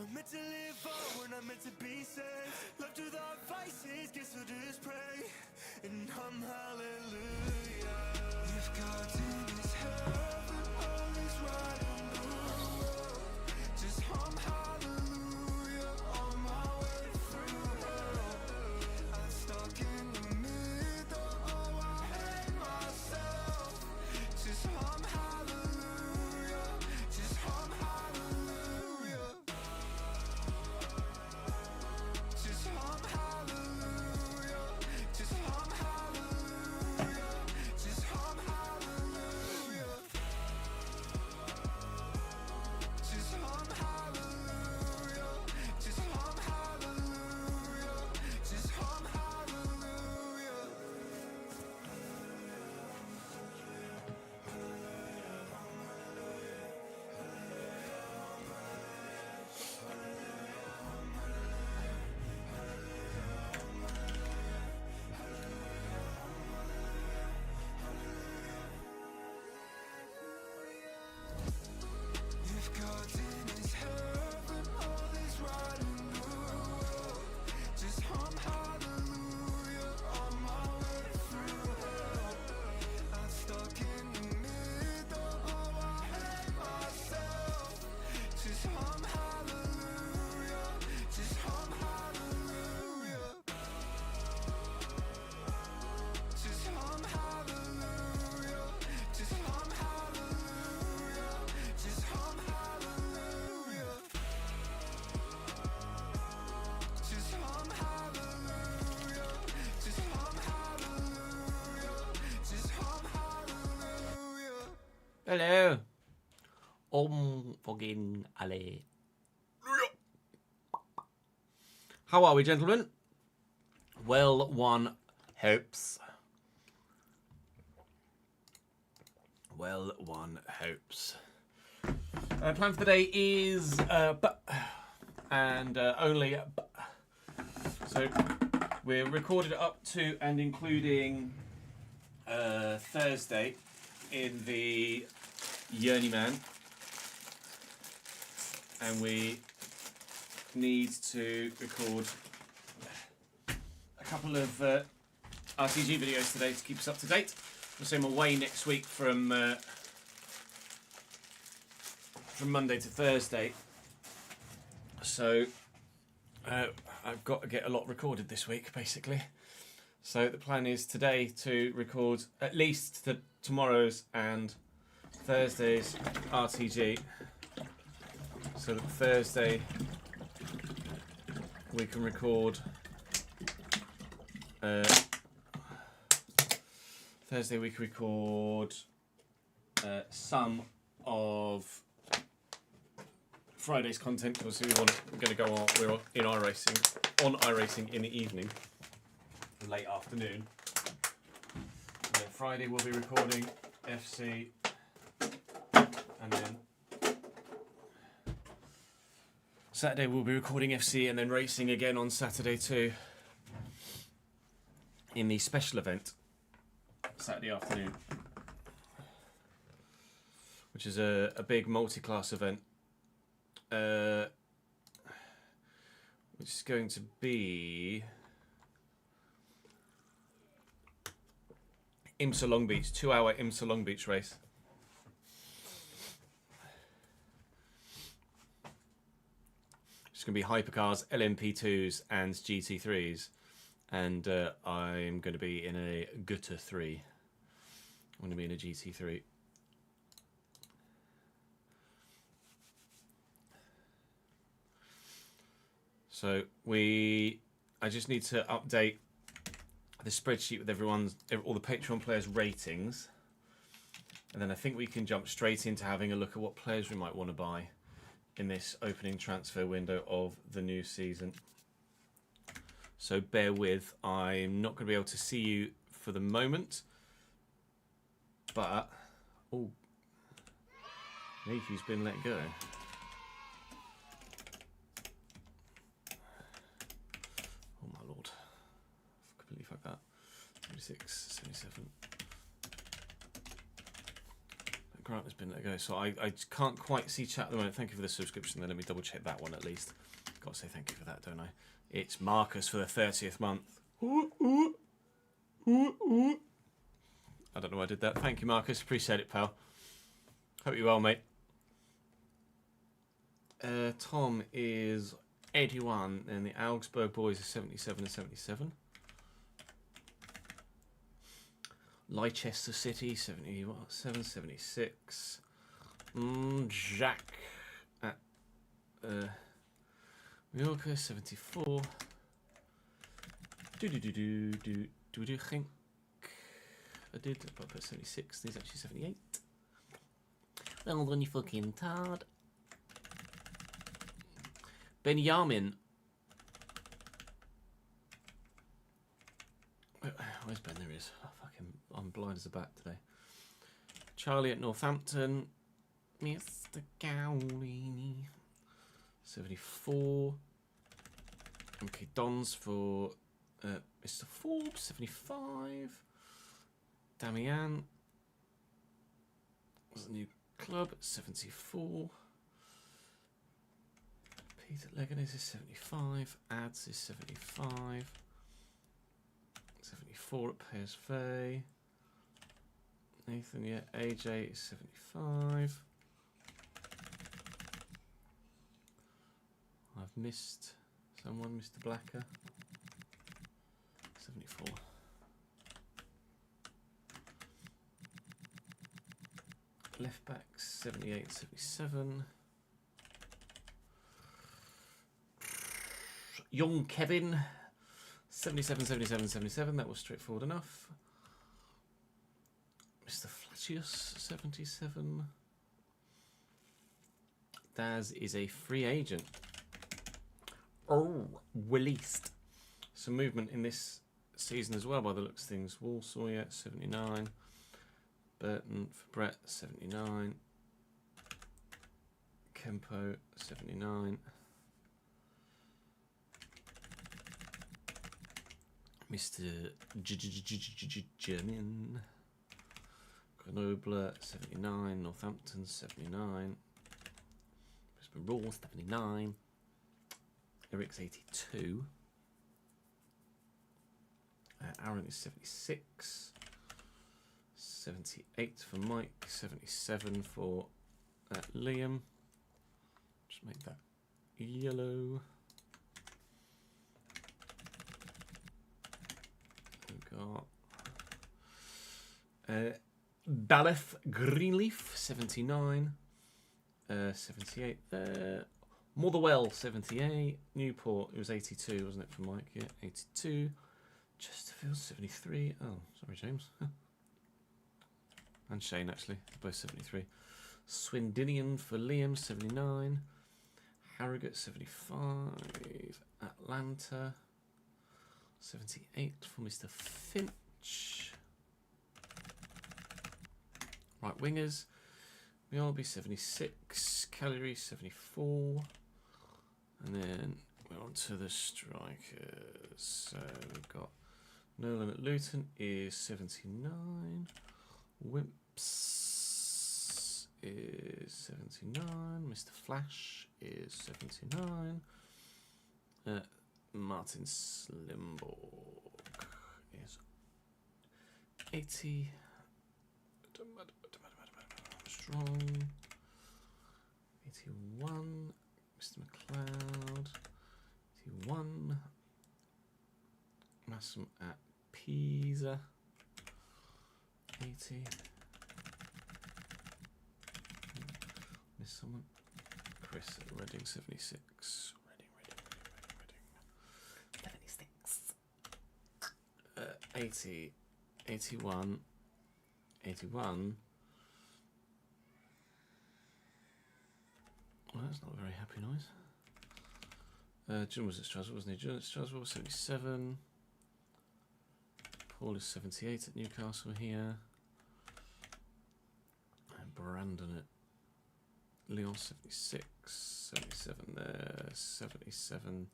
not meant to live on, we're not meant to be saved. Left without vices, guess we'll just pray and hum hallelujah. If God's in his heaven, all is right in the world. Just hum hallelujah on my way through hell. I'm stuck in the middle, oh I hate myself. Just hum hallelujah, just hum hallelujah. Just hum hallelujah, just hum hallelujah, just hum hallelujah. Just hum hallelujah, just hum hallelujah, just hum hallelujah. If God's in his heaven, all is right in the world. Just hum hallelujah on my way through hell. I'm stuck in the middle, oh I hate myself. Just hum hallelujah, just hum hallelujah. Just hum hallelujah, just hum hallelujah, just hum hallelujah. Just hum hallelujah, just hum hallelujah, just hum hallelujah. Hello. Fucking alley. How are we, gentlemen? Well, one hopes. Well, one hopes. Plan for the day is only. So we're recorded up to and including Thursday in the Journeyman, and we need to record a couple of RTG videos today to keep us up to date. So I'm away next week from Monday to Thursday, so I've got to get a lot recorded this week, basically. So the plan is today to record at least tomorrow's and Thursday's RTG, so that Thursday we can record some of Friday's content, because we're going to go on. We're in iRacing in the evening, late afternoon. And then Friday we'll be recording FC, and then Saturday we'll be recording FC, and then racing again on Saturday too, in the special event Saturday afternoon, which is a big multi-class event, which is going to be IMSA Long Beach, 2-hour IMSA Long Beach race. It's going to be hypercars, LMP2s and GT3s, and I'm going to be in a Gutter 3. I'm going to be in a GT3. So I just need to update the spreadsheet with all the Patreon players' ratings, and then I think we can jump straight into having a look at what players we might want to buy in this opening transfer window of the new season. So bear with, I'm not going to be able to see you for the moment, but Nathan's been let go. Oh my lord, I've completely fucked that. 76, 77. Grant has been let go. So I can't quite see chat at the moment. Thank you for the subscription. Then let me double check that one at least. Got to say thank you for that, don't I? It's Marcus for the 30th month. Ooh, ooh. Ooh, ooh. I don't know why I did that. Thank you, Marcus. Appreciate it, pal. Hope you're well, mate. Tom is 81, and the Augsburg boys are 77 and 77. Leicester City 77, 76. Jack at Mallorca 74. Do you think I did? I put 76. There's actually 78. Well done, you fucking tard. Benjamin. Where's Ben? There he is. Oh, fucking, I'm blind as a bat today. Charlie at Northampton. Mr. Gowley. 74. Okay, Dons for Mr. Forbes. 75. Damian. Was a new club. 74. Peter Leganes is 75. Ads is 75. 74 at PSV. Nathan, yeah. AJ is 75. I've missed someone, Mr. Blacker. 74. Left back 78, 77. Young Kevin 77, 77, 77. That was straightforward enough. Mr. Flacius 77. Daz is a free agent. Oh, released. Some movement in this season as well by the looks of things. Walsall at 79. Burton for Brett 79. Kempo 79. Mr. German. Grenoble 79. Northampton 79. Brisbane Roar 79. Eric's 82. Aaron is 76. 78 for Mike. 77 for Liam. Just make that yellow. We've got Baleth Greenleaf 79. 78 there. Motherwell 78. Newport, it was 82, wasn't it, for Mike? Yeah, 82. Chesterfield 73. Oh, sorry, James. And Shane, actually, both 73. Swindinian for Liam 79. Harrogate 75. Atlanta 78 for Mr. Finch. Right wingers. Mialby 76. Cagliari 74. And then we're on to the strikers. So we've got Nolan at Luton is 79. Wimps is 79. Mr. Flash is 79. Martin Slimborg is 80. Strong 81. Mr. McLeod 81. Massam at Pisa 80. Miss someone. Chris at Reading 76. Reading. 76. 80. 81. 81. Well, that's not a very happy noise. Jim was at Strasbourg, wasn't he? Jim at Strasbourg, 77. Paul is 78 at Newcastle here. And Brandon at Lyon, 76. 77 there. 77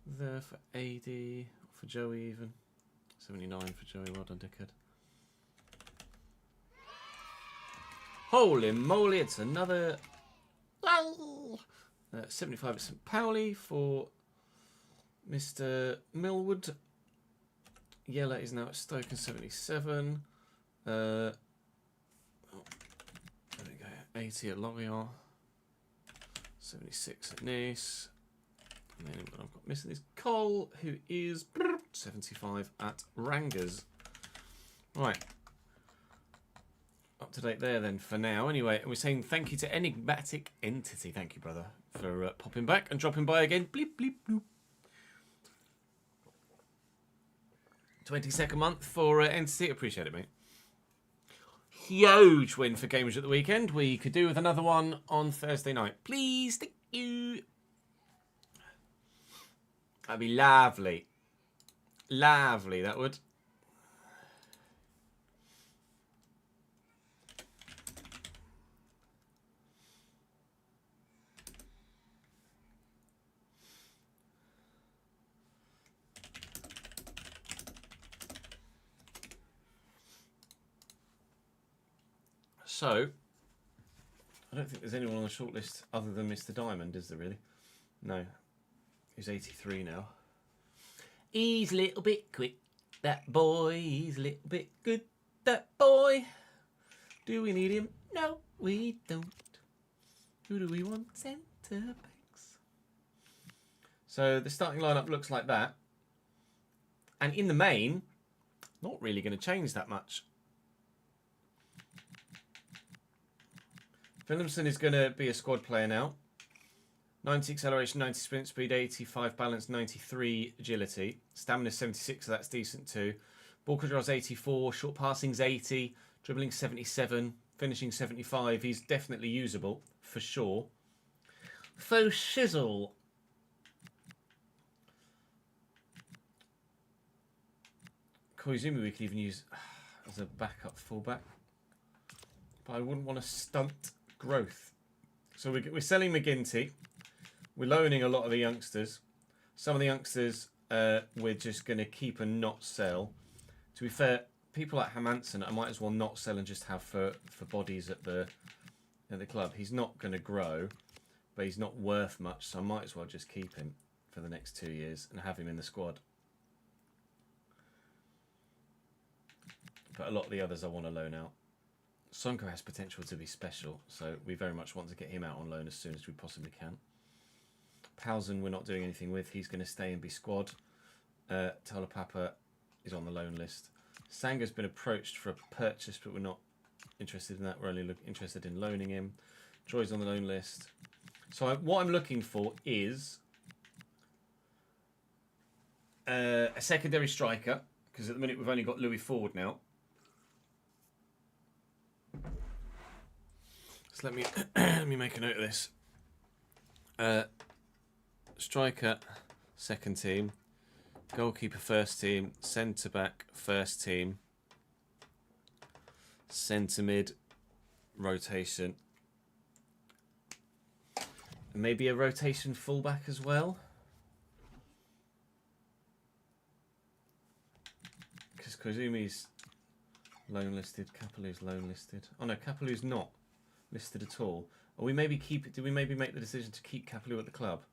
there for AD. For Joey even. 79 for Joey. Well done, dickhead. Holy moly, it's another 75 at St. Pauli for Mr. Millwood. Yella is now at Stoke and 77. There we go. 80 at Lorient. 76 at Nice. And then what I've got missing is Cole, who is 75 at Rangers. Right. Up to date there then for now. Anyway, and we're saying thank you to Enigmatic Entity. Thank you, brother, for popping back and dropping by again. Bleep, bleep, bloop. 22nd month for Entity. Appreciate it, mate. Huge win for Gamers at the weekend. We could do with another one on Thursday night. Please, thank you. That'd be lovely. Lovely, that would. So, I don't think there's anyone on the shortlist other than Mr. Diamond, is there really? No. He's 83 now. He's a little bit quick, that boy. He's a little bit good, that boy. Do we need him? No, we don't. Who do we want? Centre backs. So the starting lineup looks like that. And in the main, not really going to change that much. Finlayson is going to be a squad player now. 90 acceleration, 90 sprint speed, 85 balance, 93 agility. Stamina 76, so that's decent too. Ball control is 84, short passing's 80, dribbling 77, finishing 75. He's definitely usable, for sure. Faux shizzle. Koizumi we could even use as a backup fullback. But I wouldn't want to stunt growth. So we're selling McGinty. We're loaning a lot of the youngsters. Some of the youngsters we're just going to keep and not sell. To be fair, people like Hamanson I might as well not sell and just have for bodies at the club. He's not going to grow, but he's not worth much, so I might as well just keep him for the next 2 years and have him in the squad. But a lot of the others I want to loan out. Sonko has potential to be special, so we very much want to get him out on loan as soon as we possibly can. Pausen we're not doing anything with. He's going to stay and be squad. Talapapa is on the loan list. Sanga's been approached for a purchase, but we're not interested in that. We're only interested in loaning him. Joy's on the loan list. So what I'm looking for is a secondary striker, because at the minute we've only got Louis Ford now. So let me make a note of this. Striker, second team. Goalkeeper, first team. Centre back, first team. Centre mid, rotation. And maybe a rotation fullback as well. Because Kozumi's loan listed, Kapalu's loan listed. Oh no, Kapalu's not listed at all. Or we maybe keep it. Do we maybe make the decision to keep Kapalu at the club?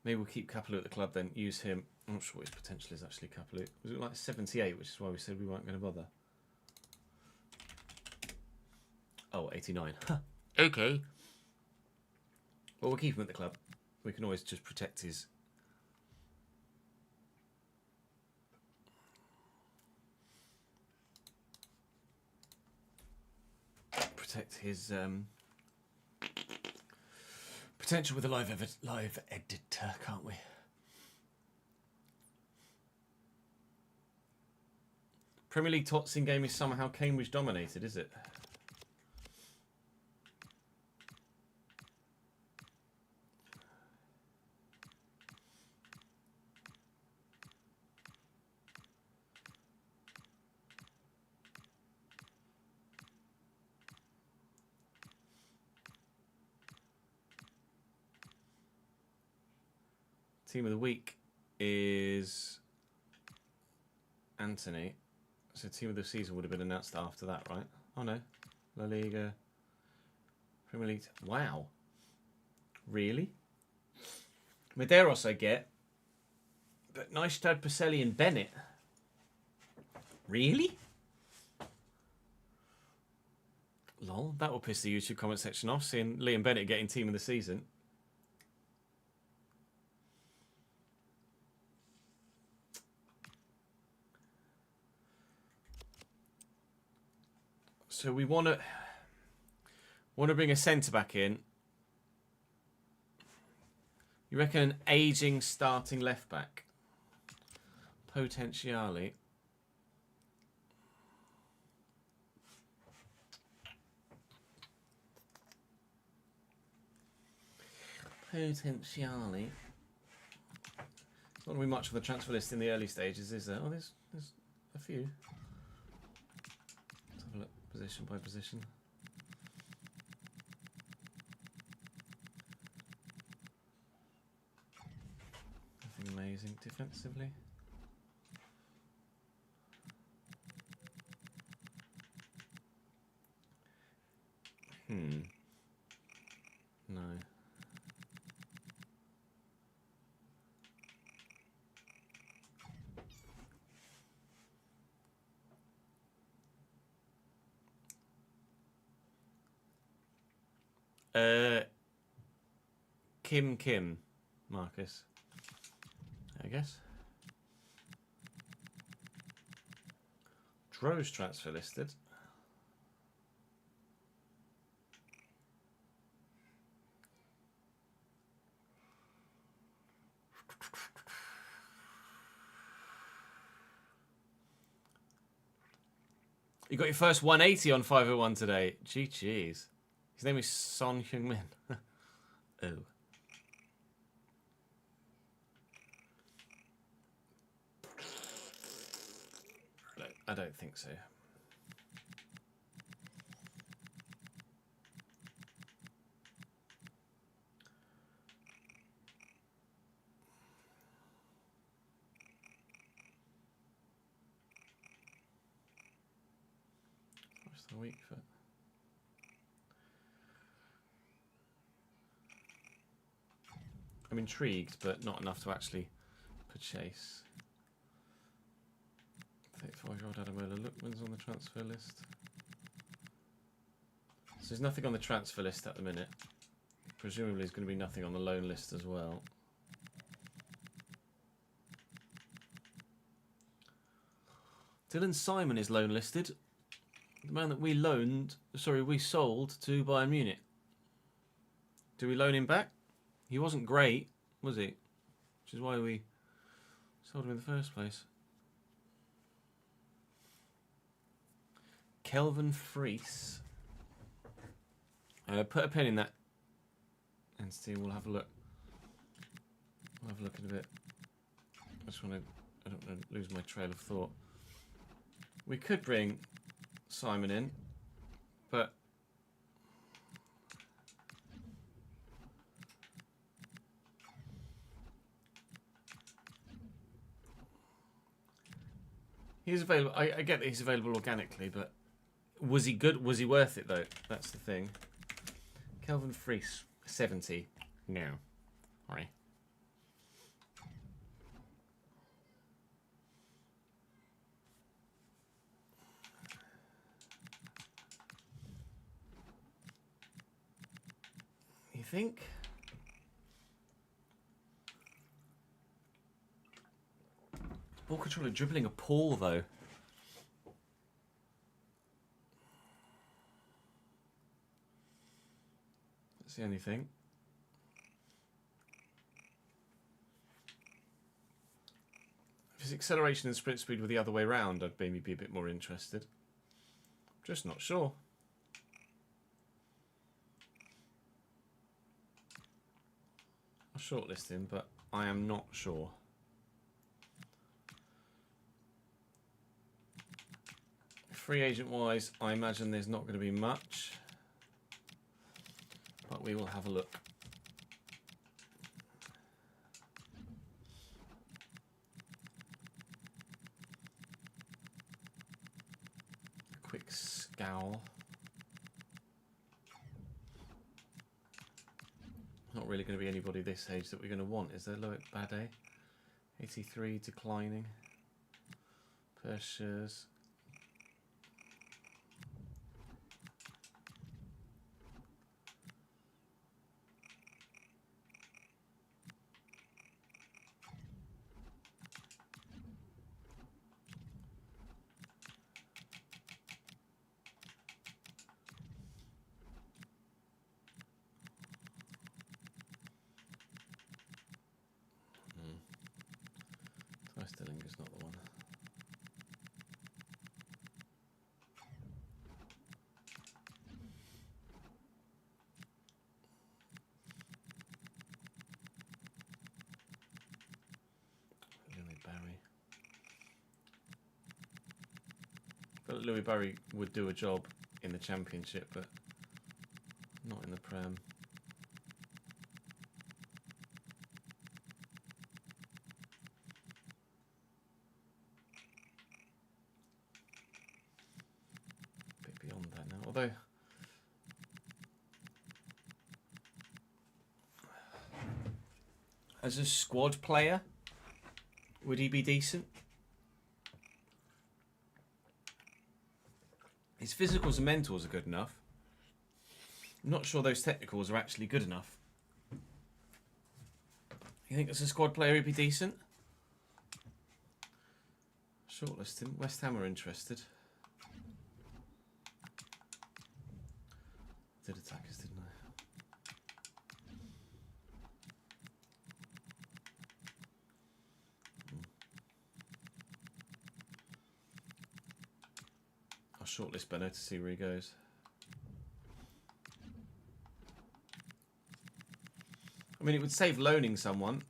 Maybe we'll keep Kapalu at the club, then use him. I'm not sure what his potential is actually, Kapalu. Was it like 78, which is why we said we weren't going to bother? Oh, 89. Okay. Well, we'll keep him at the club. We can always just protect his... potential with a live editor, can't we? Premier League Totsing game is somehow Cambridge dominated, is it? Team of the week is Anthony. So team of the season would have been announced after that, right? Oh no. La Liga. Premier League. Wow. Really? Medeiros I get. But Neustad, Pacelli and Bennett. Really? Lol. That will piss the YouTube comment section off, seeing Liam Bennett getting team of the season. So we want to bring a centre back in. You reckon an ageing starting left back? Potentially. Potentially. It's not going to be much of the transfer list in the early stages, is there? Oh, there's a few. Let's have a look position by position. Nothing amazing defensively. No. Kim, Marcus. I guess. Dro's transfer listed. You got your first 180 on 501 today. Jeez. His name is Son Heung-min. Oh. No, I don't think so. What's the week for? I'm intrigued, but not enough to actually purchase. 35-year-old Adamola Lookman's on the transfer list. So there's nothing on the transfer list at the minute. Presumably there's going to be nothing on the loan list as well. Dylan Simon is loan listed. The man that we sold to Bayern Munich. Do we loan him back? He wasn't great, was he? Which is why we sold him in the first place. Kelvin Fries. Put a pin in that entity. We'll have a look. We'll have a look in a bit. I don't want to lose my trail of thought. We could bring Simon in, but he's available. I get that he's available organically, but was he good? Was he worth it though? That's the thing. Kelvin Fries, 70. No. Sorry. You think? Ball controller dribbling a Paul though. That's the only thing. If his acceleration and sprint speed were the other way round, I'd maybe be a bit more interested. Just not sure. I'll shortlist him, but I am not sure. Free agent wise, I imagine there's not going to be much, but we will have a look. Gowl. Not really going to be anybody this age that we're going to want, is there? Loic Bade, 83, declining. Pressures. Is not the one. Louis Barry. But Louis Barry would do a job in the Championship, but not in the Prem. Although as a squad player, would he be decent? His physicals and mentals are good enough. I'm not sure those technicals are actually good enough. You think as a squad player he'd be decent? Shortlisting. West Ham are interested. Did attackers, didn't I? I'll shortlist Benno to see where he goes. I mean, it would save loaning someone.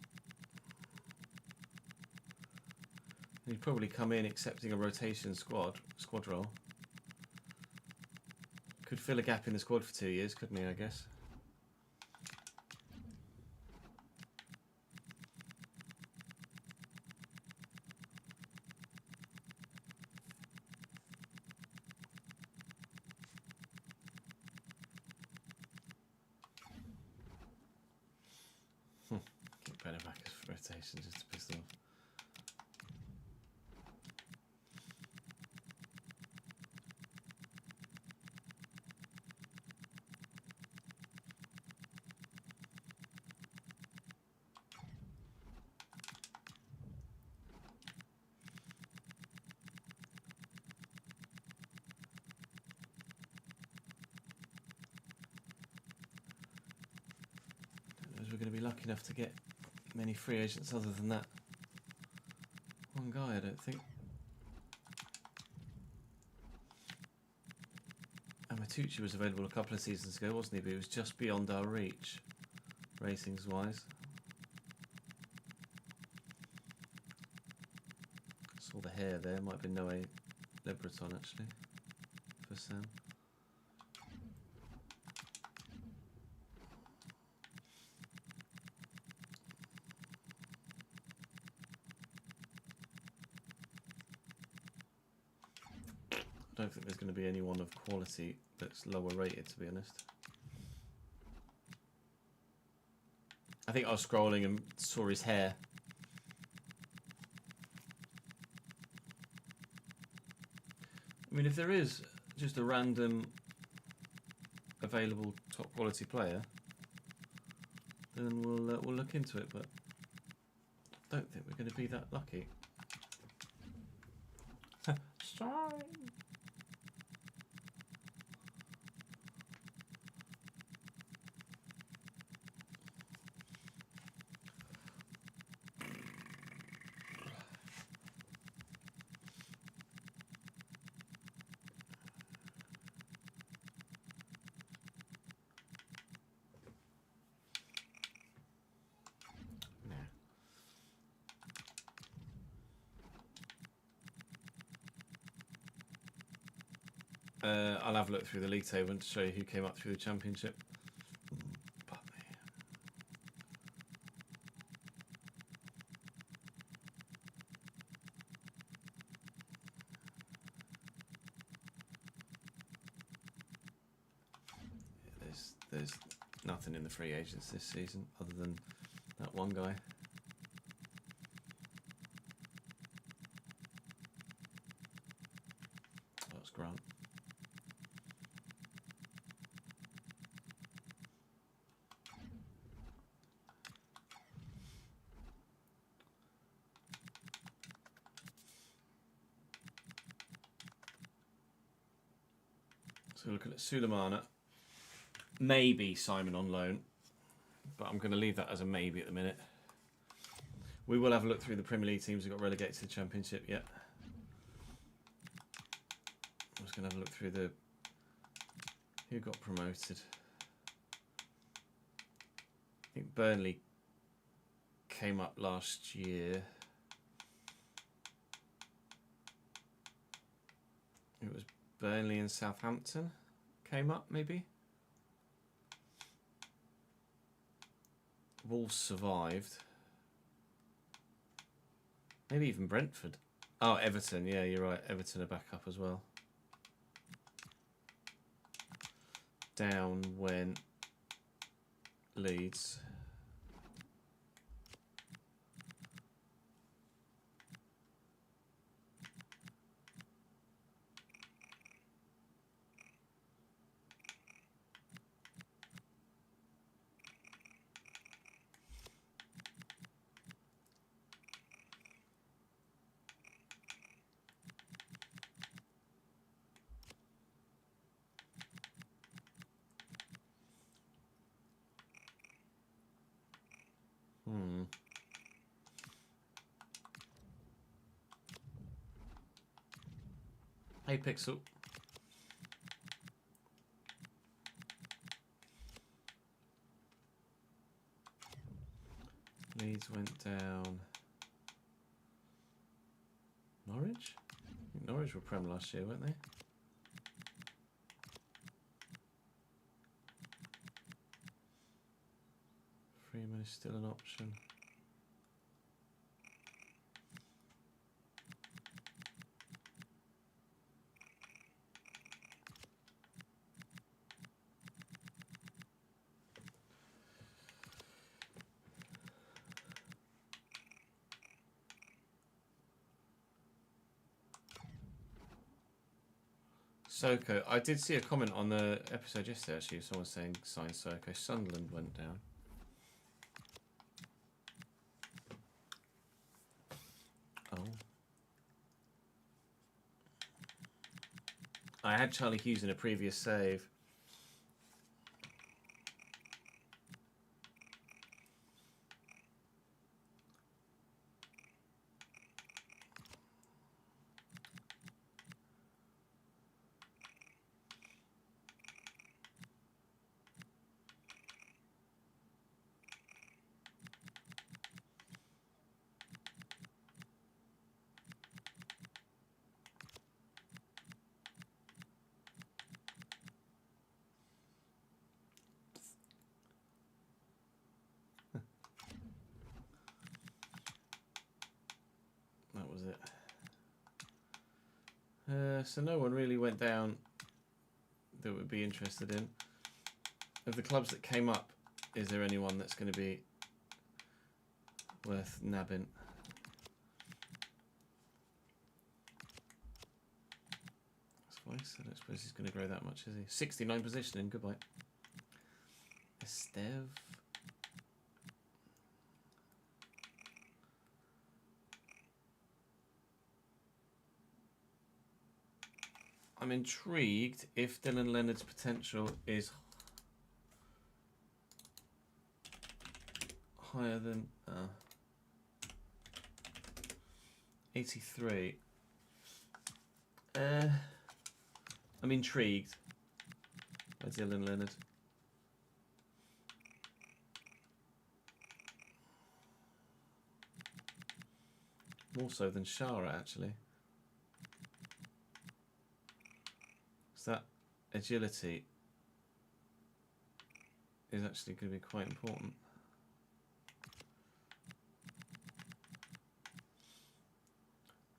He'd probably come in accepting a rotation squad role. Could fill a gap in the squad for 2 years, couldn't he, I guess? Get better back as rotation just to piss them off. We're going to be lucky enough to get many free agents other than that one guy, I don't think. Amatucci was available a couple of seasons ago, wasn't he? But he was just beyond our reach, ratings wise. Saw the hair there, might have been Noé Lebreton actually, for Sam. I don't think there's going to be anyone of quality that's lower rated, to be honest. I think I was scrolling and saw his hair. I mean, if there is just a random available top quality player, then we'll look into it, but I don't think we're going to be that lucky. Sorry. I'll have a look through the league table and show you who came up through the Championship. there's nothing in the free agents this season other than that one guy. That's Grant. So looking at Sulemana, maybe Simon on loan, but I'm going to leave that as a maybe at the minute. We will have a look through the Premier League teams who got relegated to the Championship yet. I was going to have a look through the who got promoted. I think Burnley came up last year. It was Burnley and Southampton came up, maybe. Wolves survived. Maybe even Brentford. Oh, Everton. Yeah, you're right. Everton are back up as well. Down went Leeds. Hey, Pixel. Leeds went down. Norwich? I think Norwich were Prem last year, weren't they? Freeman is still an option. Soko. I did see a comment on the episode yesterday, actually. Someone saying sign Soko. Sunderland went down. Oh. I had Charlie Hughes in a previous save. That was it. So no one really went down that would be interested in. Of the clubs that came up, is there anyone that's going to be worth nabbing? That's I don't suppose he's going to grow that much, is he? 69 positioning, goodbye. Estev. I'm intrigued if Dylan Leonard's potential is higher than 83. I'm intrigued by Dylan Leonard. More so than Shara, actually. So that agility is actually going to be quite important.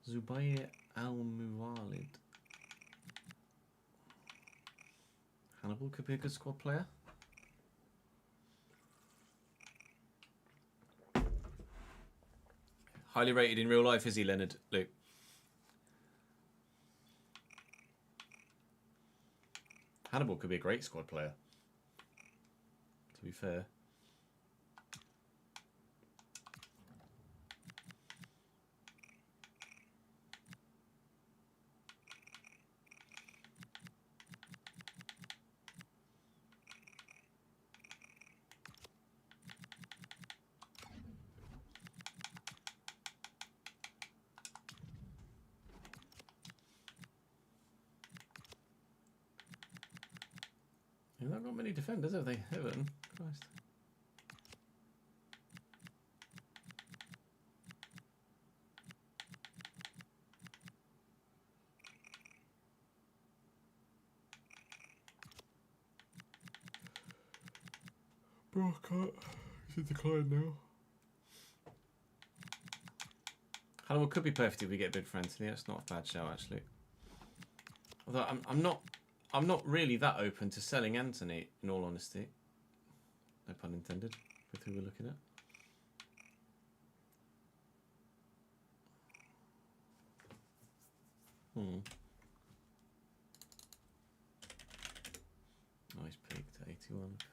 Zubair Al-Muwalid. Hannibal could be a good squad player. Highly rated in real life, is he, Leonard? Luke. Hannibal could be a great squad player, to be fair. They've not got many defenders, have they, Everton? Christ. Broadcut is in decline now. Hannibal could be perfect if we get a bid for Anthony. That's not a bad shout, actually. Although I'm not really that open to selling Anthony, in all honesty. No pun intended, with who we're looking at. Oh, he's peaked at 81, okay.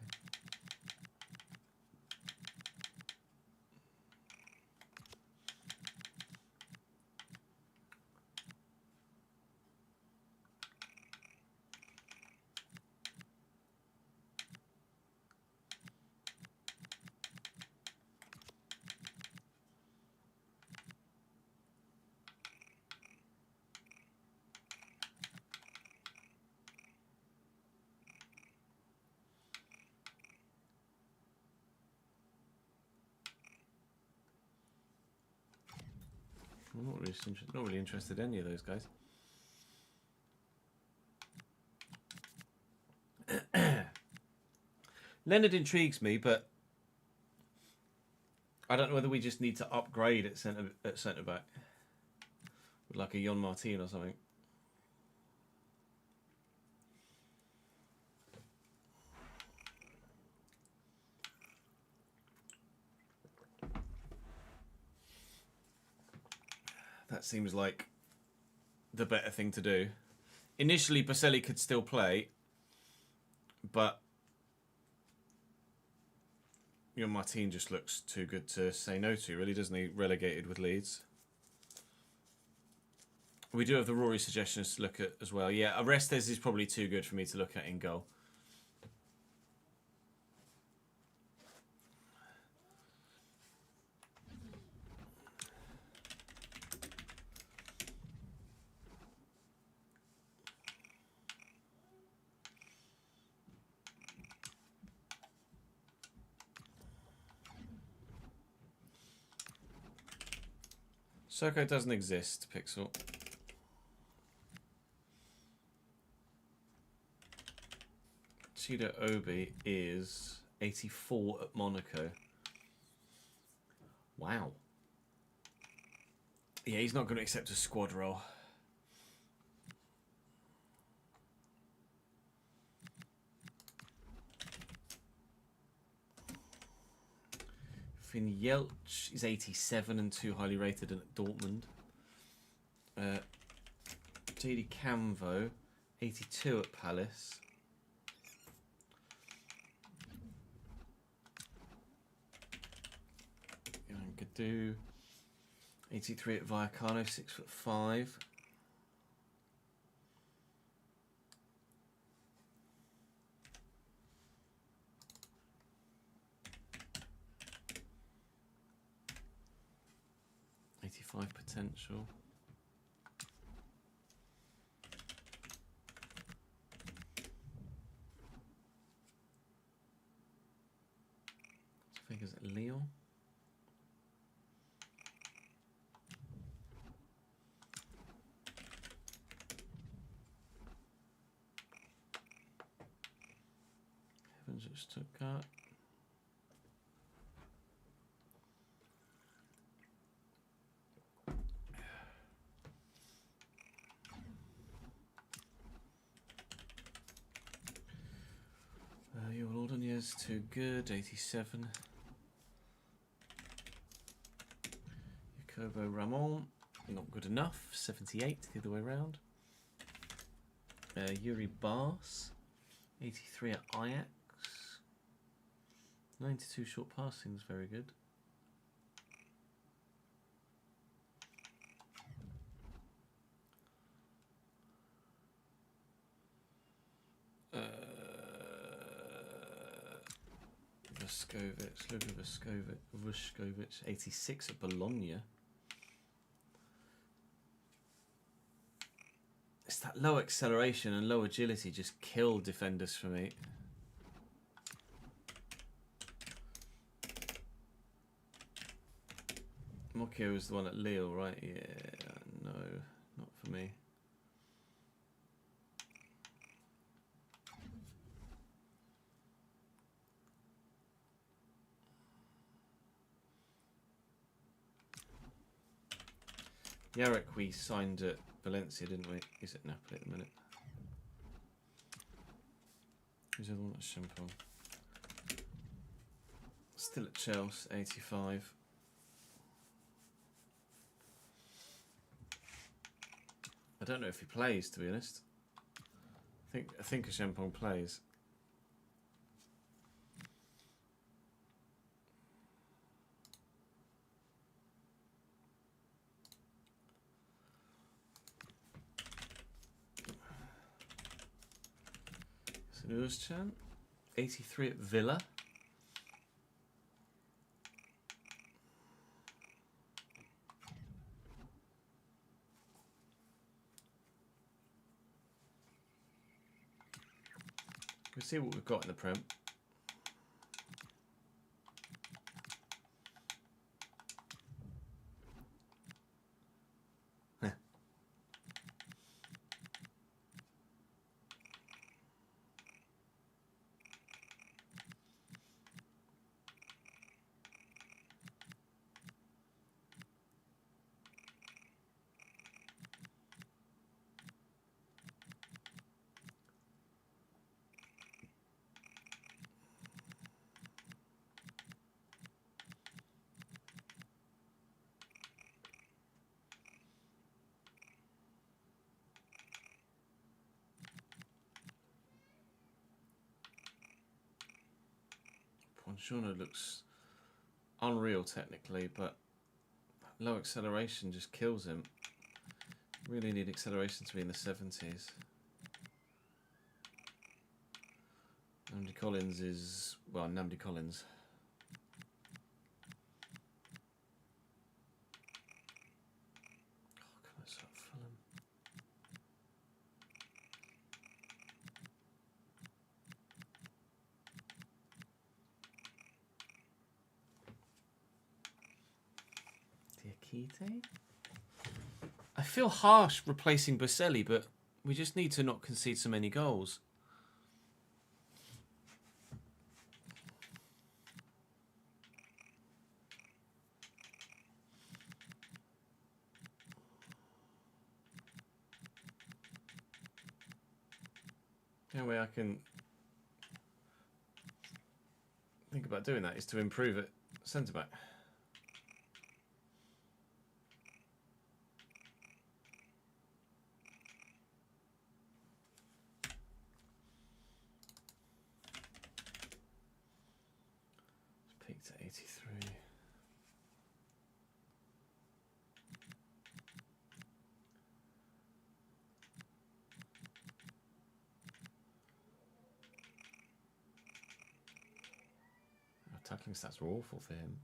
I'm not really interested in any of those guys. Leonard intrigues me, but I don't know whether we just need to upgrade at centre back with like a Jon Martin or something. That seems like the better thing to do. Initially, Baselli could still play, but Jon Martin just looks too good to say no to, really, doesn't he? Relegated with Leeds. We do have the Rory suggestions to look at as well. Yeah, Orestes is probably too good for me to look at in goal. Soko doesn't exist, Pixel. Chido Obi is 84 at Monaco. Wow. Yeah, he's not going to accept a squad role. Finn Yelch is 87 and too highly rated at Dortmund. JD Camvo, 82 at Palace. Gadu, 83 at Vallecano, 6'5". Potential. Figures at Lyon. Evans at Stuttgart. Your Ordonez too good, 87. Kobo Ramon, not good enough. 78 the other way around. Yuri Bars, 83 at Ajax. 92 short passings, very good. Vuskovic, 86 at Bologna. It's that low acceleration and low agility just kill defenders for me. Mocchio was the one at Lille, right? Yeah, no, not for me. Yarek we signed at Valencia, didn't we? He's at Napoli at the minute. Who's the other one at Champon? Still at Chelsea, 85. I don't know if he plays, to be honest. I think Champon plays. Nurschan, 83 at Villa. We'll see what we've got in the Prem. Ponchano looks unreal technically, but low acceleration just kills him. Really need acceleration to be in the 70s. Namdi Collins is, well, Namdi Collins. Oh, come on, it's up Fulham. Diakite? I feel harsh replacing Boselli, but we just need to not concede so many goals. The only way I can think about doing that is to improve at centre back. Peaked at 83. Tackling stats were awful for him.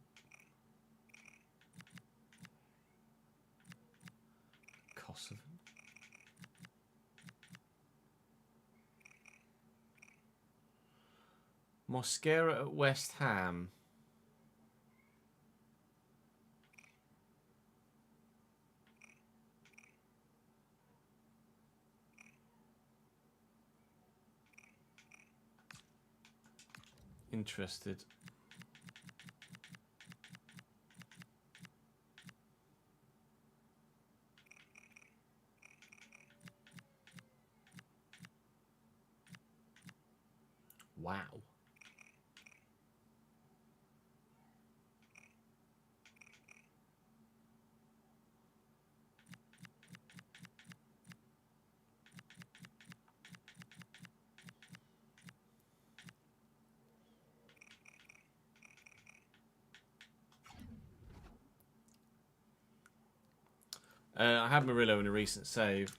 Kosovo. Mosquera at West Ham. Interested. Wow. I had Murillo in a recent save.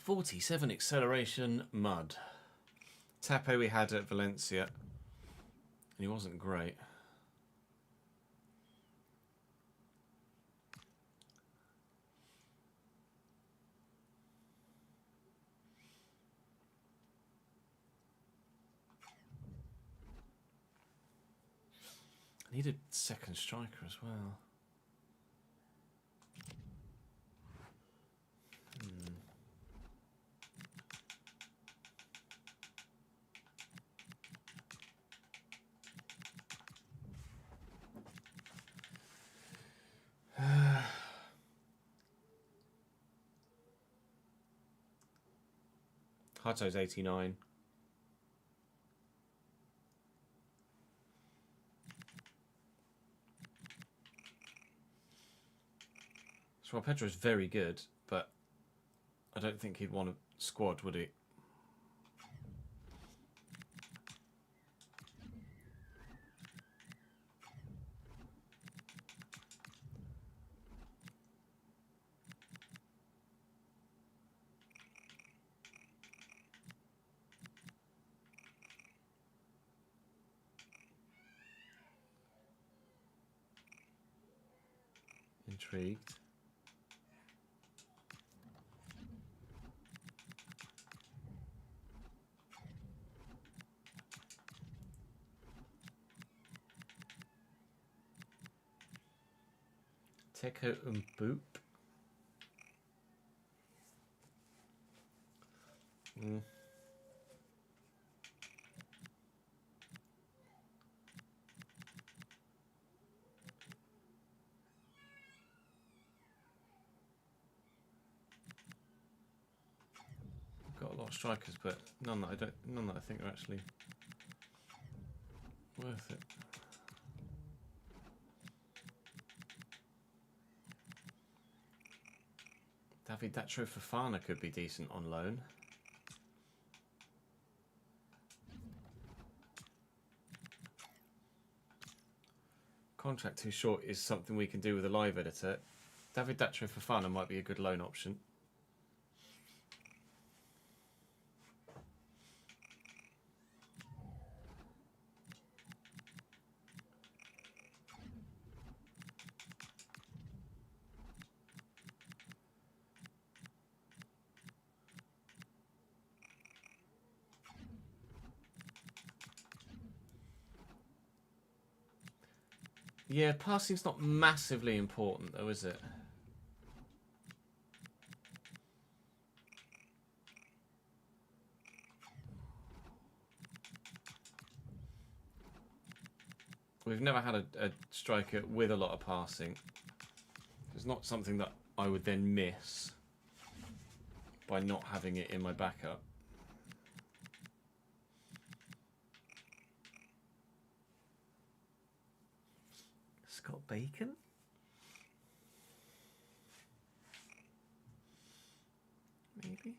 .47 acceleration, mud. Tape we had at Valencia. And he wasn't great. I needed second striker as well. Hato's 89. So Pedro's very good, but I don't think he'd want a squad, would he? Intrigued. Teko and Boop. Got a lot of strikers, but none that I think are actually worth it. David Datro Fofana could be decent on loan. Contract too short is something we can do with a live editor. David Datro Fofana might be a good loan option. Yeah, passing's not massively important though, is it? We've never had a striker with a lot of passing. It's not something that I would then miss by not having it in my backup. Scott Bacon? Maybe?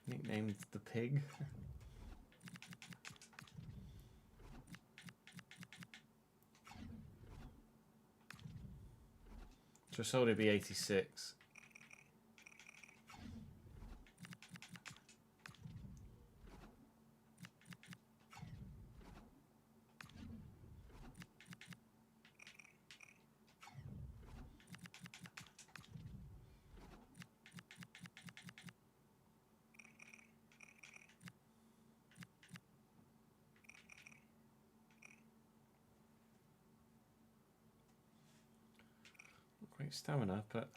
Nicknamed the Pig. Trasoldi be 86. Great stamina, but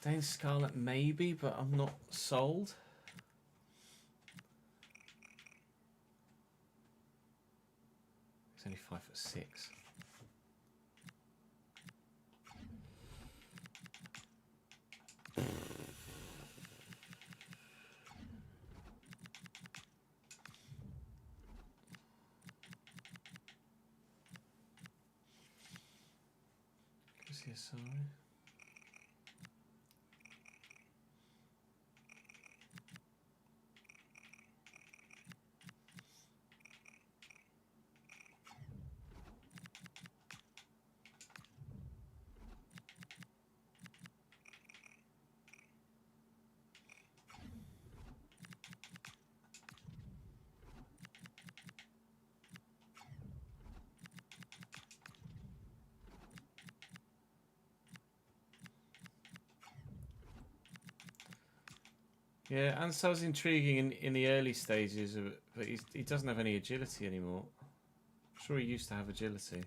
Dane Scarlett maybe, but I'm not sold. He's only 5'6". Sorry. Yeah, Ansar's intriguing in the early stages of it, but he doesn't have any agility anymore. I'm sure he used to have agility.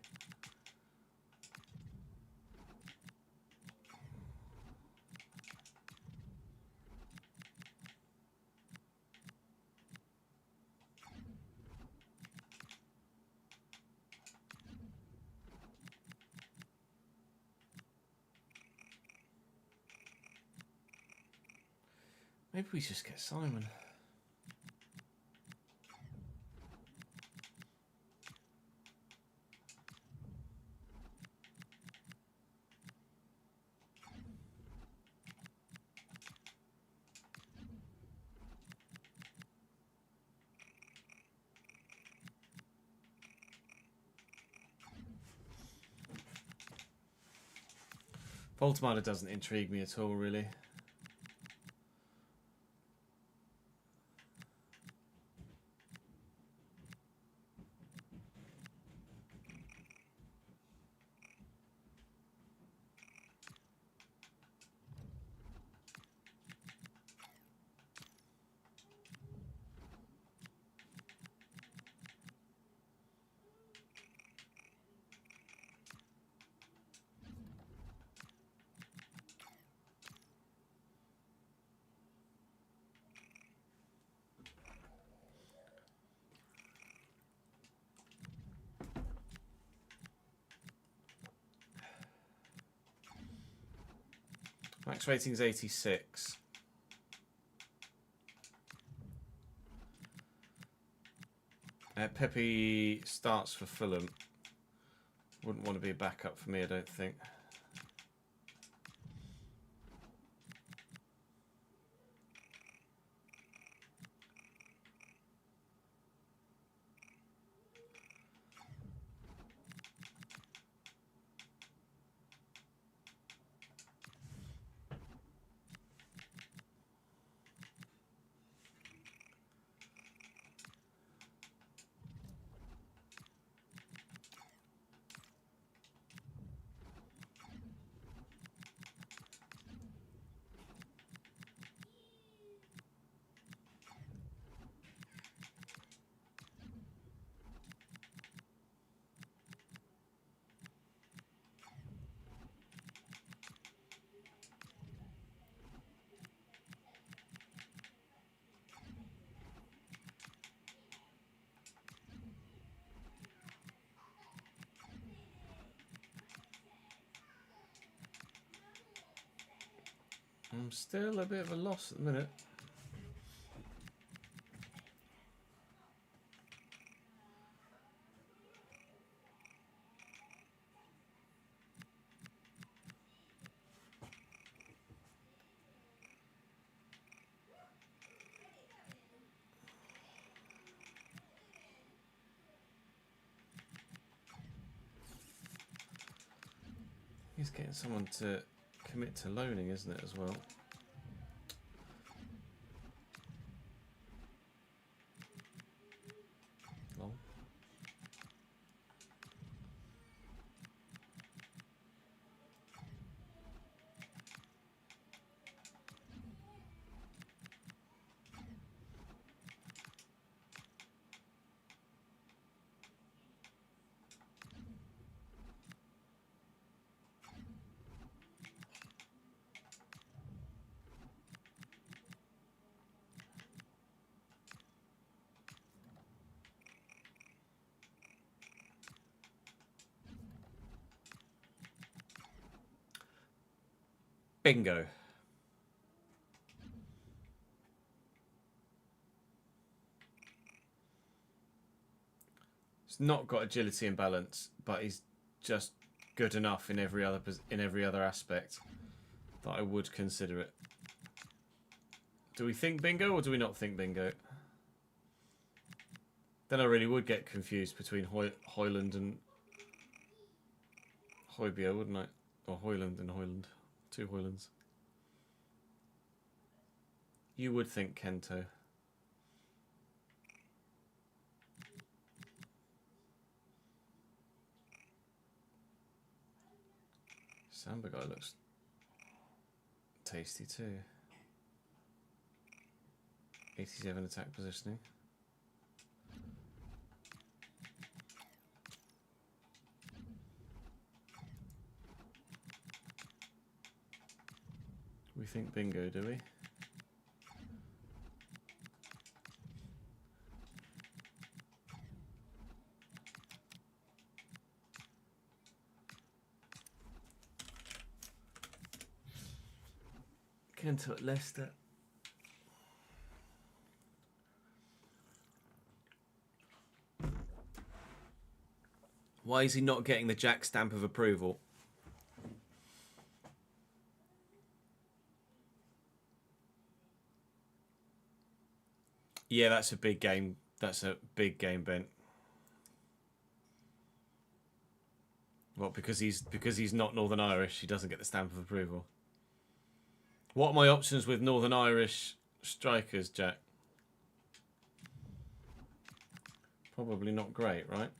Maybe we just get Simon. Voltemada doesn't intrigue me at all, really. Max rating is 86. Pepe starts for Fulham. Wouldn't want to be a backup for me, I don't think. I'm still a bit of a loss at the minute. He's getting someone to commit to loaning, isn't it, as well? Lol. Bingo. He's not got agility and balance, but he's just good enough in every other aspect that I would consider it. Do we think bingo or do we not think bingo? Then I really would get confused between Hoyland and Højbjerg, wouldn't I? Or Hoyland and Hoyland. Two Hoylands. You would think Kento. Samba guy looks tasty too. 87 attack positioning. We think bingo, do we? Kento at Leicester. Why is he not getting the Jack stamp of approval? Yeah, that's a big game. That's a big game, Ben. Well, because he's not Northern Irish, he doesn't get the stamp of approval. What are my options with Northern Irish strikers, Jack? Probably not great, right?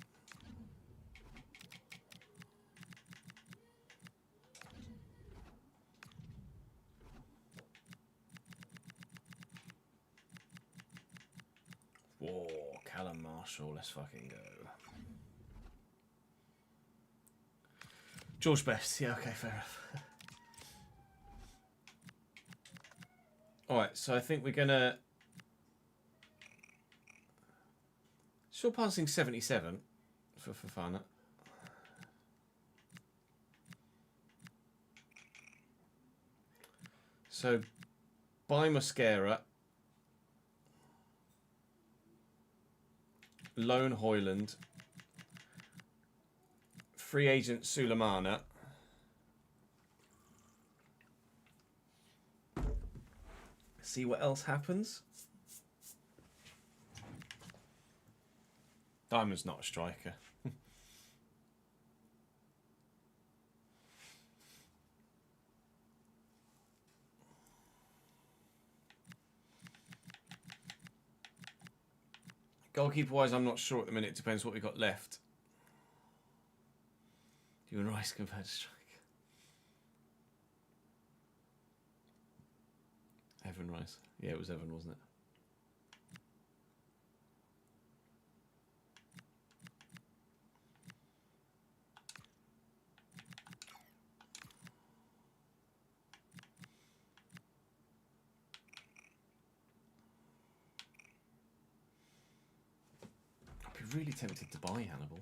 Whoa, Callum Marshall, let's fucking go. George Best, yeah, okay, fair enough. Alright, so I think we're gonna... Still passing 77 for Fofana. So, buy Mosquera. Loan Hoyland. Free agent Sulemana. See what else happens. Diamond's not a striker. Goalkeeper wise, I'm not sure at the minute. It depends what we've got left. You and Rice compared to striker. Evan Rice. Yeah, it was Evan, wasn't it? I'd be really tempted to buy Hannibal.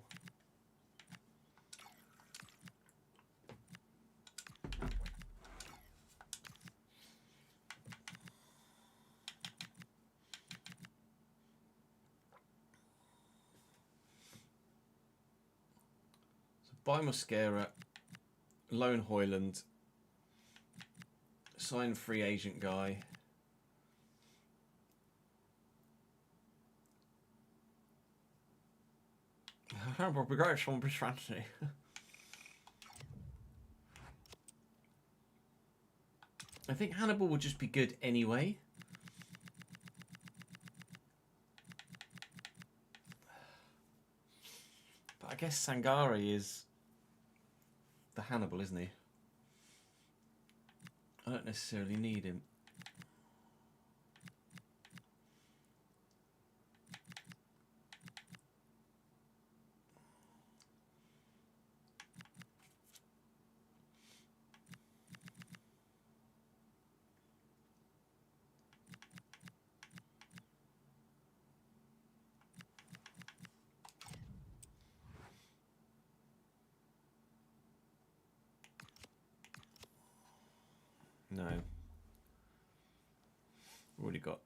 Buy Mosquera, loan Hoyland, sign free agent guy. Would be great if someone pushed fantasy. I think Hannibal would just be good anyway. But I guess Sangare is the Hannibal, isn't he? I don't necessarily need him. No. Already got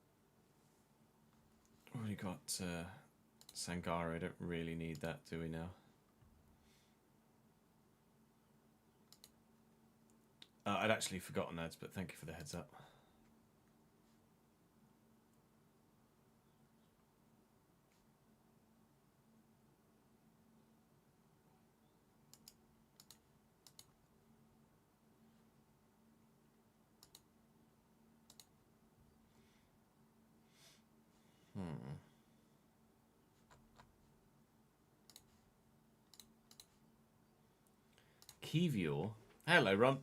Sangara. I don't really need that, do we now? I'd actually forgotten ads, but thank you for the heads up. Kivior. Hello, Ron.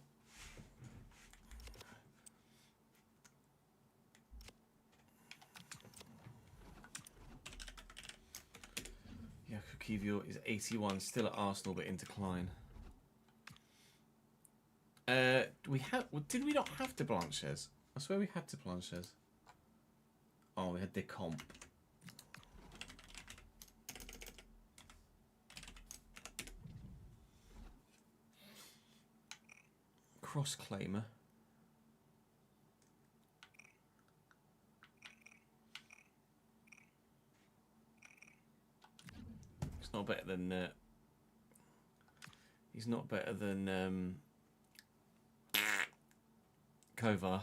Kivior is 81, still at Arsenal, but in decline. Did we not have to Blanchez? I swear we had to Blanchez. Oh, we had the comp. Cross-claimer. He's not better than... he's not better than... Kovar.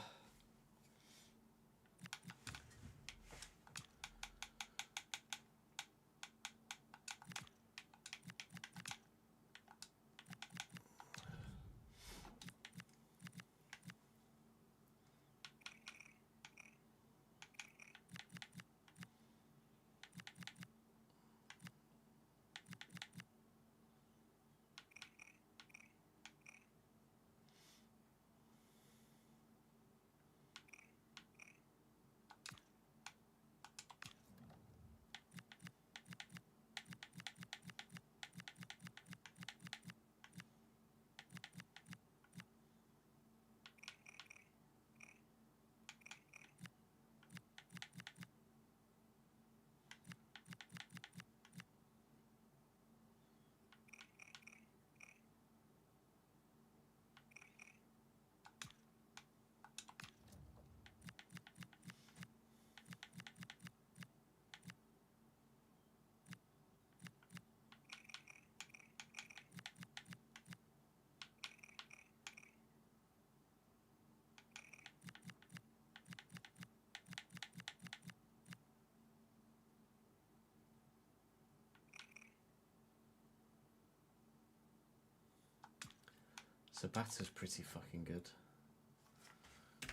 Sabata's pretty fucking good.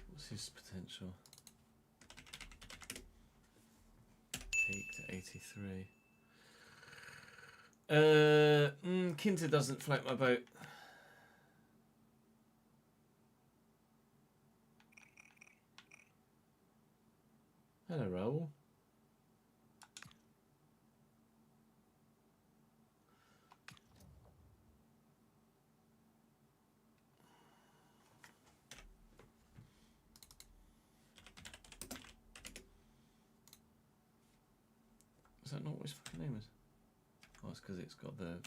What's his potential? Peak to 83. Kinter doesn't float my boat. Hello, Raoul. Is that not what his fucking name is? Oh, it's because it's got the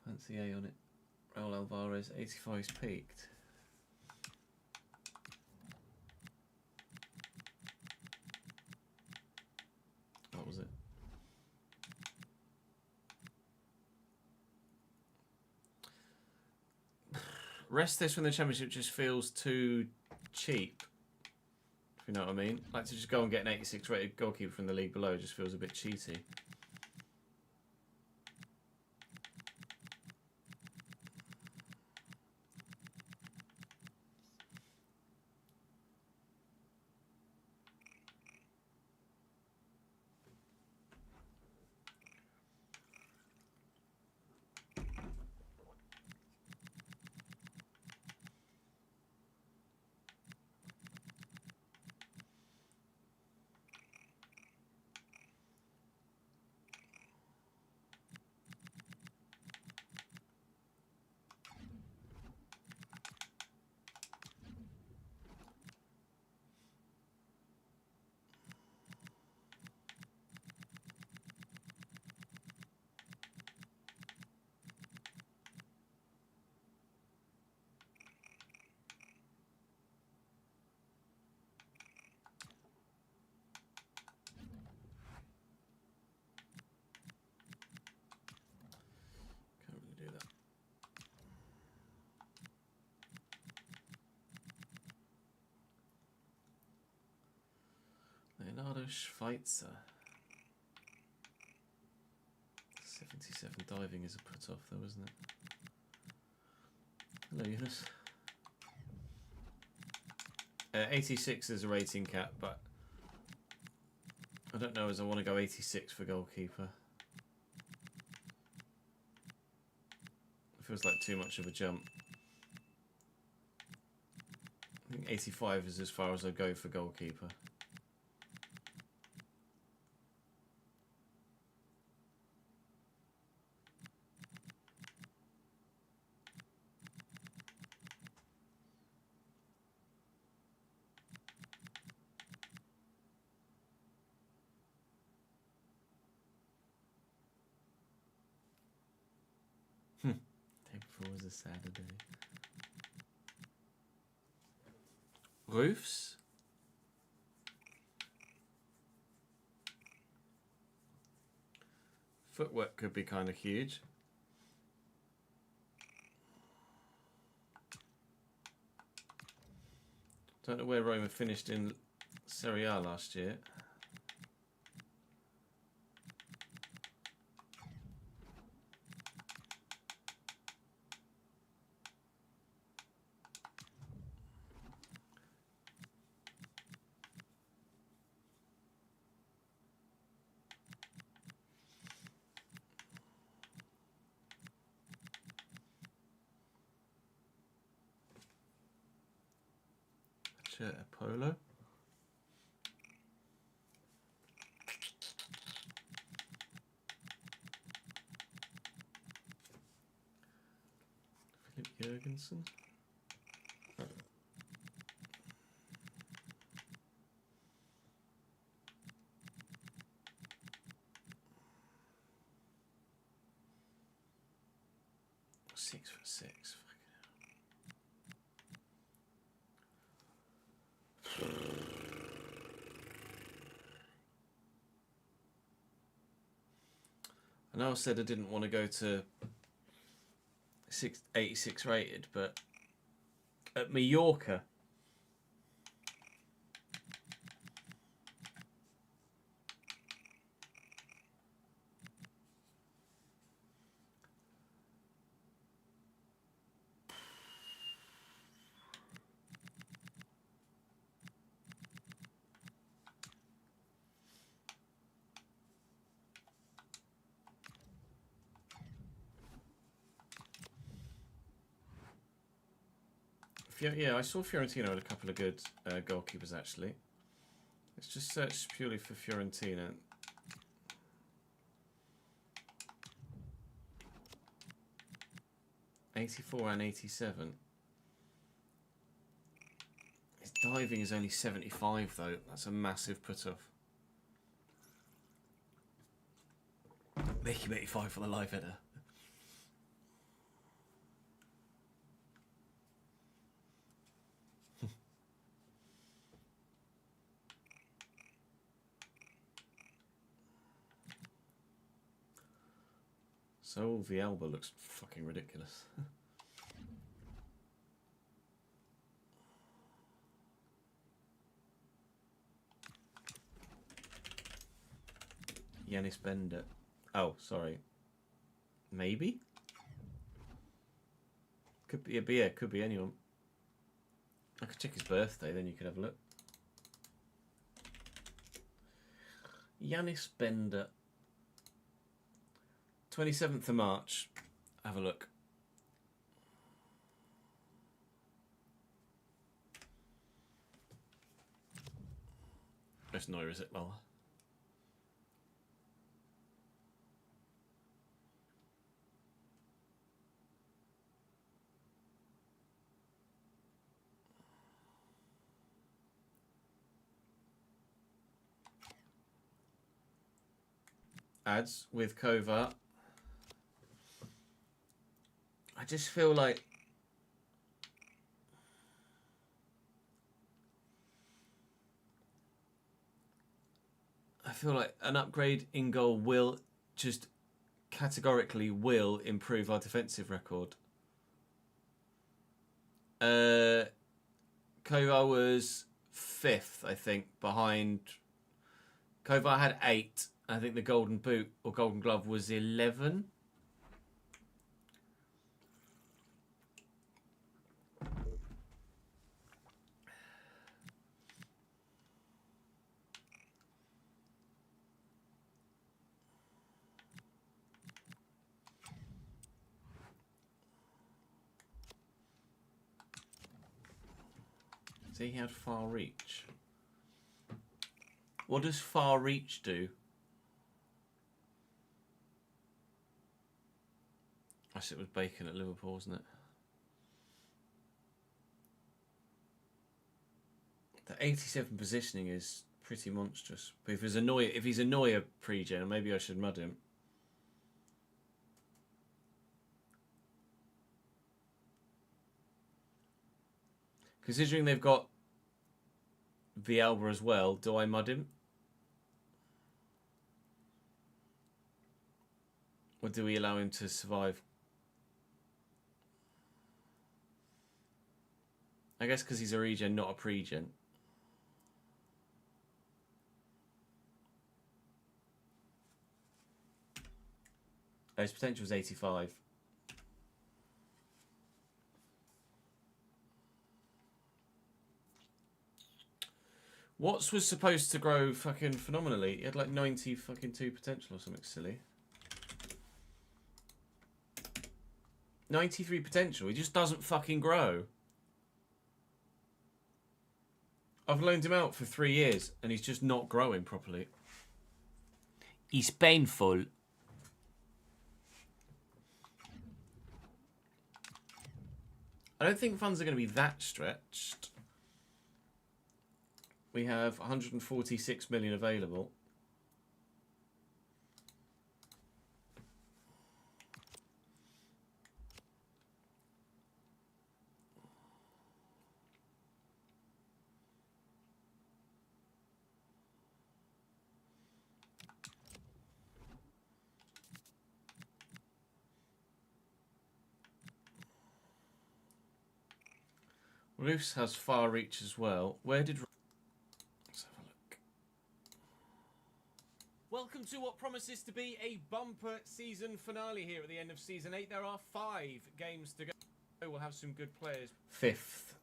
fancy A on it. Raul Alvarez, 85 is peaked. What was it? Rest this from the championship just feels too cheap. You know what I mean? Like to just go and get an 86 rated goalkeeper from the league below just feels a bit cheaty. Schweitzer. 77 diving is a put off though, isn't it? Hello, Eunice. 86 is a rating cap, but I don't know as I want to go 86 for goalkeeper. It feels like too much of a jump. I think 85 is as far as I go for goalkeeper. Day before was a Saturday. Roofs? Footwork could be kind of huge. Don't know where Roma finished in Serie A last year. A polo. Philip Jurgensen. Oh. Six foot six. I know I said I didn't want to go to 86 rated, but at Mallorca, yeah, I saw Fiorentina had a couple of good goalkeepers actually. Let's just search purely for Fiorentina. '84 and '87. His diving is only 75 though. That's a massive put off. Make him 85 for the live header. So the Alba looks fucking ridiculous. Yanis Bender. Oh, sorry. Maybe? Could be, yeah, could be anyone. I could check his birthday, then you could have a look. Yanis Bender. 27th of March. Have a look. It's Neuer, is it, Lola? Ads with Kova. I just feel like an upgrade in goal will just categorically will improve our defensive record. Kova was 5th, I think, behind Kovar had 8. I think the Golden Boot or Golden Glove was 11. See, he had far reach. What does far reach do? I guess it was Bacon at Liverpool, wasn't it? The 87 positioning is pretty monstrous. But if he's a Neuer pre-gen, maybe I should mud him. Considering they've got Villalba as well, do I mud him? Or do we allow him to survive? I guess because he's a regen, not a pre-gen. His potential is 85. Watts was supposed to grow fucking phenomenally. He had like 90 fucking 2 potential or something silly. 93 potential. He just doesn't fucking grow. I've loaned him out for 3 years and he's just not growing properly. He's painful. I don't think funds are going to be that stretched. We have 146 million available. Roos has far reach as well. Where did... Let's have a look. Welcome to what promises to be a bumper season finale here at the end of Season 8. There are 5 games to go. We'll have some good players. 5th.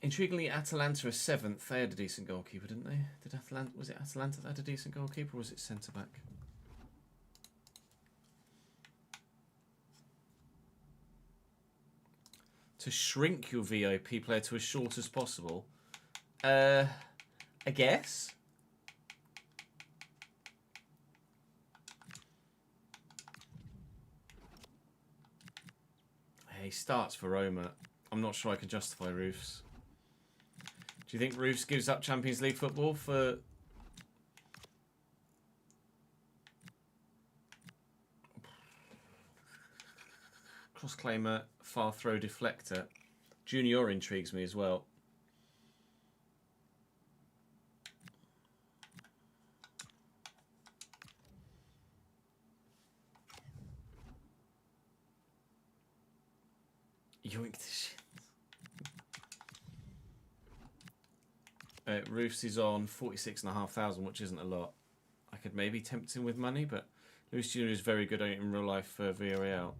Intriguingly, Atalanta are 7th. They had a decent goalkeeper, didn't they? Was it Atalanta that had a decent goalkeeper, or was it centre-back? To shrink your VIP player to as short as possible. I guess. He starts for Roma. I'm not sure I can justify Roofs. Do you think Roofs gives up Champions League football for... Cross-claimer, far throw deflector. Junior intrigues me as well. Yoink the shit. Roofs is on 46,500, which isn't a lot. I could maybe tempt him with money, but Luis Junior is very good at it in real life for Villarreal.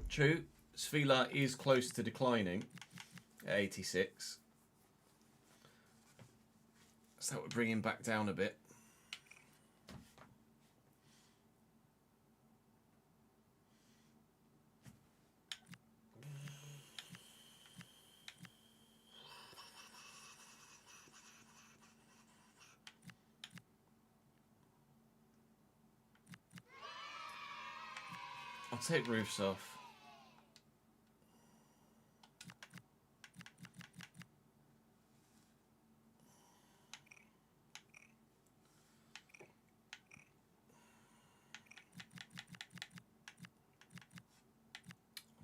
True, Svila is close to declining at 86. So that would bring him back down a bit. take roofs off.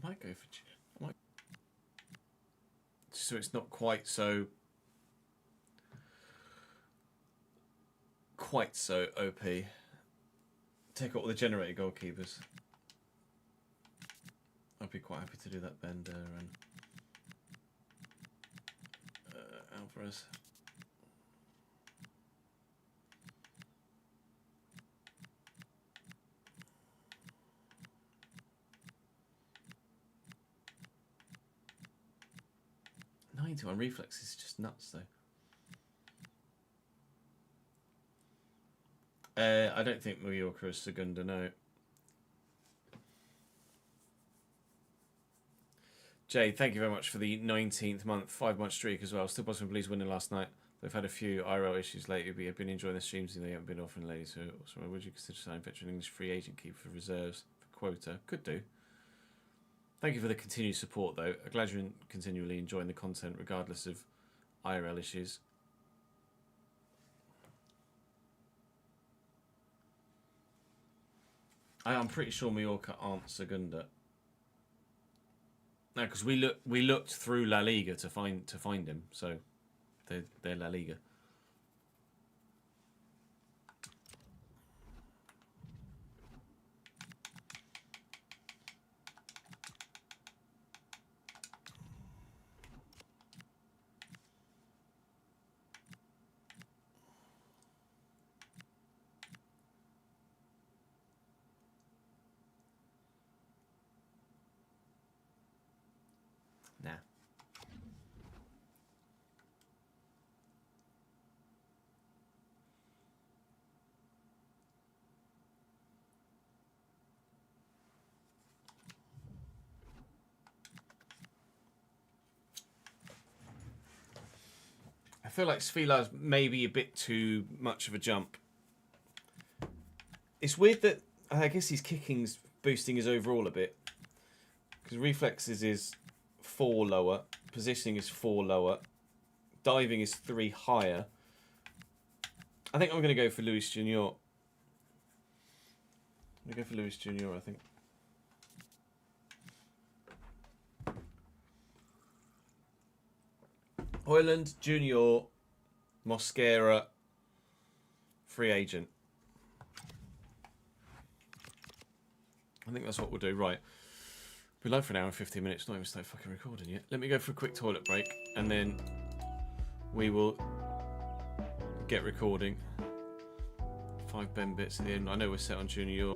I might go for... So it's not quite so OP. Take out all the generator goalkeepers. I'd be quite happy to do that. Bender and Alvarez. On reflex is just nuts though. I don't think Mallorca is Segunda, no. Jay, thank you very much for the 19th month, 5-month streak as well. Still Boston Blues winning last night. We've had a few IRL issues lately, but I've been enjoying the streams and they haven't been offering ladies. So would you consider signing veteran English free agent keeper for reserves for quota? Could do. Thank you for the continued support though. I'm glad you're continually enjoying the content regardless of IRL issues. I'm pretty sure Mallorca aren't Segunda. No, because we looked through La Liga to find him, so they're La Liga. Nah. I feel like Svilar's maybe a bit too much of a jump. It's weird that I guess his kicking's boosting his overall a bit. Because reflexes is 4 lower, positioning is 4 lower, diving is 3 higher. I think I'm going to go for Luis Junior. I'm going to go for Luis Junior, I think. Hoyland, Junior, Mosquera, free agent. I think that's what we'll do. Right. We're live for an hour and 15 minutes. Not even started fucking recording yet. Let me go for a quick toilet break and then we will get recording. 5 Ben bits at the end. I know we're set on Junior.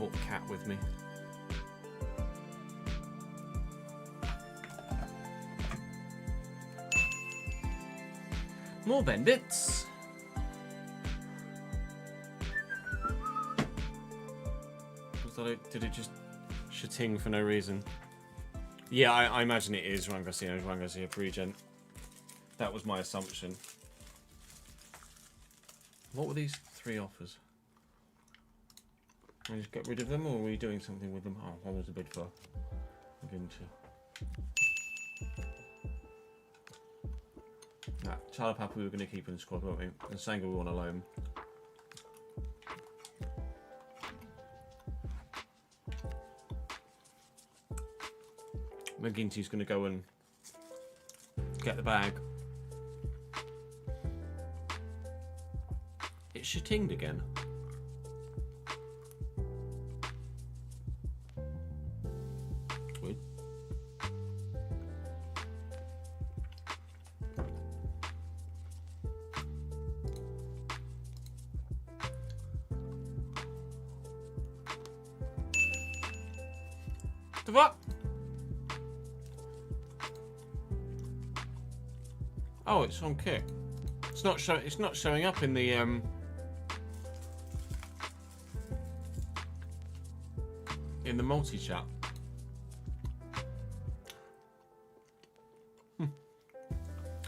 brought the cat with me. More bandits. Did it just shitting for no reason? Yeah, I imagine it is Juan Garcia pre-gen. That was my assumption. What were these 3 offers? Can I just get rid of them, or are we doing something with them? Oh, one was a bid for. I'm going to. Nah, Chalapapa we were going to keep in the squad, weren't we? And Sanga we want to loan. McGinty's going to go and get the bag. It's shittinged again. Weird. The fuck? Oh, it's on kick. It's not showing up in the multi-chat.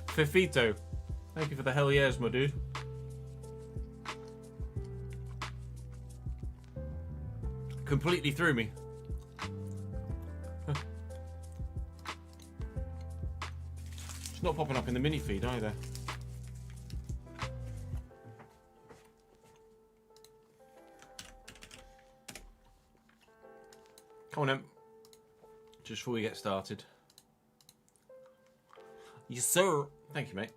Fifito, thank you for the hell yes, my dude. Completely threw me. It's not popping up in the mini feed either. Come on, Em. Just before we get started. Yes, sir. Thank you, mate.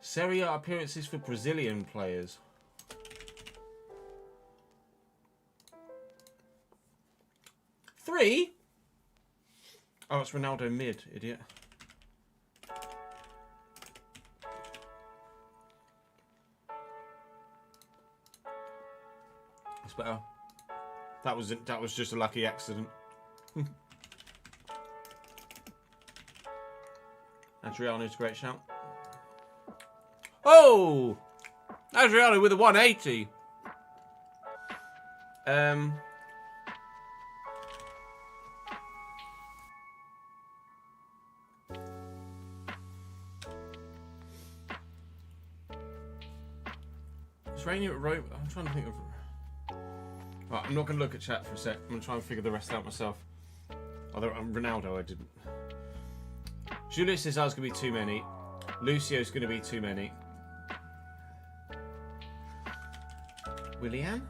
Serie A appearances for Brazilian players. Three? Oh, it's Ronaldo mid, idiot. It's better. That was just a lucky accident. Adriano's a great shout. Oh! Adriano with a 180. It's raining at Rome. I'm trying to think of. Right, I'm not going to look at chat for a sec. I'm going to try and figure the rest out myself. Although Ronaldo, I didn't. Julius says there's going to be too many. Lucio's going to be too many. Willian?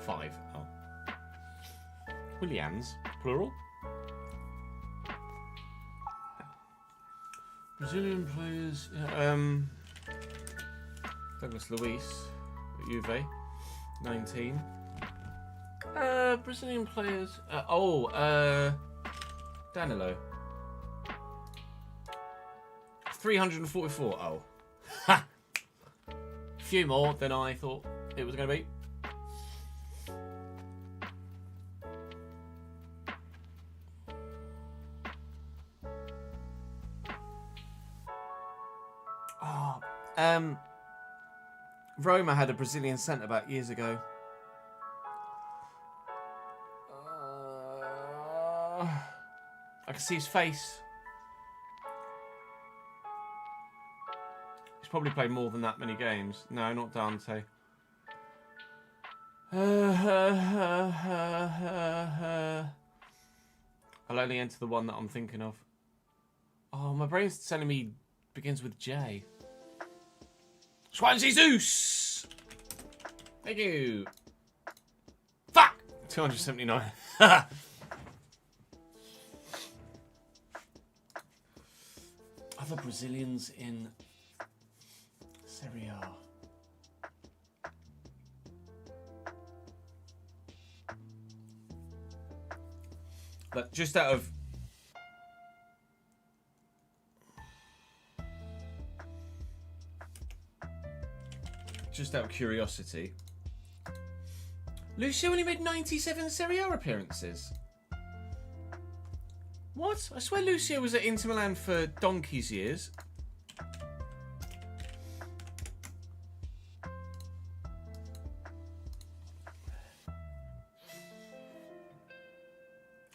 5. Oh. Willians, plural. Brazilian players. Douglas Luiz at Juve, 19. Brazilian players. Danilo. 344. Oh. Ha! A few more than I thought it was going to be. Roma had a Brazilian centre-back years ago. I can see his face. He's probably played more than that many games. No, not Dante. I'll only enter the one that I'm thinking of. Oh, my brain's telling me begins with J. Swansea Zeus! Thank you. Fuck! 279. Other Brazilians in Serie A. But just out of just out of curiosity, Lucio only made 97 Serie A appearances. What? I swear Lucio was at Inter Milan for donkey's years.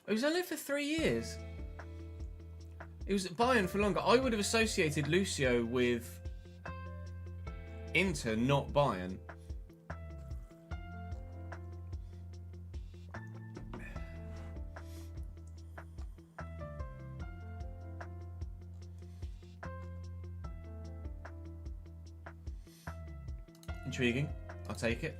It was only for 3 years. It was at Bayern for longer. I would have associated Lucio with Inter, not Bayern. Intriguing. I'll take it.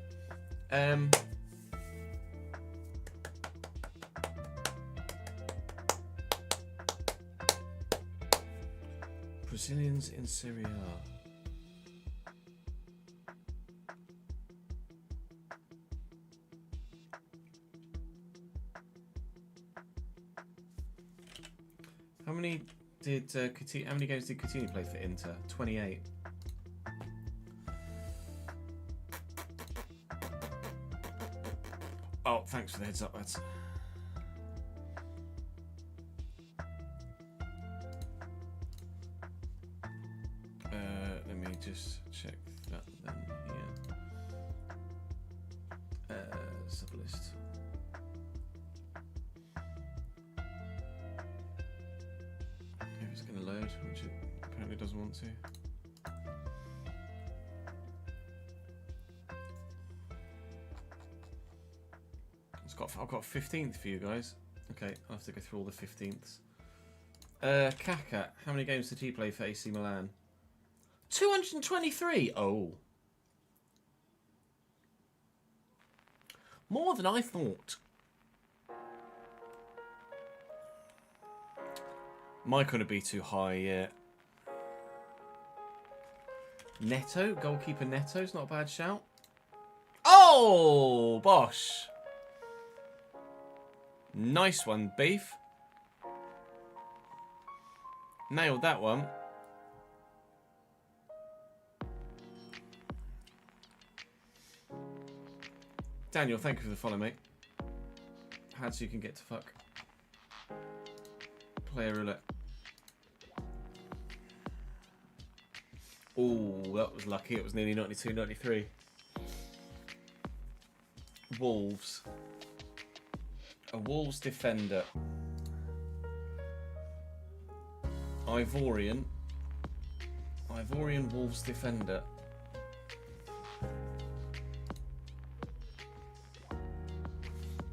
Brazilians in Serie A. How many did Coutinho, how many games did Coutinho play for Inter? 28. Oh, thanks for the heads up, lads. Let me just check that then here. Sublist. If it's going to load, which it apparently doesn't want to. I've got 15th for you guys. Okay, I'll have to go through all the 15ths. Kaka, how many games did he play for AC Milan? 223! Oh. More than I thought. Might gonna be too high yet. Neto, goalkeeper Neto's not a bad shout. Oh, Bosh. Nice one, Beef. Nailed that one. Daniel, thank you for the follow, mate. How'd you can get to fuck. Player roulette. Oh, that was lucky. It was nearly 92, 93. Wolves. A Wolves defender. Ivorian Wolves defender.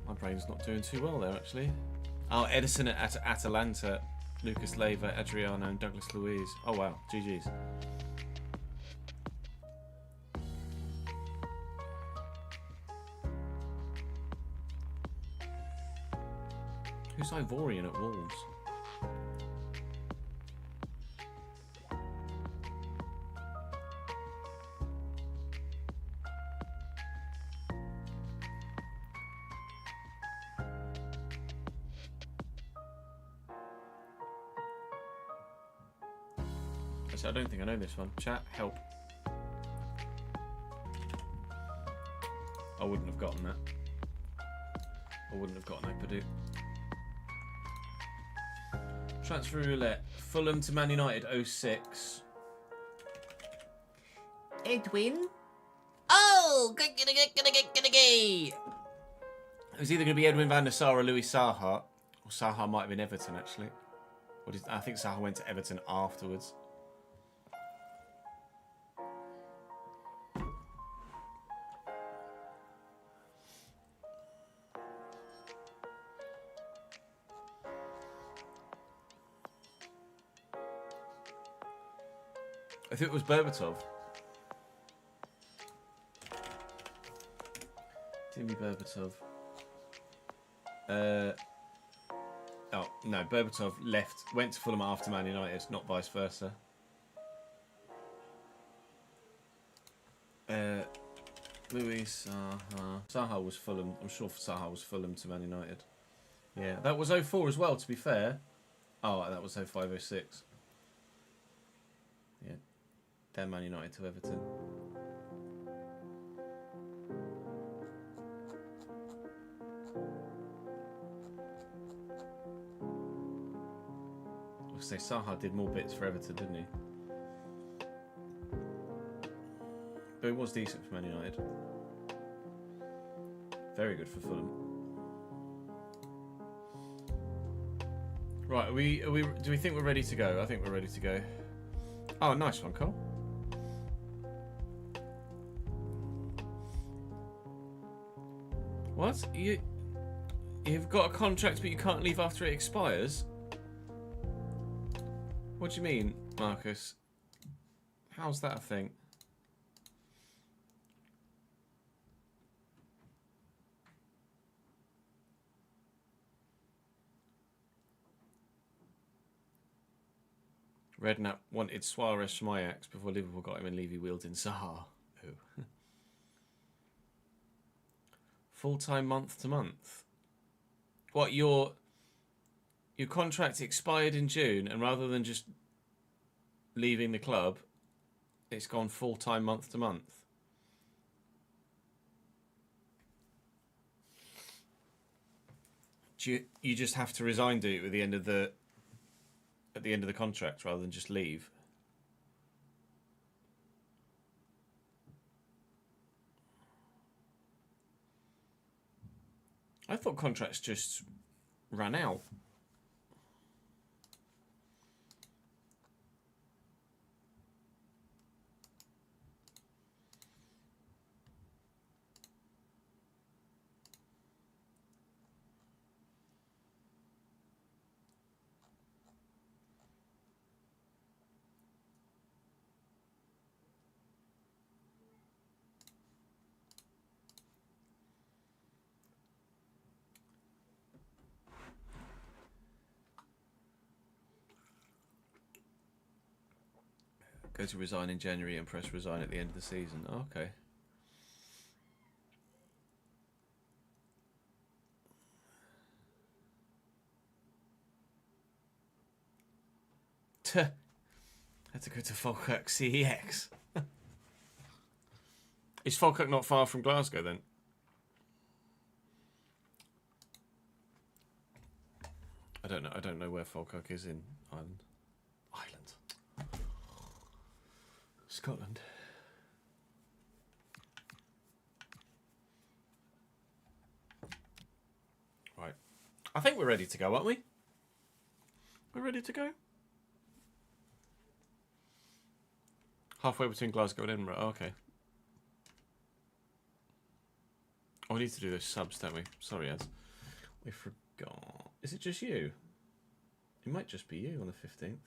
My brain's not doing too well there, actually. Oh, Edison at Atalanta. Lucas Leiva, Adriano, and Douglas Luiz. Oh, wow. GG's. Who's Ivorian at Wolves? Actually, I don't think I know this one. Chat, help. I wouldn't have gotten that. I wouldn't have gotten that, Purdue. Transfer roulette. Fulham to Man United 06. Edwin. Oh! It was either going to be Edwin van der Sar or Louis Saha. Or Saha might have been Everton, actually. I think Saha went to Everton afterwards. I think it was Berbatov. Timmy Berbatov. Oh, no, Berbatov went to Fulham after Man United, not vice versa. Louis Saha. Saha was Fulham. I'm sure Saha was Fulham to Man United. Yeah, that was 04 as well, to be fair. Oh, that was 05, 06. Yeah. Then Man United to Everton. I say Saha did more bits for Everton, didn't he? But it was decent for Man United. Very good for Fulham. Right, do we think we're ready to go? I think we're ready to go. Oh, nice one, Cole. What? You've got a contract but you can't leave after it expires? What do you mean, Marcus? How's that a thing? Redknapp wanted Suarez from Ajax before Liverpool got him and Levy wheeled in Zaha. Oh. Full-time month to month. What, your contract expired in June and rather than just leaving the club, it's gone full-time month to month? You just have to resign, do you, at the end of the contract rather than just leave? I thought contracts just ran out. Go to resign in January and press resign at the end of the season. Oh, okay. Had to go to Falkirk CEX. Is Falkirk not far from Glasgow then? I don't know. I don't know where Falkirk is in Ireland. Scotland. Right. I think we're ready to go, aren't we? We're ready to go. Halfway between Glasgow and Edinburgh. Oh, okay. Oh, we need to do those subs, don't we? Sorry, Az. We forgot. Is it just you? It might just be you on the 15th.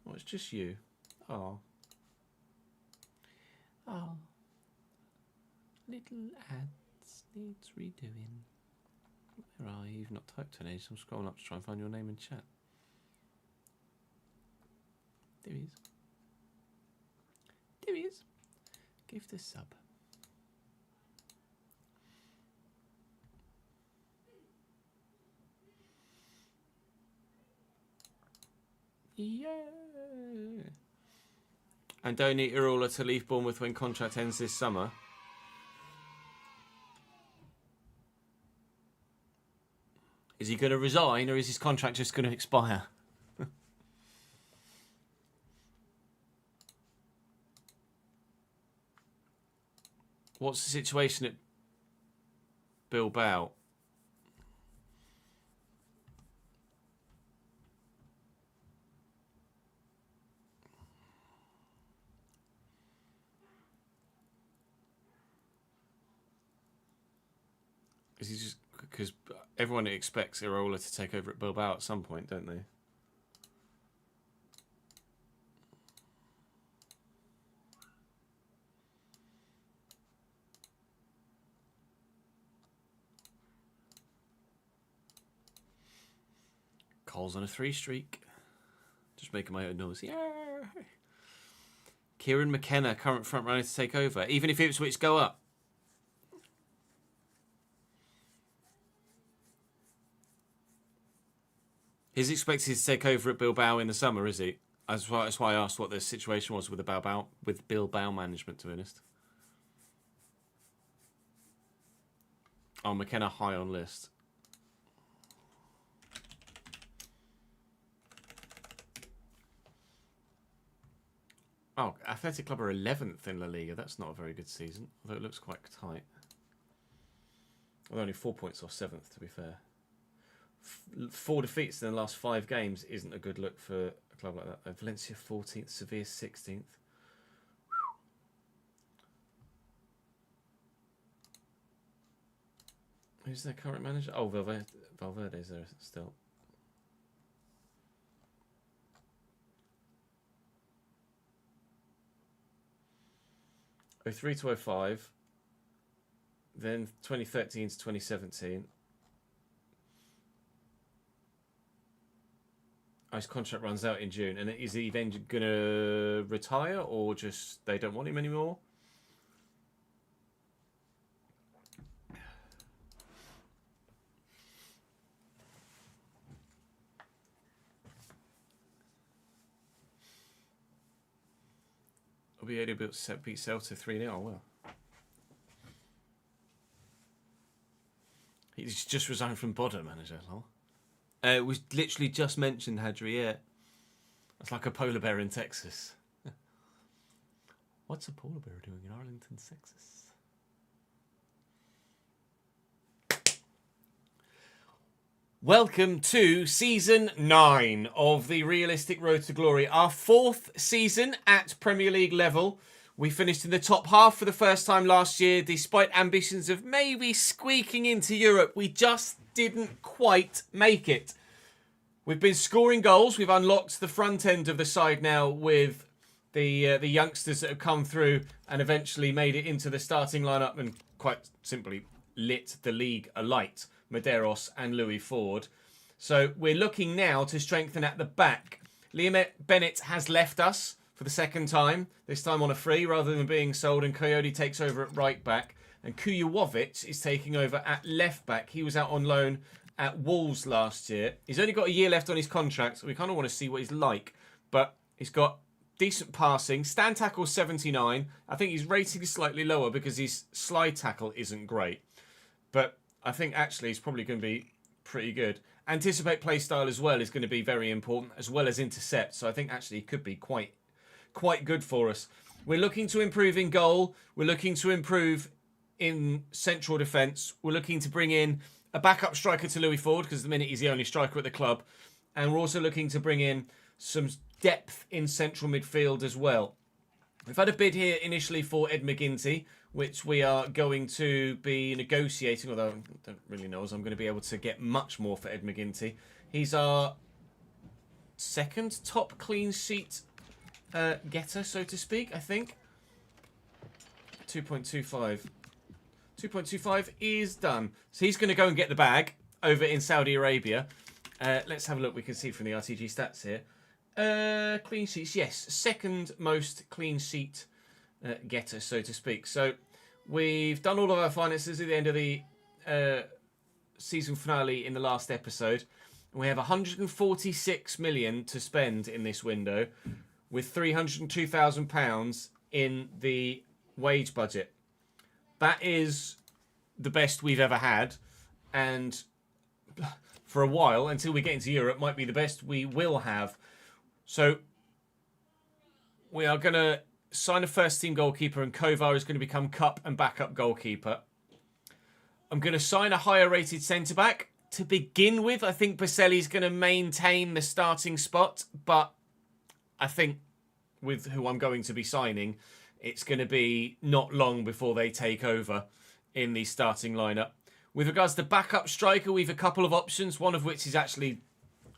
Oh, it's just you. Oh. Oh. Little ads needs redoing. Where are you? You've not typed an age, so I'm scrolling up to try and find your name in chat. There he is. There he is. Give the sub. Yeah. And don't need Irola to leave Bournemouth when contract ends this summer. Is he going to resign or is his contract just going to expire? What's the situation at Bilbao? Is he just because everyone expects Irola to take over at Bilbao at some point, don't they? Cole's on a 3 streak. Just making my own noise. Yeah. Kieran McKenna, current front runner to take over. Even if Ipswich go up. He's expected to take over at Bilbao in the summer, is he? That's why I asked what the situation was with the Bilbao management, to be honest. Oh, McKenna high on list. Oh, Athletic Club are 11th in La Liga. That's not a very good season, although it looks quite tight. Well, only 4 points off 7th, to be fair. 4 defeats in the last 5 games isn't a good look for a club like that. Valencia 14th, Sevilla 16th. Who's their current manager? Oh, Valverde's there still. '03 to 05, then 2013 to 2017. His contract runs out in June, and is he then going to retire, or just they don't want him anymore? Oviedo beat Celta 3-0. Oh, well. He's just resigned from Bodo, manager. It was literally just mentioned, Hadri, yeah. It's like a polar bear in Texas. What's a polar bear doing in Arlington, Texas? Welcome to Season 9 of the Realistic Road to Glory. Our 4th season at Premier League level. We finished in the top half for the first time last year, despite ambitions of maybe squeaking into Europe. We just didn't quite make it. We've been scoring goals. We've unlocked the front end of the side now with the youngsters that have come through and eventually made it into the starting lineup and quite simply lit the league alight. Medeiros and Louis Ford. So we're looking now to strengthen at the back. Liam Bennett has left us for the second time, this time on a free rather than being sold, and Coyote takes over at right back. And Kujovic is taking over at left back. He was out on loan at Wolves last year. He's only got a year left on his contract, so we kind of want to see what he's like. But he's got decent passing. Stand tackle 79. I think his rating is slightly lower because his slide tackle isn't great. But I think actually he's probably going to be pretty good. Anticipate play style as well is going to be very important, as well as intercept. So I think actually he could be quite good for us. We're looking to improve in goal. We're looking to improve in central defence. We're looking to bring in a backup striker to Louis Ford, because at the minute he's the only striker at the club. And we're also looking to bring in some depth in central midfield as well. We've had a bid here initially for Ed McGinty, which we are going to be negotiating, although I don't really know as I'm going to be able to get much more for Ed McGinty. He's our second top clean sheet getter, so to speak, I think. 2.25. 2.25 is done. So he's going to go and get the bag over in Saudi Arabia. Let's have a look. We can see from the RTG stats here. Clean sheets, yes. Second most clean sheet getter, so to speak. So we've done all of our finances at the end of the season finale in the last episode. We have 146 million to spend in this window, with £302,000 in the wage budget. That is the best we've ever had, and for a while, until we get into Europe, might be the best we will have. So we are going to sign a first-team goalkeeper, and Kovar is going to become cup and backup goalkeeper. I'm going to sign a higher-rated centre-back. To begin with, I think Baselli's going to maintain the starting spot, but I think with who I'm going to be signing, it's going to be not long before they take over in the starting lineup. With regards to backup striker, we've a couple of options, one of which is actually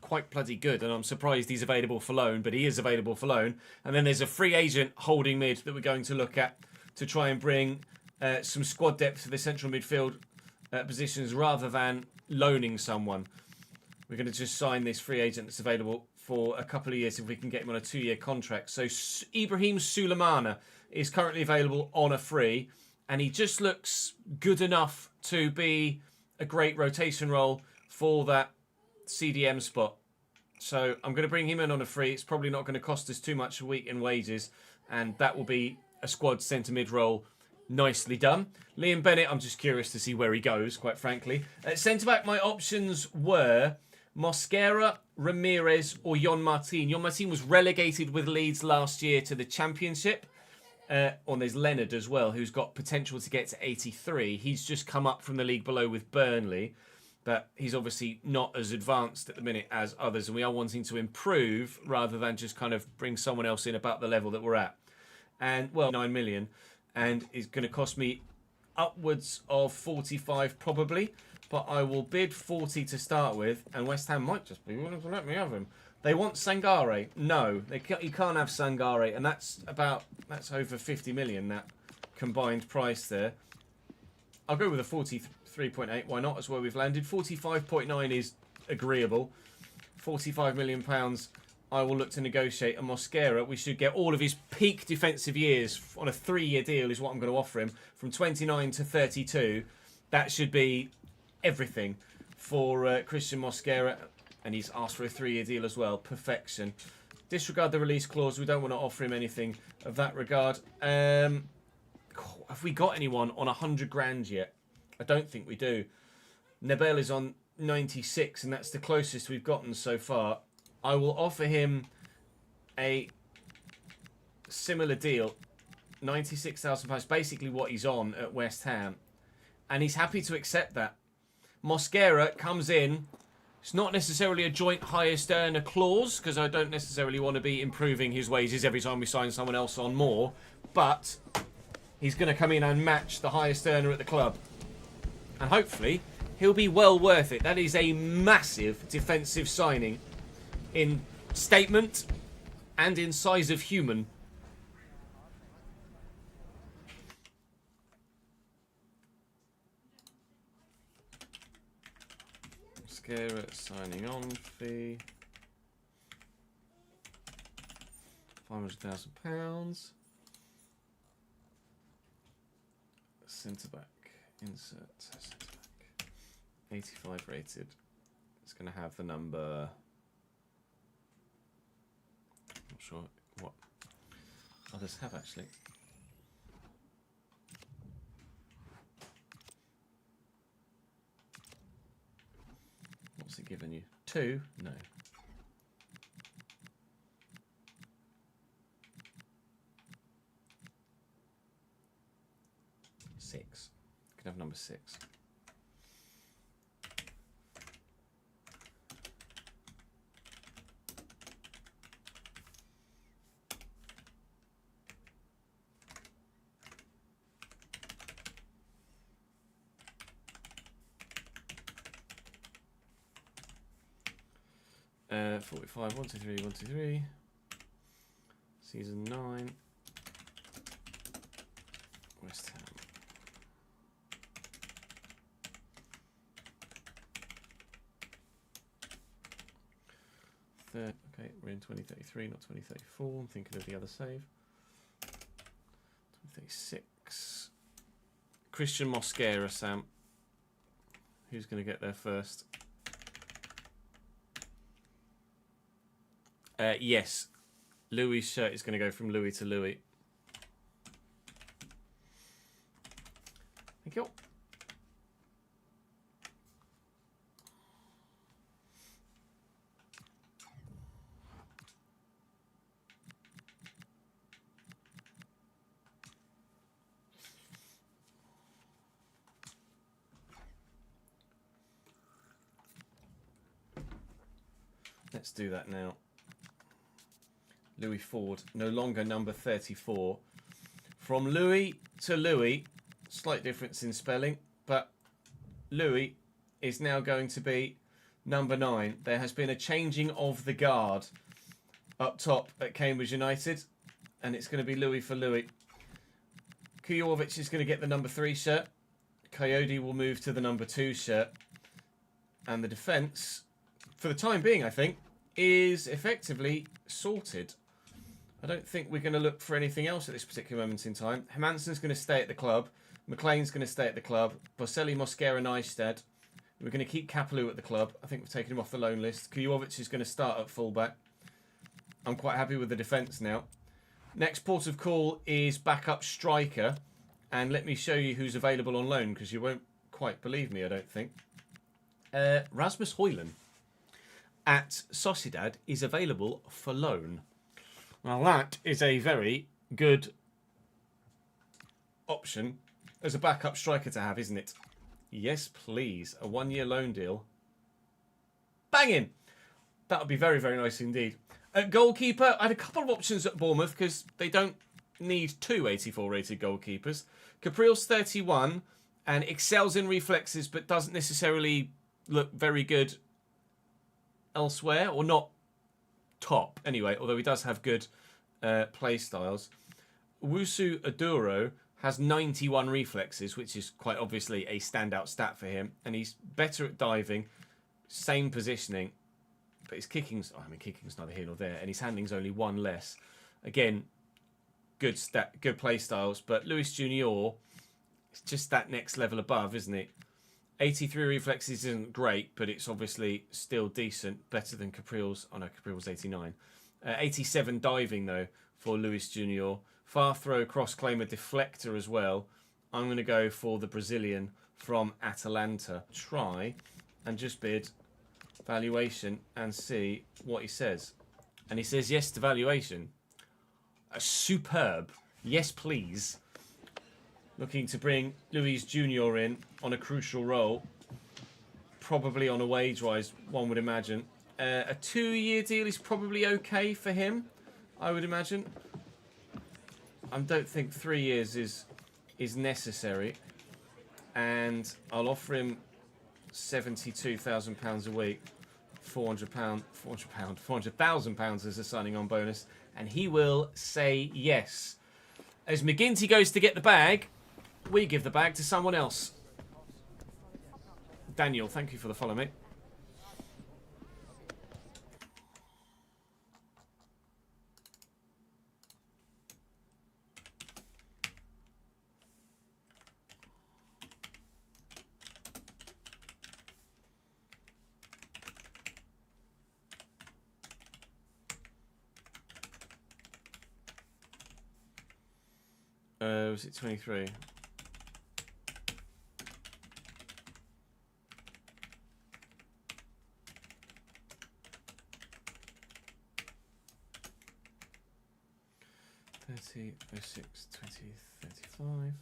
quite bloody good, and I'm surprised he's available for loan, but he is available for loan. And then there's a free agent holding mid that we're going to look at to try and bring some squad depth to the central midfield positions rather than loaning someone. We're going to just sign this free agent that's available for a couple of years if we can get him on a 2-year contract. So Ibrahim Sulemana is currently available on a free, and he just looks good enough to be a great rotation role for that CDM spot. So I'm going to bring him in on a free. It's probably not going to cost us too much a week in wages, and that will be a squad centre mid role. Nicely done. Liam Bennett, I'm just curious to see where he goes, quite frankly. At centre back, my options were Mosquera, Ramirez, or Jon Martin. Jon Martin was relegated with Leeds last year to the Championship. Or there's Leonard as well, who's got potential to get to 83. He's just come up from the league below with Burnley, but he's obviously not as advanced at the minute as others, and we are wanting to improve rather than just kind of bring someone else in about the level that we're at. And, well, 9 million, and it's going to cost me upwards of 45 probably, but I will bid 40 to start with, and West Ham might just be willing to let me have him. They want Sangare. No, you can't have Sangare, and that's over 50 million, that combined price there. I'll go with a 43.8. Why not? That's where we've landed. 45.9 is agreeable. 45 million pounds. I will look to negotiate. And Mosquera, we should get all of his peak defensive years on a 3-year deal is what I'm going to offer him. From 29 to 32. That should be everything for Christian Mosquera. And he's asked for a 3-year deal as well. Perfection. Disregard the release clause. We don't want to offer him anything of that regard. Have we got anyone on 100 grand yet? I don't think we do. Nebel is on 96, and that's the closest we've gotten so far. I will offer him a similar deal. £96,000, basically what he's on at West Ham. And he's happy to accept that. Mosquera comes in. It's not necessarily a joint highest earner clause, because I don't necessarily want to be improving his wages every time we sign someone else on more. But he's going to come in and match the highest earner at the club. And hopefully, he'll be well worth it. That is a massive defensive signing in statement and in size of human. Mascara signing on fee. £500,000. Centre back. Insert. Centre back. 85 rated. It's going to have the number. Not sure what others have actually. What's it given you? 2? No. 6. Can have number 6. Uh, 45, 1, 2, 3, 1, 2, 3. Season 9. West Ham. Third, okay, we're in 2033, not 2034. I'm thinking of the other save. 2036. Christian Mosquera, Sam. Who's going to get there first? Yes. Louis' shirt is going to go from Louis to Louis. Thank you. Let's do that now. Louis Ford, no longer number 34. From Louis to Louis, slight difference in spelling, but Louis is now going to be number 9. There has been a changing of the guard up top at Cambridge United, and it's going to be Louis for Louis. Kujovic is going to get the number 3 shirt. Coyote will move to the number 2 shirt. And the defence, for the time being, I think, is effectively sorted. I don't think we're going to look for anything else at this particular moment in time. Hermansson's going to stay at the club. McLean's going to stay at the club. Boselli, Mosquera, Neistat. We're going to keep Kapalu at the club. I think we've taken him off the loan list. Kujovic is going to start at fullback. I'm quite happy with the defence now. Next port of call is backup striker. And let me show you who's available on loan, because you won't quite believe me, I don't think. Rasmus Højlund. at Sociedad is available for loan. Now that is a very good option as a backup striker to have, isn't it? Yes, please. A 1-year loan deal. Banging! That would be very, very nice indeed. Goalkeeper, I had a couple of options at Bournemouth because they don't need 2 84 rated goalkeepers. Capril's 31 and excels in reflexes but doesn't necessarily look very good elsewhere, or not top anyway, although he does have good play styles. Wusu Aduro has 91 reflexes, which is quite obviously a standout stat for him, and he's better at diving, same positioning, but his kicking's neither here nor there, and his handling's only 1 less. Again, good play styles, but Luis Junior is just that next level above, isn't it? 83 reflexes isn't great, but it's obviously still decent, better than Capril's. Oh no, Capril's 89. 87 diving though for Luis Junior. Far throw, cross claimer, deflector as well. I'm going to go for the Brazilian from Atalanta. Try and just bid valuation and see what he says. And he says yes to valuation. A superb. Yes, please. Looking to bring Luis Junior in on a crucial role. Probably on a wage rise, one would imagine. A 2-year deal is probably okay for him, I would imagine. I don't think 3 years is necessary. And I'll offer him £72,000 a week. £400,000 as a signing on bonus. And he will say yes. As McGinty goes to get the bag, we give the bag to someone else. Daniel, thank you for the follow, mate. Was it 23? '30, 06, 20, 35.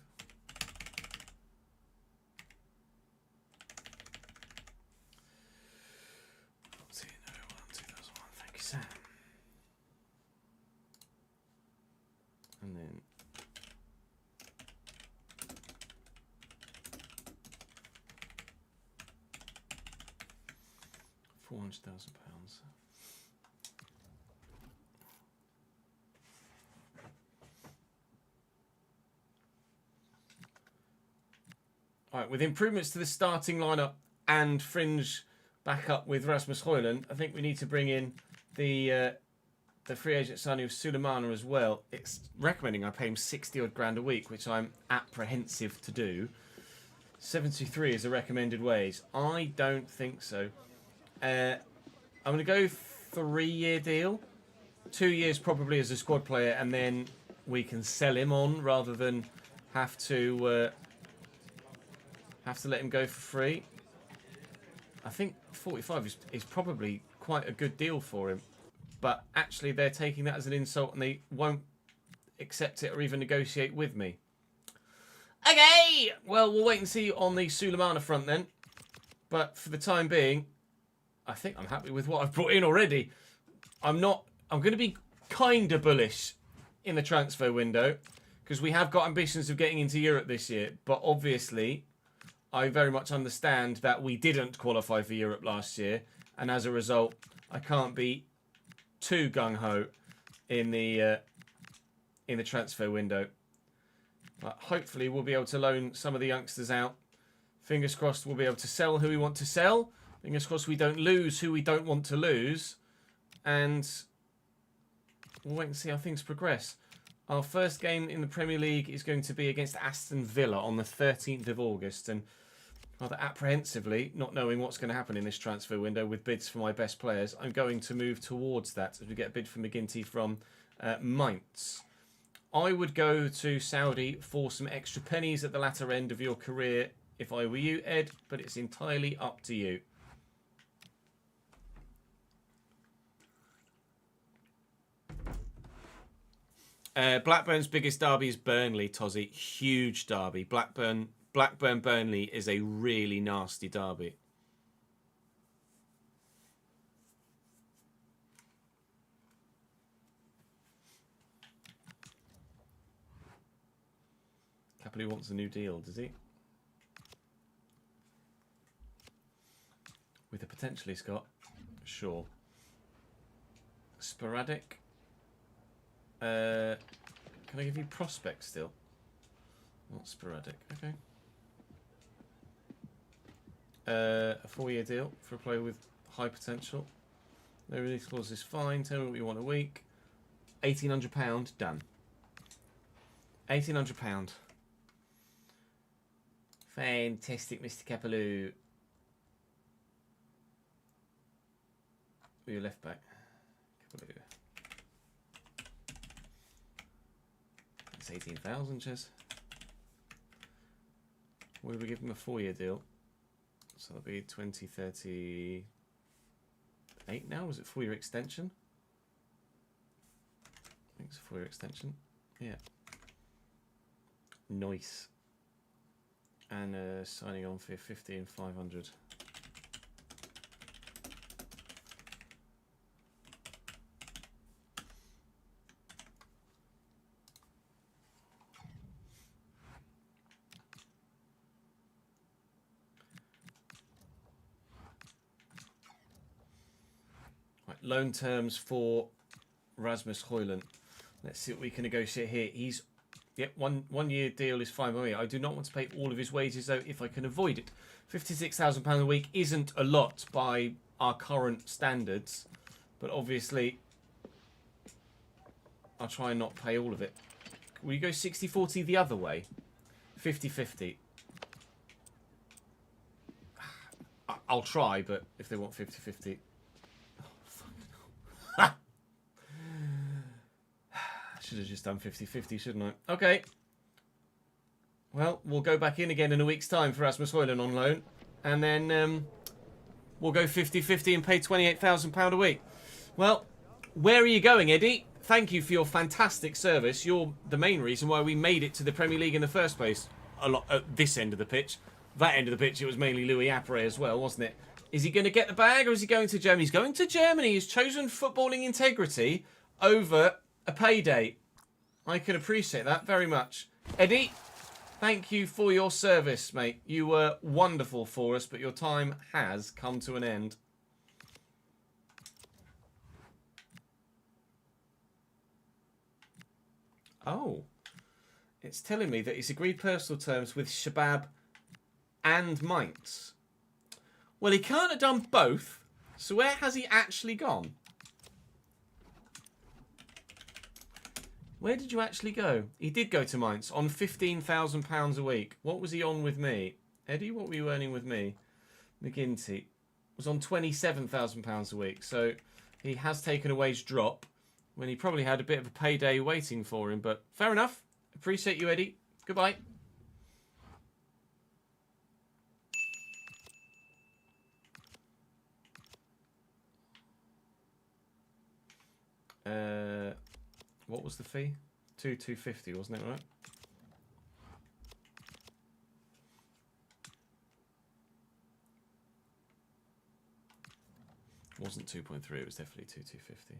Thank you, Sam. And then £400,000. All right, with improvements to the starting lineup and fringe backup with Rasmus Højlund, I think we need to bring in the free agent signing of Sulemana as well. It's recommending I pay him 60 odd grand a week, which I'm apprehensive to do. 73 is a recommended wage. I don't think so. I'm going to go 3-year deal. 2 years probably as a squad player, and then we can sell him on rather than have to let him go for free. I think 45 is probably quite a good deal for him. But actually they're taking that as an insult and they won't accept it or even negotiate with me. Okay! Well, we'll wait and see on the Sulemana front then. But for the time being, I think I'm happy with what I've brought in already. I'm going to be kind of bullish in the transfer window because we have got ambitions of getting into Europe this year. But obviously, I very much understand that we didn't qualify for Europe last year. And as a result, I can't be too gung-ho in the transfer window. But hopefully we'll be able to loan some of the youngsters out. Fingers crossed we'll be able to sell who we want to sell. Fingers crossed we don't lose who we don't want to lose. And we'll wait and see how things progress. Our first game in the Premier League is going to be against Aston Villa on the 13th of August. And rather apprehensively, not knowing what's going to happen in this transfer window with bids for my best players, I'm going to move towards that as we get a bid for McGinty from Mainz. I would go to Saudi for some extra pennies at the latter end of your career if I were you, Ed, but it's entirely up to you. Blackburn's biggest derby is Burnley, Tozzy. Huge derby. Blackburn-Burnley is a really nasty derby. Capital wants a new deal, does he? With a potentially, Scott. Sure. Sporadic. Can I give you prospect still? Not sporadic. Okay. A 4-year deal for a player with high potential. No release clause is fine. Tell me what you want a week. £1,800. Done. £1,800. Fantastic, Mr. Capelou. Your left back. Capelou. That's 18,000, Ches. We would give him a 4-year deal. So that'll be 2038 now. Was it 4-year extension? I think it's a 4-year extension. Yeah. Nice. And signing on for 15,500. Right, loan terms for Rasmus Højlund. Let's see what we can negotiate here. He's Yep, one year deal is fine by me. I do not want to pay all of his wages though if I can avoid it. £56,000 a week isn't a lot by our current standards, but obviously I'll try and not pay all of it. Will you go 60-40 the other way? 50-50. I'll try, but if they want 50-50... Should have just done 50-50, shouldn't I? Okay. Well, we'll go back in again in a week's time for Rasmus Højlund on loan. And then we'll go 50-50 and pay £28,000 a week. Well, where are you going, Eddie? Thank you for your fantastic service. You're the main reason why we made it to the Premier League in the first place. A lot at this end of the pitch. That end of the pitch, it was mainly Louis Apre as well, wasn't it? Is he going to get the bag or is he going to Germany? He's going to Germany. He's chosen footballing integrity over a payday. I can appreciate that very much. Eddie, thank you for your service, mate. You were wonderful for us, but your time has come to an end. Oh. It's telling me that he's agreed personal terms with Shabab and Mainz. Well, he can't have done both. So where has he actually gone? Where did you actually go? He did go to Mainz on £15,000 a week. What was he on with me? Eddie, what were you earning with me? McGinty was on £27,000 a week. So he has taken a wage drop when he probably had a bit of a payday waiting for him. But fair enough. Appreciate you, Eddie. Goodbye. What was the fee? $250, wasn't it, right? It wasn't 2.3, it was definitely $250.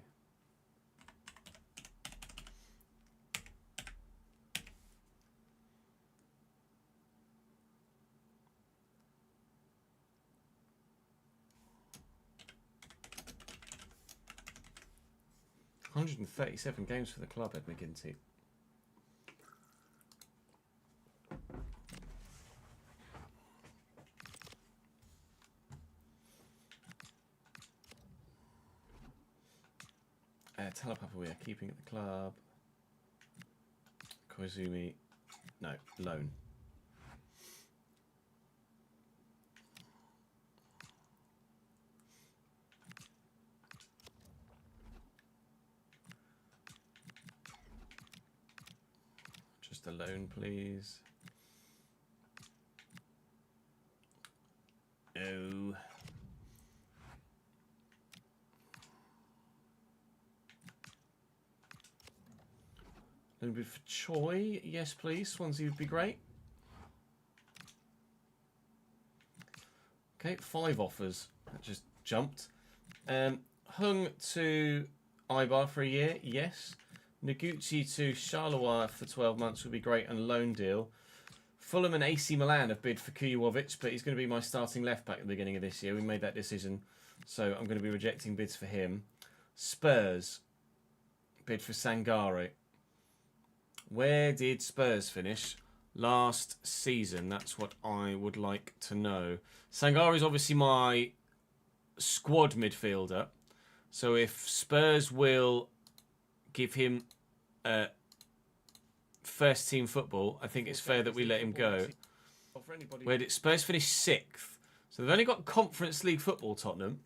$137 games for the club, Ed McGinty. Telepapa we are keeping at the club. Koizumi, no, loan. Just a loan, please. No. A little bit for Choi. Yes, please. Swansea would be great. Okay, 5 offers. That just jumped. Hung to Ibar for a year. Yes. Noguchi to Charleroi for 12 months would be great and loan deal. Fulham and AC Milan have bid for Kujovic, but he's going to be my starting left back at the beginning of this year. We made that decision, so I'm going to be rejecting bids for him. Spurs bid for Sangare. Where did Spurs finish last season? That's what I would like to know. Sangare is obviously my squad midfielder, so if Spurs will give him first team football, I think it's fair that we let him go. Where did Spurs finish 6th? So they've only got Conference League football, Tottenham.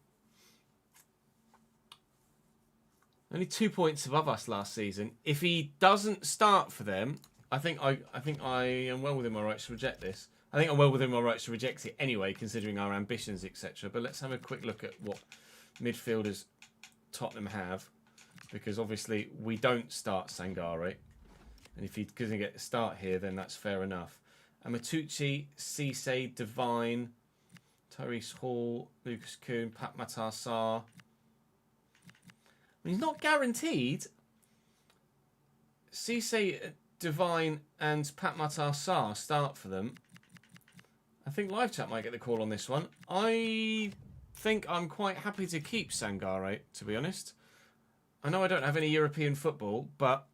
Only 2 points above us last season. If he doesn't start for them, I think I am well within my rights to reject this. I think I'm well within my rights to reject it anyway, considering our ambitions, etc. But let's have a quick look at what midfielders Tottenham have, because obviously we don't start Sangare. And if he doesn't get a start here, then that's fair enough. Amatucci, Cisse, Devine, Tyrese Hall, Lucas Kuhn, Pat Matar Sarr. He's not guaranteed. Cisse, Devine, and Pat Matar Sarr start for them. I think Live Chat might get the call on this one. I think I'm quite happy to keep Sangare, to be honest. I know I don't have any European football, but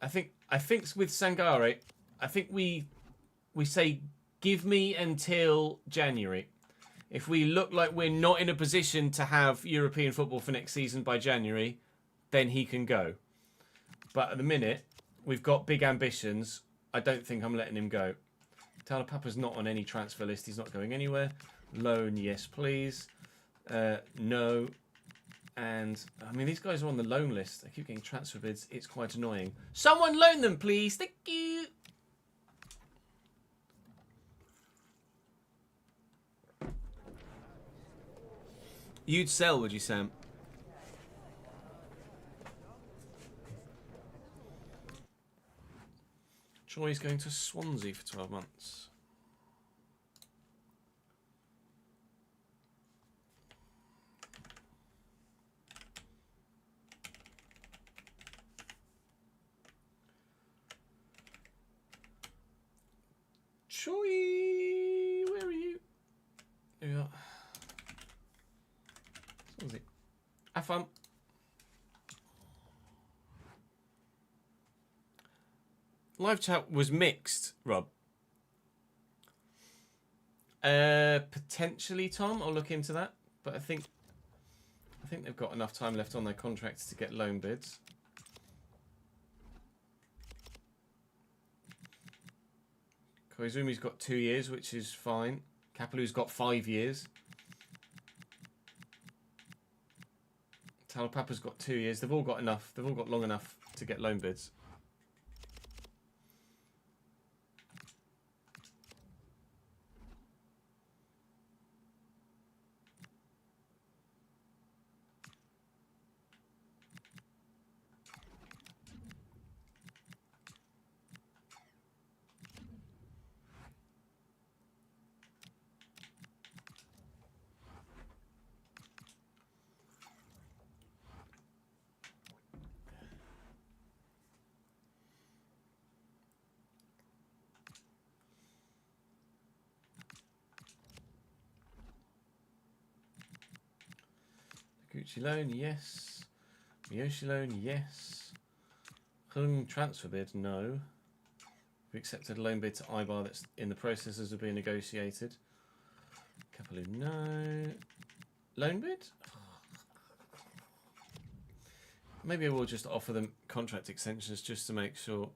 I think with Sangare, I think we say give me until January. If we look like we're not in a position to have European football for next season by January, then he can go. But at the minute, we've got big ambitions. I don't think I'm letting him go. Tyler Papa's not on any transfer list. He's not going anywhere. Loan, yes, please. No. And, I mean, these guys are on the loan list. I keep getting transfer bids. It's quite annoying. Someone loan them, please. Thank you. You'd sell, would you, Sam? Troy's going to Swansea for 12 months. Troy, where are you? There you are. Swansea. Have fun. Live chat was mixed, Rob. Potentially, Tom. I'll look into that. But I think they've got enough time left on their contracts to get loan bids. Koizumi's got 2 years, which is fine. Kapalu's got 5 years. Talapapa's got 2 years. They've all got enough. They've all got long enough to get loan bids. Gucci loan, yes. Miyoshi loan, yes. Hung transfer bid, no. We accepted a loan bid to Ibar that's in the processes of being negotiated. Kapalu, no. Loan bid? Maybe we'll just offer them contract extensions just to make sure.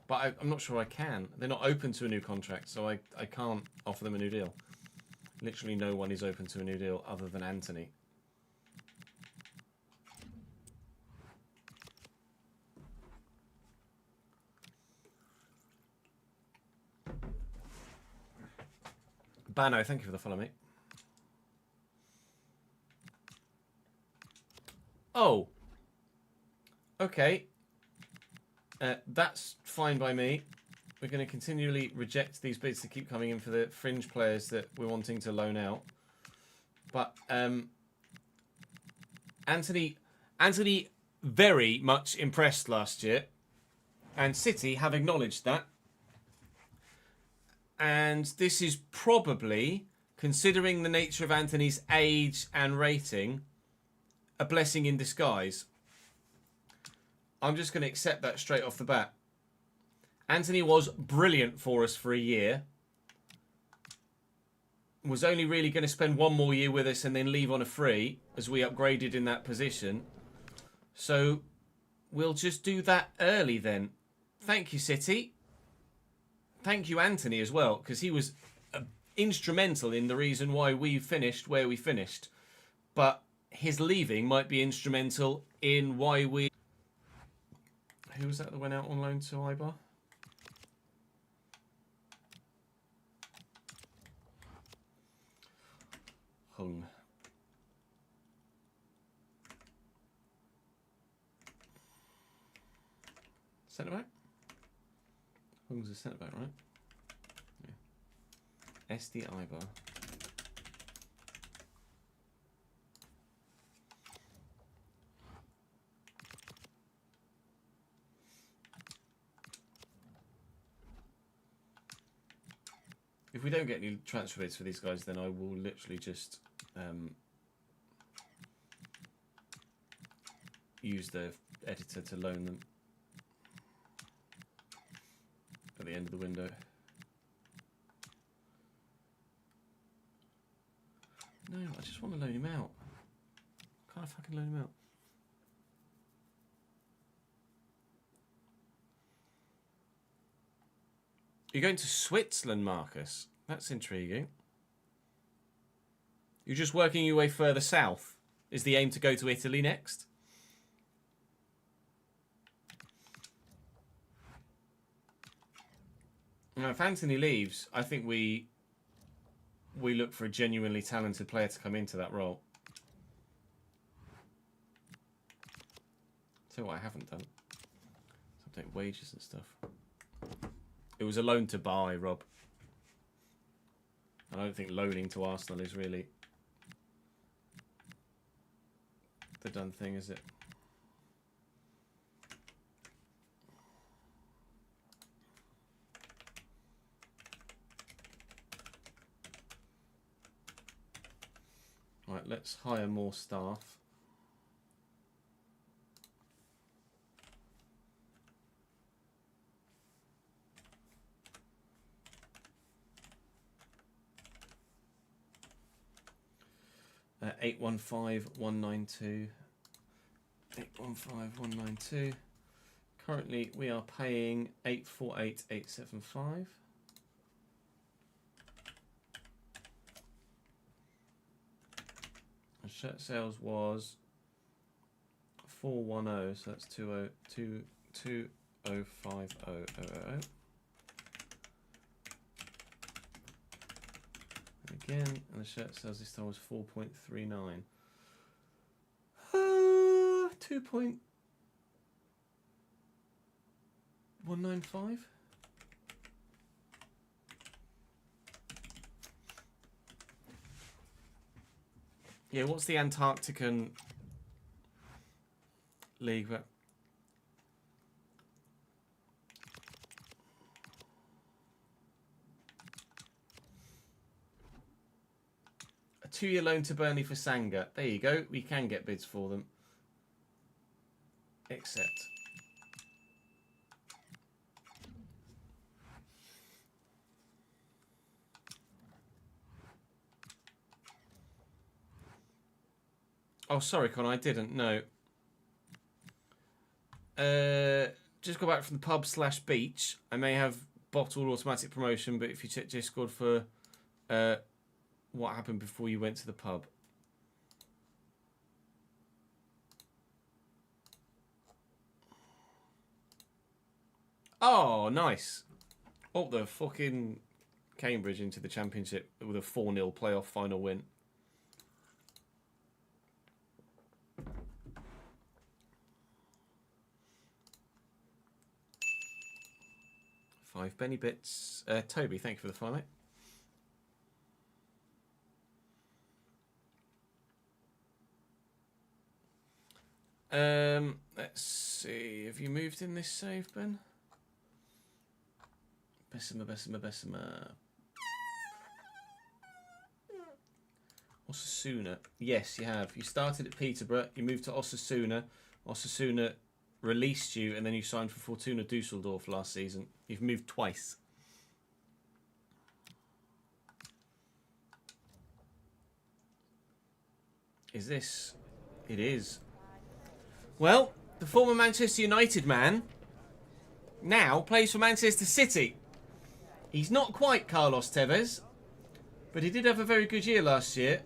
But I'm not sure I can. They're not open to a new contract, so I can't offer them a new deal. Literally no one is open to a new deal other than Anthony. Bano, thank you for the follow, mate. Oh. Okay. That's fine by me. We're going to continually reject these bids that keep coming in for the fringe players that we're wanting to loan out. But Anthony very much impressed last year. And City have acknowledged that. And this is probably, considering the nature of Anthony's age and rating, a blessing in disguise. I'm just going to accept that straight off the bat. Anthony was brilliant for us for a year. Was only really going to spend one more year with us and then leave on a free as we upgraded in that position. So we'll just do that early then. Thank you, City. Thank you, Anthony, as well, because he was instrumental in the reason why we finished where we finished. But his leaving might be instrumental in why we... Who was that went out on loan to Ibar? Hung. Centre back? Hung's a centre back, right? Yeah. SD Ibar. If we don't get any transfer bids for these guys, then I will literally just use the editor to loan them at the end of the window. No, I just want to loan him out. Can't I fucking loan him out? You're going to Switzerland, Marcus? That's intriguing. You're just working your way further south. Is the aim to go to Italy next? Now, if Anthony leaves, I think we look for a genuinely talented player to come into that role. Tell you what I haven't done. Update wages and stuff. It was a loan to buy, Rob. I don't think loaning to Arsenal is really the done thing, is it? Right, let's hire more staff. Uh, 815,192. 815,192. Currently, we are paying 848,875. And shirt sales was 410, so that's 2050,000. Again, and the shirt sales this time was 4.39. 2.195. Yeah, what's the Antarctican league? A 2-year loan to Burnley for Sanga. There you go. We can get bids for them. Accept. Oh, sorry, Con, I didn't. No. Just got back from the pub/beach. I may have bottled automatic promotion, but if you check Discord for what happened before you went to the pub. Oh, nice. Oh, the fucking Cambridge into the Championship with a 4-0 playoff final win. 5 Benny bits. Toby, thank you for the follow, mate. Let's see. Have you moved in this save, Ben? Bessemer. Osasuna. Yes, you have. You started at Peterborough. You moved to Osasuna. Osasuna released you, and then you signed for Fortuna Dusseldorf last season. You've moved twice. Is this? It is. Well, the former Manchester United man now plays for Manchester City. He's not quite Carlos Tevez, but he did have a very good year last year.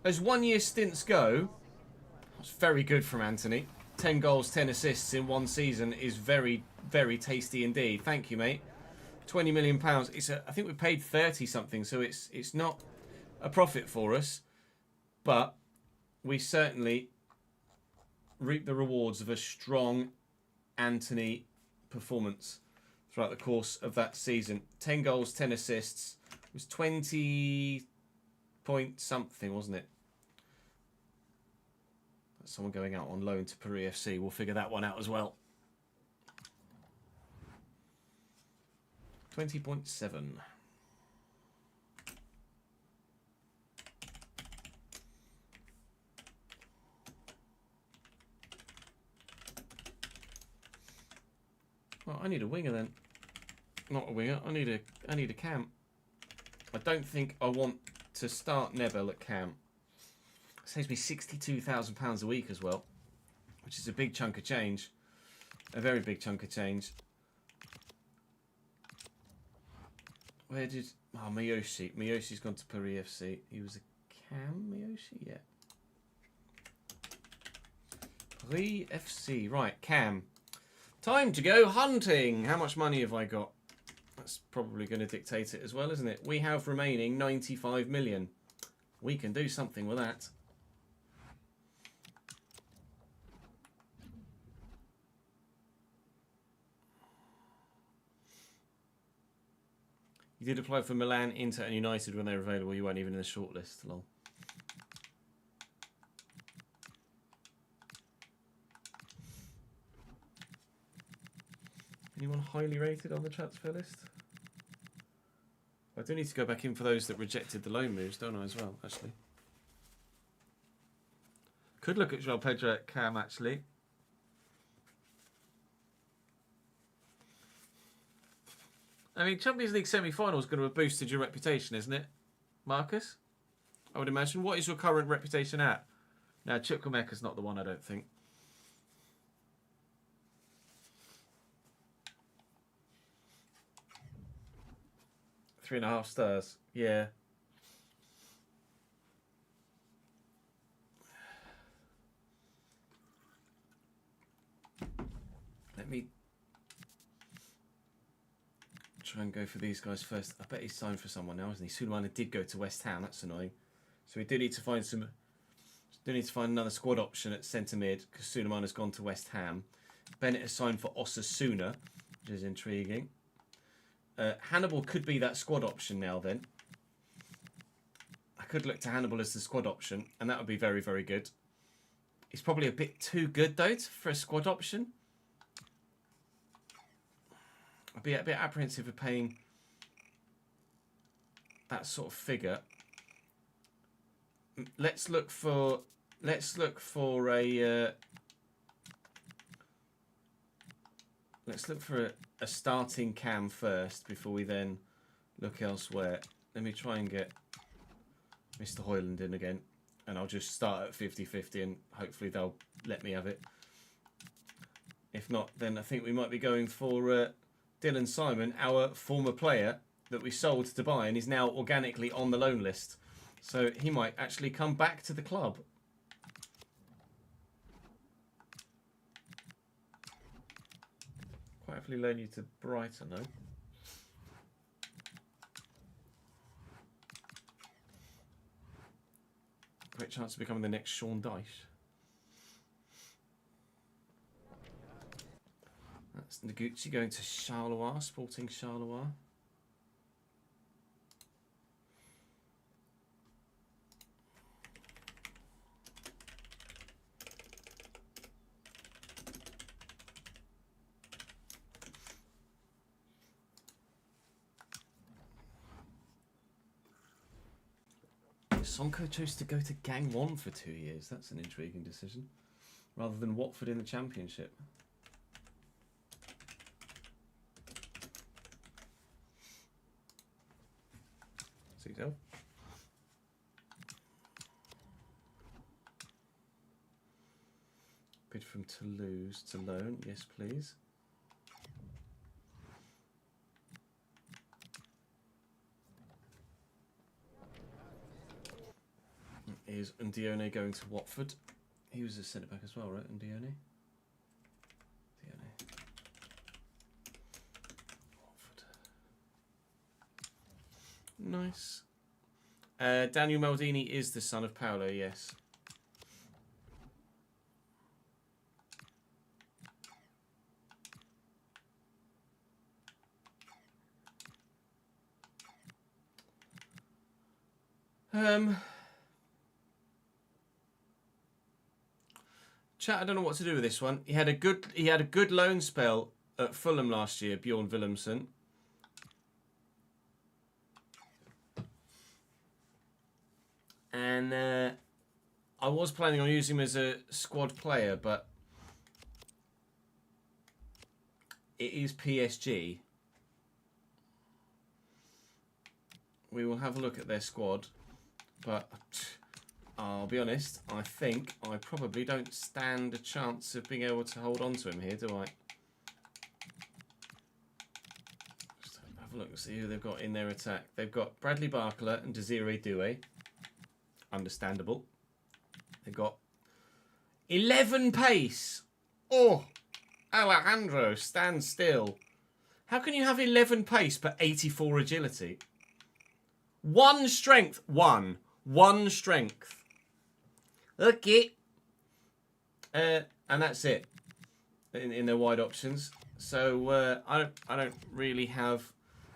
As 1 year stints go, that's very good from Anthony. 10 goals, 10 assists in one season is very, very tasty indeed. Thank you, mate. £20 million. I think we paid 30 something, so it's not a profit for us, but we certainly reap the rewards of a strong Anthony performance throughout the course of that season. 10 goals, 10 assists. It was 20 point something, wasn't it? That's someone going out on loan to Paris FC. We'll figure that one out as well. 20.7. Well, I need a winger then. Not a winger. I need a cam. I don't think I want to start Nebel at cam. It saves me £62,000 a week as well, which is a big chunk of change. A very big chunk of change. Where did... Oh, Miyoshi. Miyoshi's gone to Paris FC. He was a cam, Miyoshi? Yeah. Paris FC. Right, cam. Time to go hunting. How much money have I got? That's probably going to dictate it as well, isn't it? We have remaining 95 million. We can do something with that. You did apply for Milan, Inter and United when they were available. You weren't even in the shortlist. Lol. Anyone highly rated on the transfer list? I do need to go back in for those that rejected the loan moves, don't I, as well, actually. Could look at João Pedro at cam, actually. I mean, Champions League semi-final is going to have boosted your reputation, isn't it, Marcus? I would imagine. What is your current reputation at? Now, Chukwuemeka's not the one, I don't think. 3.5 stars. Yeah. Let me try and go for these guys first. I bet he's signed for someone now, isn't he? Sulemana did go to West Ham. That's annoying. So we do need to find some. Do need to find another squad option at centre mid because Sulemana's gone to West Ham. Bennett has signed for Osasuna, which is intriguing. Hannibal could be that squad option now then. I could look to Hannibal as the squad option, and that would be very, very good. He's probably a bit too good, though, for a squad option. I'd be a bit apprehensive of paying that sort of figure. Let's look for a starting cam first before we then look elsewhere. Let me try and get Mr. Hoyland in again, and I'll just start at 50-50 and hopefully they'll let me have it. If not, then I think we might be going for Dylan Simon, our former player that we sold to Dubai and is now organically on the loan list. So he might actually come back to the club. Quite happily loan you to Brighton, though. Great chance of becoming the next Sean Dyche. That's Noguchi going to Charleroi, Sporting Charleroi. Sonko chose to go to Gang 1 for 2 years. That's an intriguing decision. Rather than Watford in the Championship. See yourself. Bid from Toulouse to loan. Yes, please. Is Ndione going to Watford? He was a centre back as well, right? Ndione. Watford. Nice. Daniel Maldini is the son of Paolo. Yes. Chat, I don't know what to do with this one. He had a good loan spell at Fulham last year, Bjorn Willemsen. And I was planning on using him as a squad player, but it is PSG. We will have a look at their squad, but I'll be honest, I think I probably don't stand a chance of being able to hold on to him here, do I? Just have a look and see who they've got in their attack. They've got Bradley Barcola and Desiree Doué. Understandable. They've got 11 pace. Oh, Alejandro, stand still. How can you have 11 pace but 84 agility? 1 strength. One strength. Okay. And that's it in their wide options. So I don't really have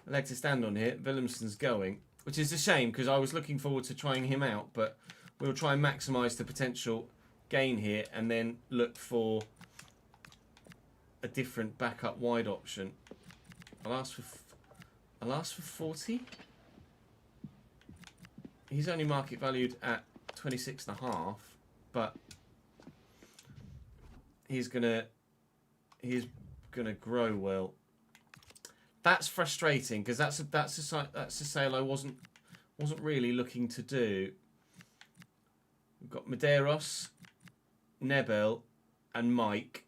a leg to stand on here. Willemsen's going, which is a shame because I was looking forward to trying him out, but we'll try and maximise the potential gain here and then look for a different backup wide option. I'll ask for 40. He's only market valued at 26.5, but he's gonna grow well. That's frustrating because that's a sale I wasn't really looking to do. We've got Medeiros, Nebel, and Mike.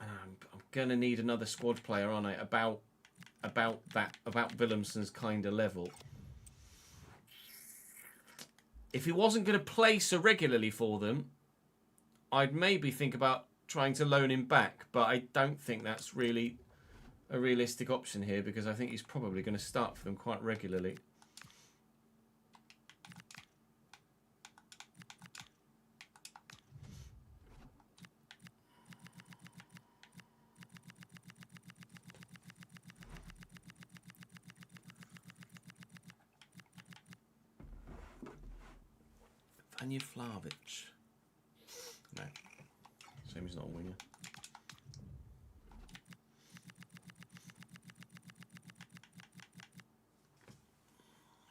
And I'm gonna need another squad player, aren't I? About Willemsen's kind of level. If he wasn't going to play so regularly for them, I'd maybe think about trying to loan him back. But I don't think that's really a realistic option here because I think he's probably going to start for them quite regularly. Vanja Vlahovic. No. Shame he's not a winger.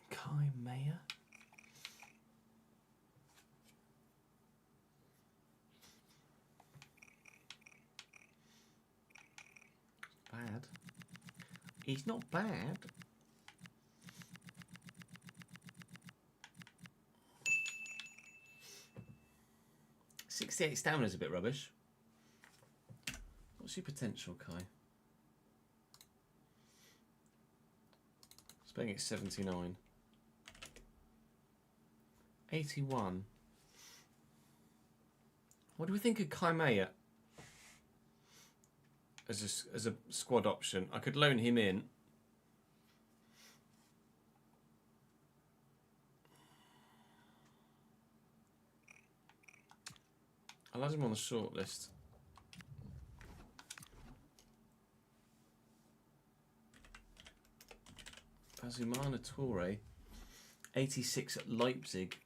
Kai Mayer. Bad. He's not bad. Stamina is a bit rubbish. What's your potential, Kai? It's paying at 79. 81. What do we think of Kai Mayer as a squad option? I could loan him in. I'll add him on the short list. Fazumana Toure. 86 at Leipzig.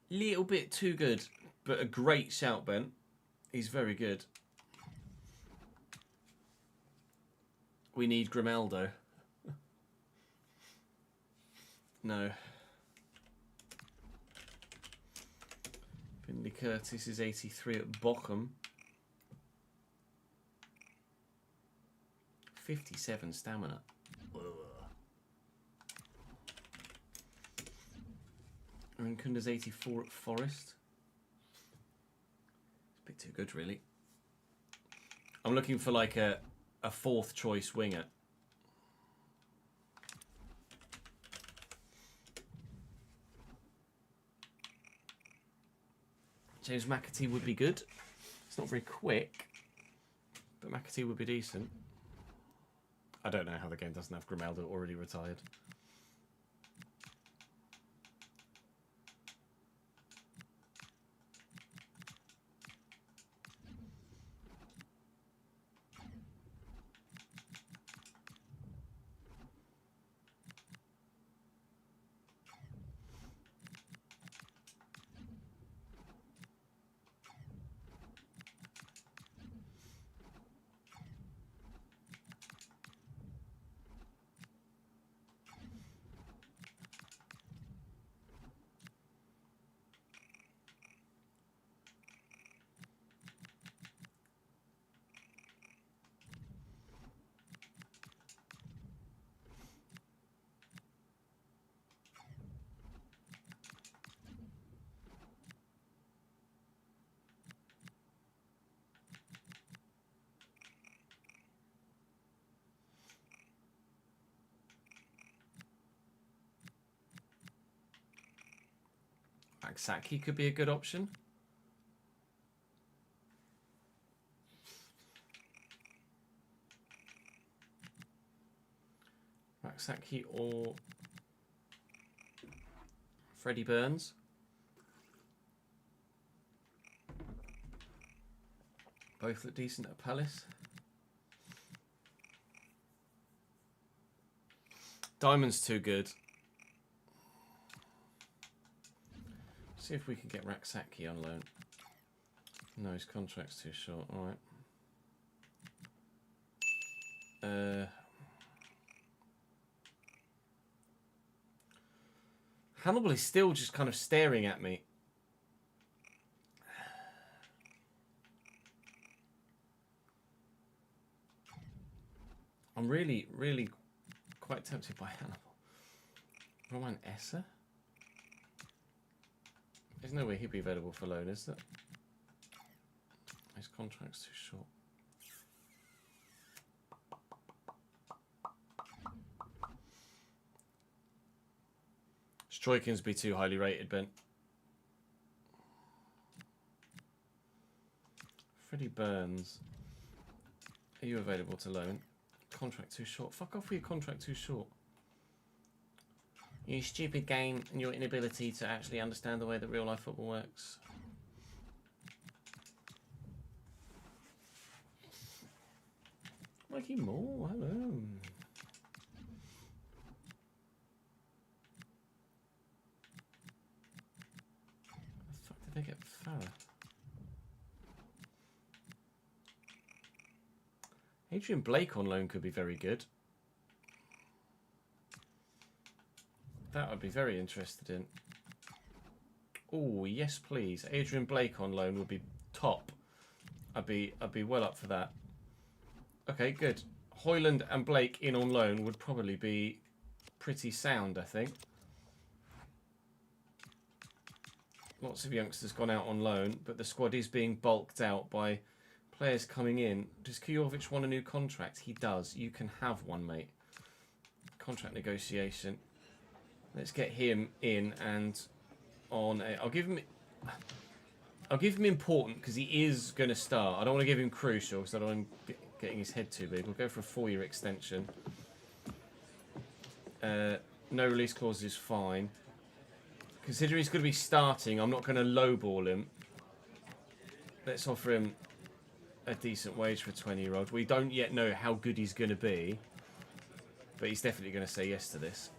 Little bit too good, but a great shout, Ben. He's very good. We need Grimaldo. No. Finley Curtis is 83 at Bochum. 57 stamina. And Kunda's 84 at Forest. It's a bit too good, really. I'm looking for like a fourth choice winger. James McAtee would be good. It's not very quick, but McAtee would be decent. I don't know how the game doesn't have Grimaldo already retired. Saki could be a good option. Saki or Freddie Burns. Both look decent at Palace. Diamond's too good. See if we can get Raksaki on loan. No, his contract's too short. All right. Hannibal is still just kind of staring at me. I'm really, really quite tempted by Hannibal. Roman Esser? There's no way he'd be available for loan, is there? His contract's too short. Stroikins be too highly rated, Ben. Freddie Burns. Are you available to loan? Contract too short. Fuck off with your contract too short. You stupid game and your inability to actually understand the way that real life football works. Mikey Moore, hello. Where the fuck did they get Farah? Adrian Blake on loan could be very good. That I'd be very interested in. Oh, yes please. Adrian Blake on loan would be top. I'd be well up for that. Okay, good. Hoyland and Blake in on loan would probably be pretty sound, I think. Lots of youngsters gone out on loan, but the squad is being bulked out by players coming in. Does Kujovic want a new contract? He does. You can have one, mate. Contract negotiation. Let's get him in and on. I'll give him important because he is going to start. I don't want to give him crucial because I don't want him getting his head too big. We'll go for a 4-year extension. No release clause is fine. Considering he's going to be starting, I'm not going to lowball him. Let's offer him a decent wage for a 20-year-old. We don't yet know how good he's going to be. but he's definitely going to say yes to this.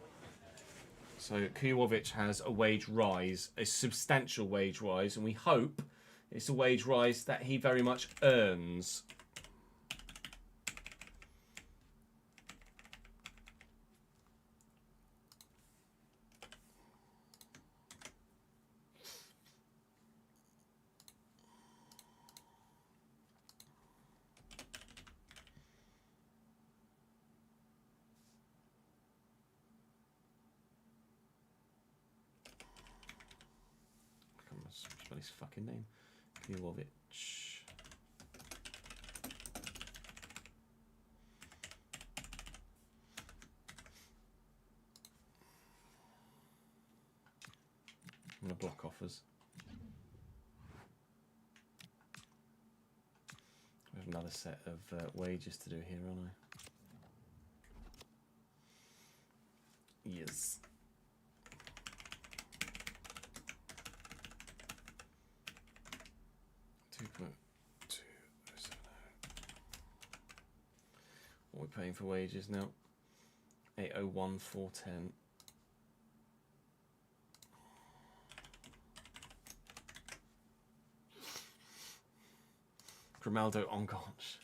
So Kujovic has a wage rise, a substantial wage rise, and we hope it's a wage rise that he very much earns. Spell his fucking name. Kujovic. I'm going to block offers. We have another set of wages to do here, aren't I? Yes. 2.2. What are we paying for wages now? 801,410. Grimaldo Onganch.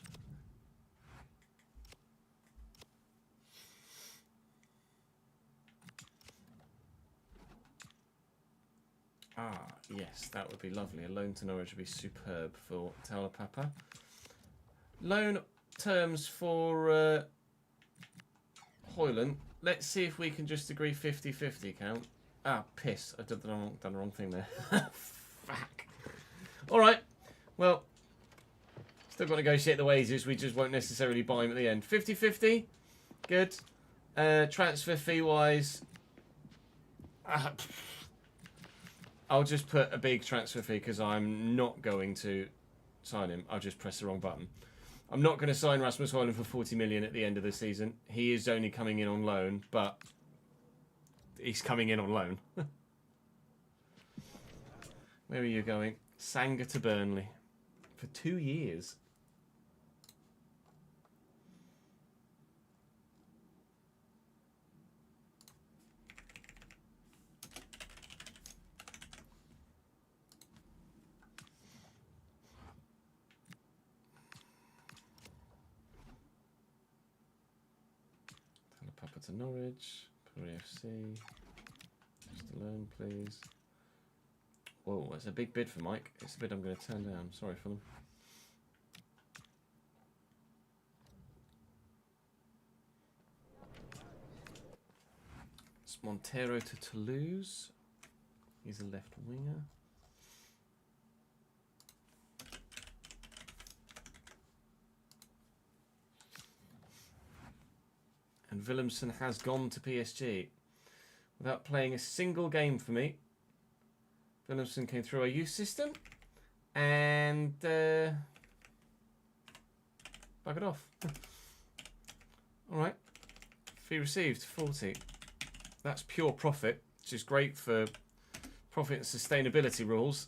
Ah, yes, that would be lovely. A loan to Norwich would be superb for Taulapapa. Loan terms for Hoyland. Let's see if we can just agree 50-50, Count. Ah, piss. I done the wrong thing there. Fuck. All right. Well, still got to negotiate the wages. We just won't necessarily buy him at the end. 50-50. Good. Transfer fee-wise, I'll just put a big transfer fee because I'm not going to sign him. I'll just press the wrong button. I'm not going to sign Rasmus Højlund for 40 million at the end of the season. He is only coming in on loan, but he's coming in on loan. Where are you going? Sanger to Burnley for 2 years. Papa to Norwich, Puri FC. Just a loan, please. Whoa, that's a big bid for Mike. It's a bid I'm going to turn down. Sorry for them. It's Montero to Toulouse. He's a left winger. And Willemsen has gone to PSG without playing a single game for me. Willemsen came through our youth system and buggered off. All right. Fee received 40. That's pure profit, which is great for profit and sustainability rules.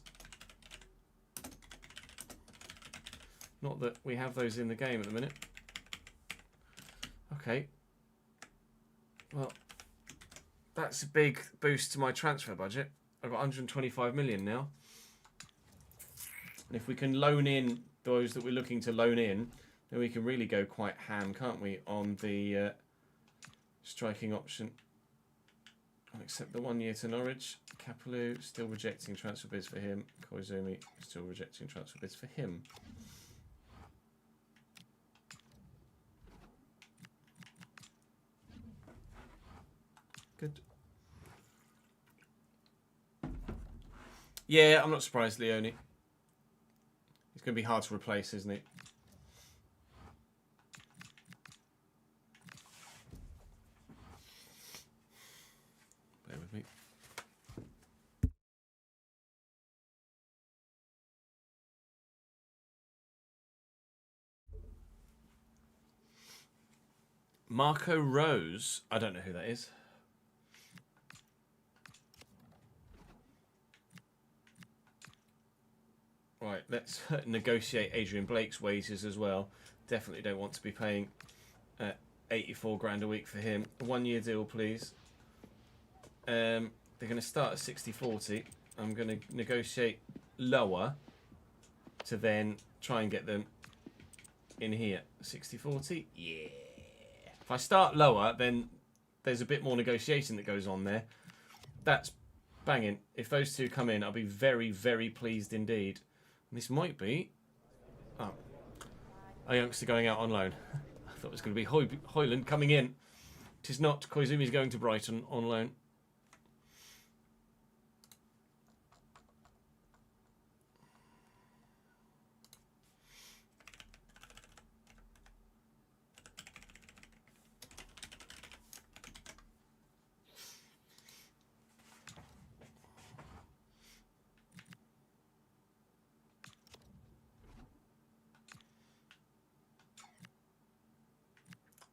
Not that we have those in the game at the minute. Okay. Well, that's a big boost to my transfer budget. I've got 125 million now. And if we can loan in those that we're looking to loan in, then we can really go quite ham, can't we, on the striking option. I'll accept the 1 year to Norwich. Kapalu, still rejecting transfer bids for him. Koizumi, still rejecting transfer bids for him. Good. Yeah, I'm not surprised, Leone. He's going to be hard to replace, isn't he? Bear with me. Marco Rose. I don't know who that is. Right, let's negotiate Adrian Blake's wages as well. Definitely don't want to be paying 84 grand a week for him. A 1-year deal, please. They're going to start at 60-40. I'm going to negotiate lower to then try and get them in here. 60-40? Yeah. If I start lower, then there's a bit more negotiation that goes on there. That's banging. If those two come in, I'll be very, very pleased indeed. This might be a youngster going out on loan. I thought it was going to be Højlund coming in. It is not. Koizumi's going to Brighton on loan.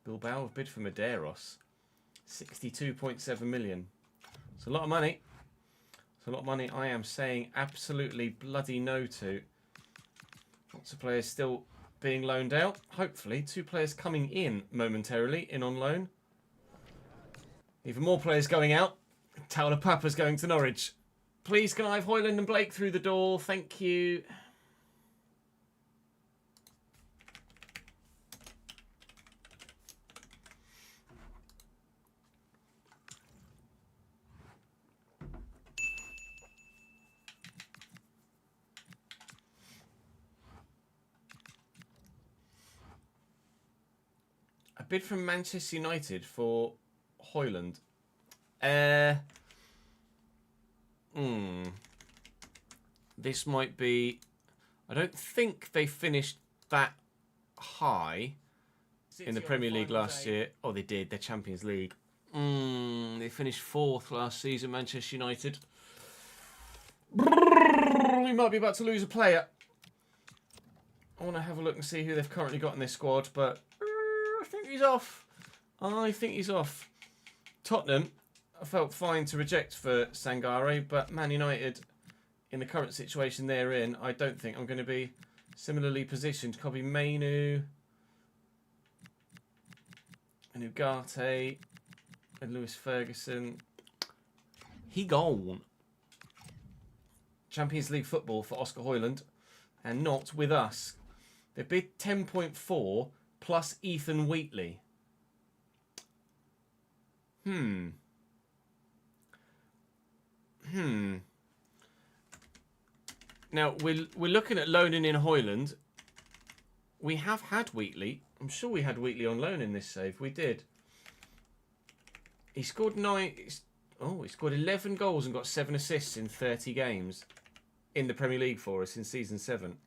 Bilbao have bid for Medeiros. 62.7 million. It's a lot of money. It's a lot of money I am saying absolutely bloody no to. Lots of players still being loaned out. Hopefully, 2 players coming in momentarily, in on loan. Even more players going out. Towler Papa's going to Norwich. Please, can I have Højlund and Blake through the door? Thank you. Bid from Manchester United for Højlund. This might be... I don't think they finished that high in the Premier League last year. Oh, they did. They're Champions League. They finished 4th last season, Manchester United. We might be about to lose a player. I want to have a look and see who they've currently got in their squad, but... I think he's off. I think he's off. Tottenham, I felt fine to reject for Sangare, but Man United, in the current situation they're in, I don't think I'm going to be similarly positioned. Kobe Mainu, and Ugarte, and Lewis Ferguson. He gone. Champions League football for Oscar Højlund, and not with us. They bid 10.4 plus Ethan Wheatley. Now, we're looking at loaning in Højlund. We have had Wheatley. I'm sure we had Wheatley on loan in this save. We did. He scored 9... Oh, he scored 11 goals and got 7 assists in 30 games in the Premier League for us in Season 7.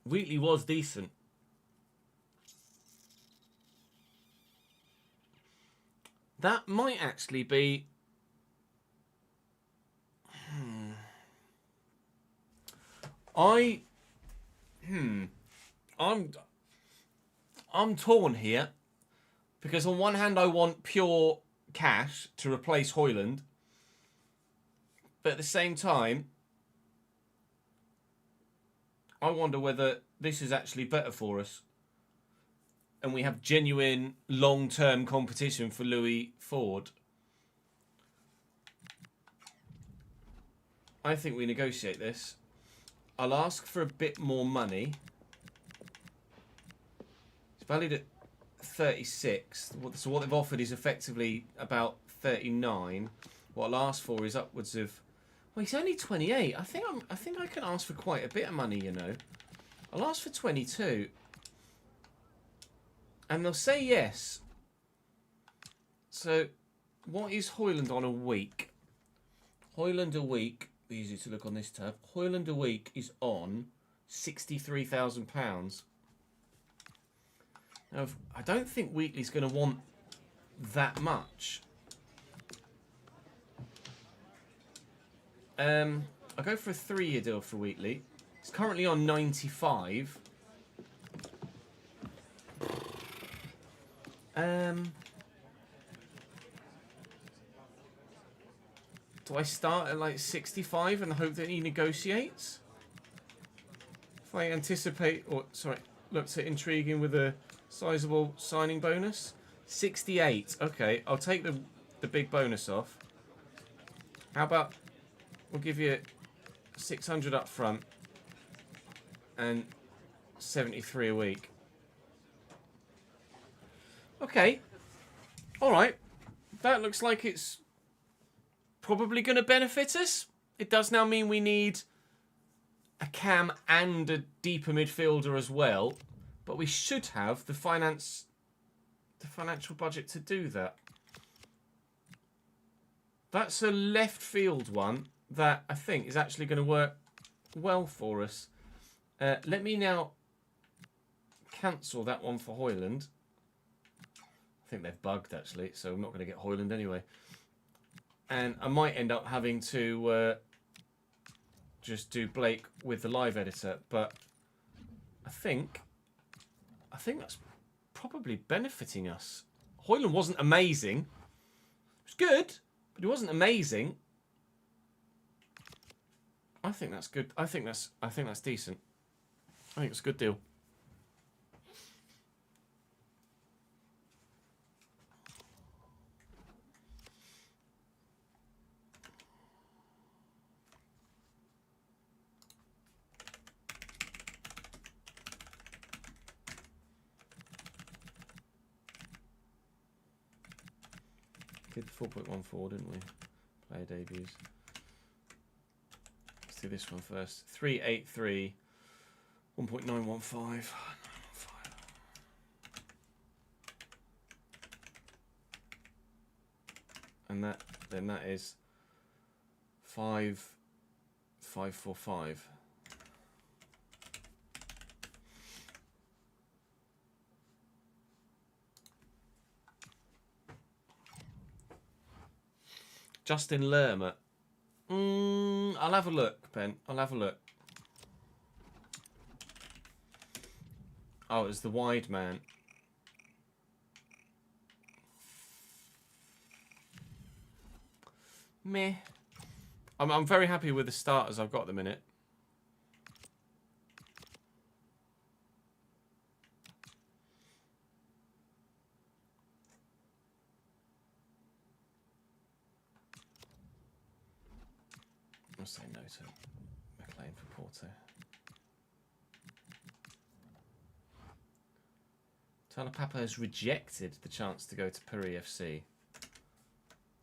Wheatley was decent. That might actually be... I'm torn here. Because on one hand I want pure cash to replace Højlund. But at the same time, I wonder whether this is actually better for us. And we have genuine long-term competition for Louis Ford. I think we negotiate this. I'll ask for a bit more money. It's valued at 36. So what they've offered is effectively about 39. What I'll ask for is upwards of... Well, he's only 28. I think I can ask for quite a bit of money, you know. I'll ask for 22. And they'll say yes. So, what is Højlund on a week? Højlund a week, easy to look on this tab. Højlund a week is on £63,000. Now, I don't think Wheatley's going to want that much. I'll go for a 3-year deal for Wheatley. He's currently on 95. Do I start at like 65 and hope that he negotiates? If I anticipate, or sorry, looks at intriguing with a sizable signing bonus. 68. Okay, I'll take the big bonus off. How about we'll give you 600 up front and 73 a week. Okay. All right. That looks like it's probably going to benefit us. It does now mean we need a cam and a deeper midfielder as well, but we should have the financial budget to do that. That's a left field one that I think is actually going to work well for us. Let me now cancel that one for Hoyland. I think they've bugged actually, so I'm not going to get Hoyland anyway. And I might end up having to just do Blake with the live editor, but I think that's probably benefiting us. Hoyland wasn't amazing. It was good, but it wasn't amazing. I think that's good. I think that's decent. I think it's a good deal. Did 4.14, didn't we? Player debuts. Let's do this one first. 383, 1.915. And that is 5545. Justin Lerma. I'll have a look, Ben. I'll have a look. Oh, it's the wide man. Meh. I'm very happy with the starters I've got at the minute. I'll say no to McLean for Porto. Talapapa has rejected the chance to go to Puri FC.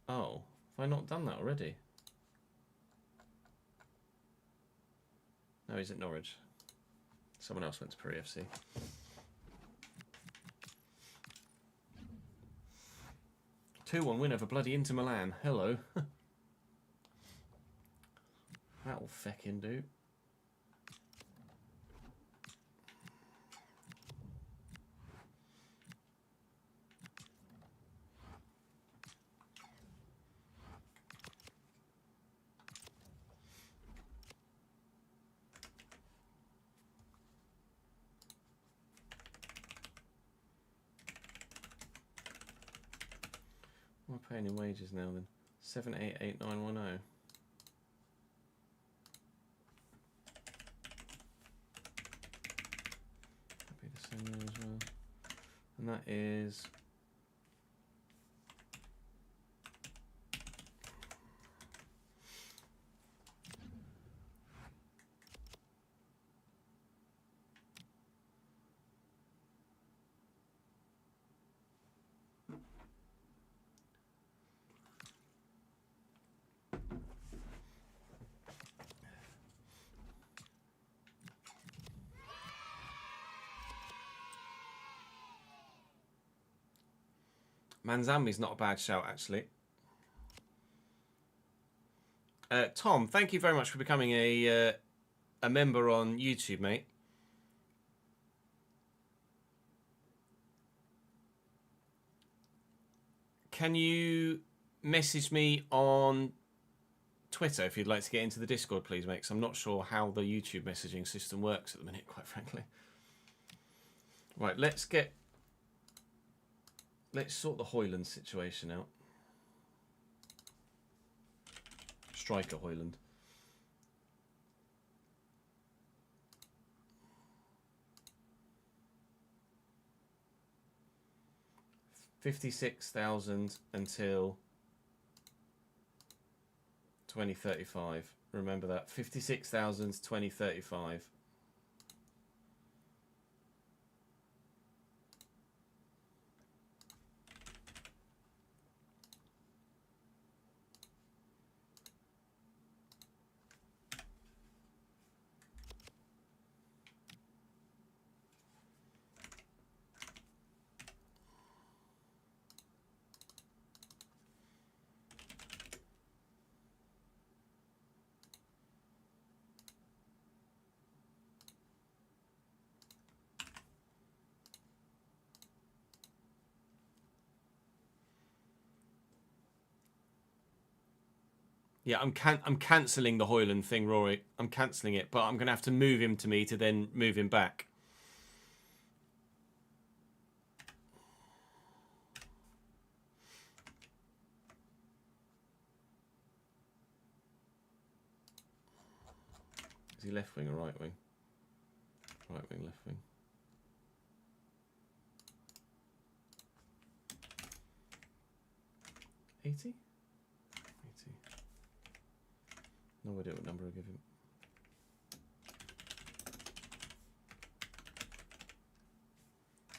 Oh, have I not done that already? No, he's at Norwich. Someone else went to Puri FC. Two 2-1 win over bloody Inter Milan. Hello. That'll feckin' do. What am I paying in wages now then? 788910. As well. And that is Manzambi's not a bad shout, actually. Tom, thank you very much for becoming a member on YouTube, mate. Can you message me on Twitter if you'd like to get into the Discord, please, mate? 'Cause I'm not sure how the YouTube messaging system works at the minute, quite frankly. Right, let's sort the Hoyland situation out. Striker Hoyland. 56,000 until 2035. Remember that. 56,000 to 2035. Yeah, I'm cancelling the Hoyland thing, Rory. I'm cancelling it, but I'm going to have to move him to me to then move him back. Is he left wing or right wing? Right wing, left wing. $80? No idea what number I give him.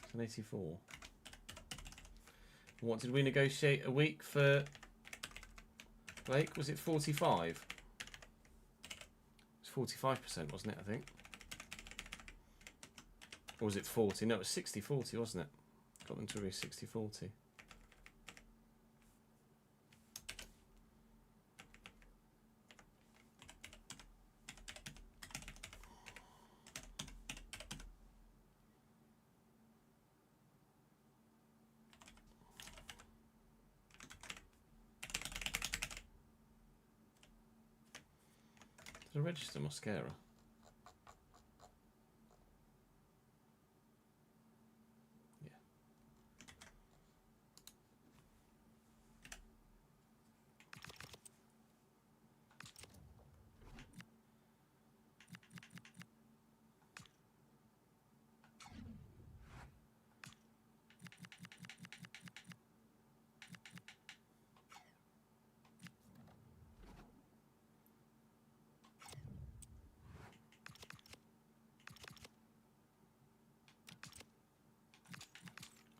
It's an 84. What did we negotiate a week for Blake? Was it 45? It was 45%, wasn't it, I think? Or was it 40? No, it was 60-40, wasn't it? Got them to be 60-40. Did I register mascara? Yeah.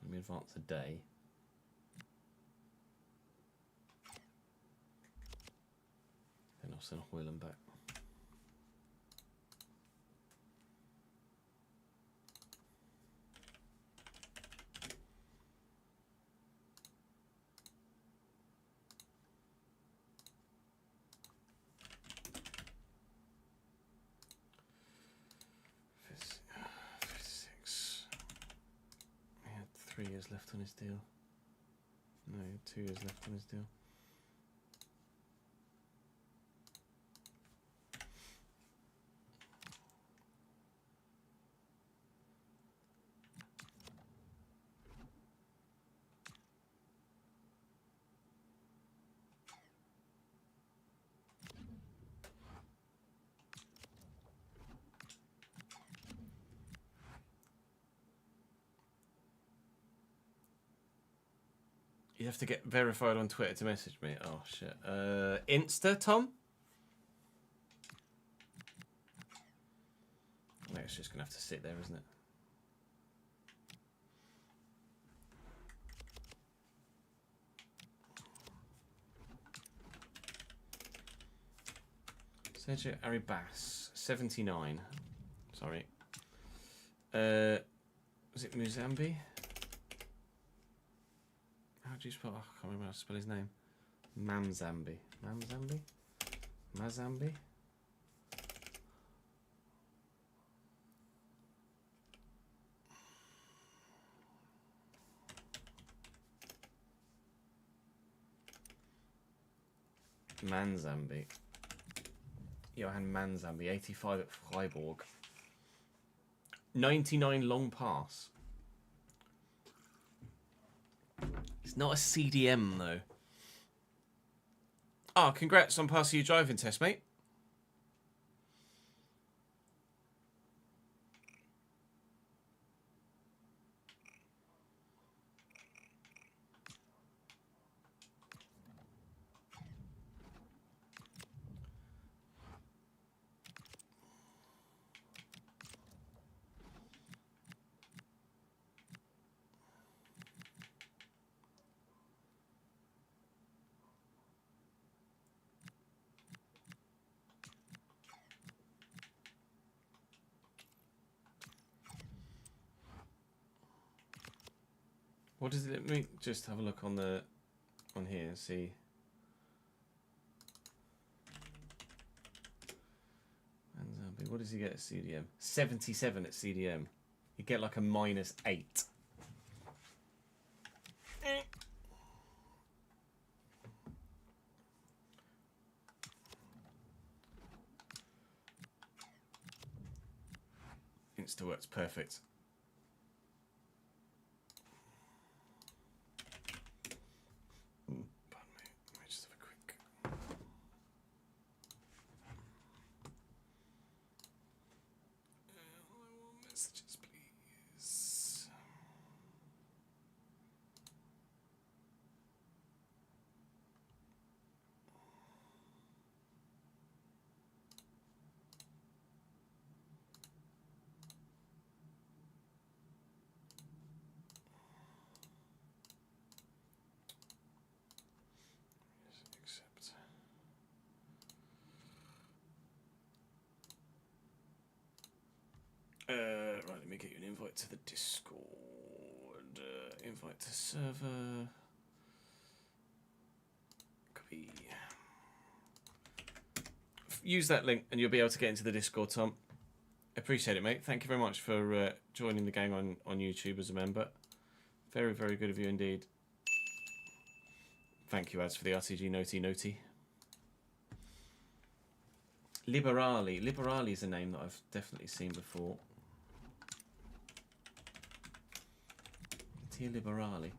Let me advance a day. Then I'll send Hoyland back. He had 3 years left on his deal. No, he had 2 years left on his deal. You have to get verified on Twitter to message me. Oh, shit. Insta, Tom? I think it's just going to have to sit there, isn't it? Sergio Arribas, 79. Sorry. Was it Muzambi? How do you spell? Oh, I can't remember how to spell his name. Mamzambi. Mamzambi? Mazambi? Manzambi. Johan Manzambi, 85 at Freiburg. 99 long pass. It's not a CDM though. Oh, congrats on passing your driving test, mate. What does it? Let me just have a look on here and see. What does he get at CDM? 77 at CDM. You get like a -8. Insta works perfect. Pardon me. Let me just have a quick. Messages, please. Accept. Right, let me get you an invite to the Discord. Invite to server. Copy. Use that link and you'll be able to get into the Discord, Tom. Appreciate it, mate. Thank you very much for joining the gang on YouTube as a member. Very, very good of you indeed. Thank you, Ads, for the RTG noti. Liberali. Liberali is a name that I've definitely seen before. Tia Liberali.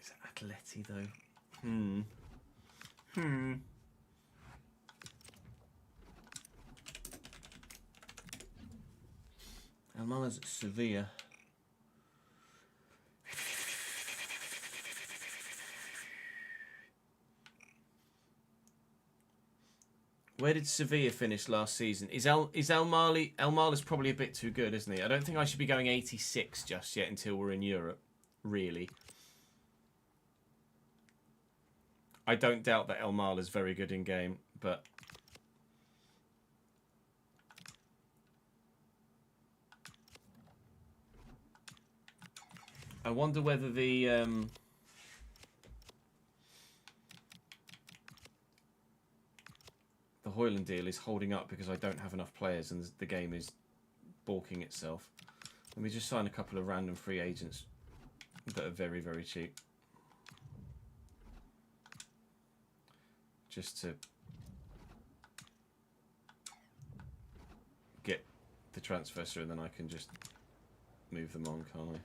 Is it Atleti, though? Almala's at Sevilla. Where did Sevilla finish last season? Is Almala's probably a bit too good, isn't he? I don't think I should be going 86 just yet until we're in Europe, really. I don't doubt that Almala's very good in game, but I wonder whether the Hoyland deal is holding up because I don't have enough players and the game is balking itself. Let me just sign a couple of random free agents that are very, very cheap. Just to get the transfer through and then I can just move them on, can't I?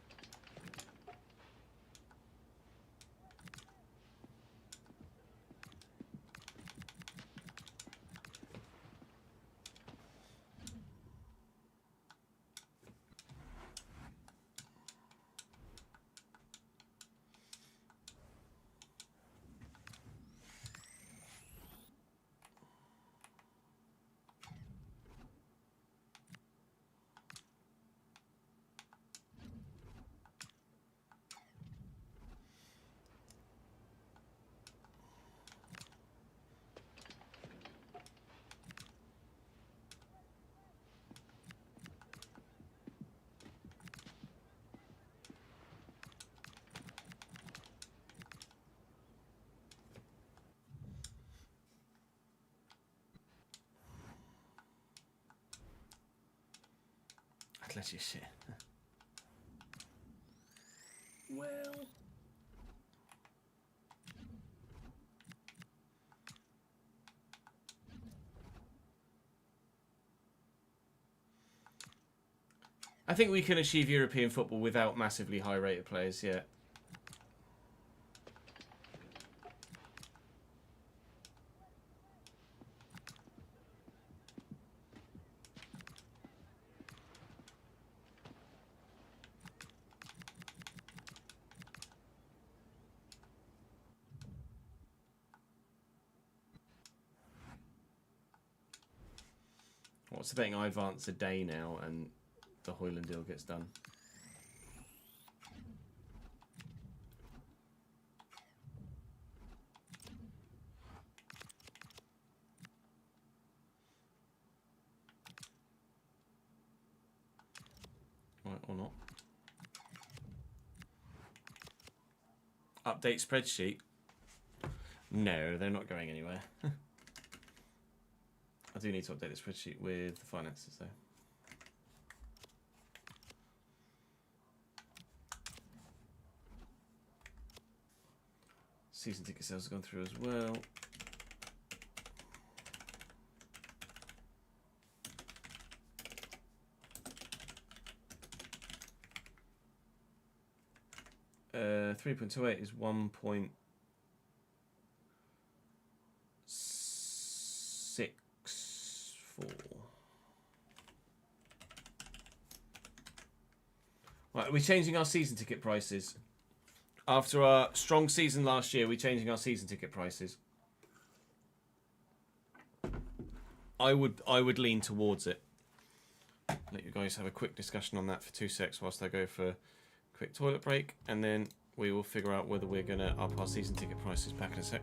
Let you shit. Well, I think we can achieve European football without massively high rated players, yeah. What's the betting I advance a day now and the Hoyland deal gets done? Right, or not. Update spreadsheet. No, they're not going anywhere. I do need to update the spreadsheet with the finances though. Season ticket sales have gone through as well. Uh, 3.28 is 1.64. Right, we're changing our season ticket prices. After our strong season last year, we're changing our season ticket prices. I would lean towards it. Let you guys have a quick discussion on that for 2 secs whilst I go for a quick toilet break, and then we will figure out whether we're going to up our season ticket prices back in a sec.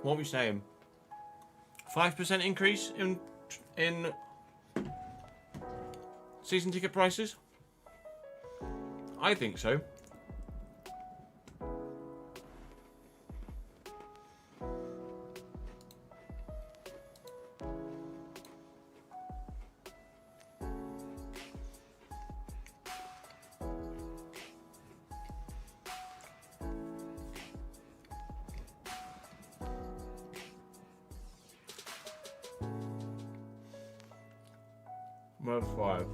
What are we saying? 5% increase in season ticket prices? I think so. Well, 5.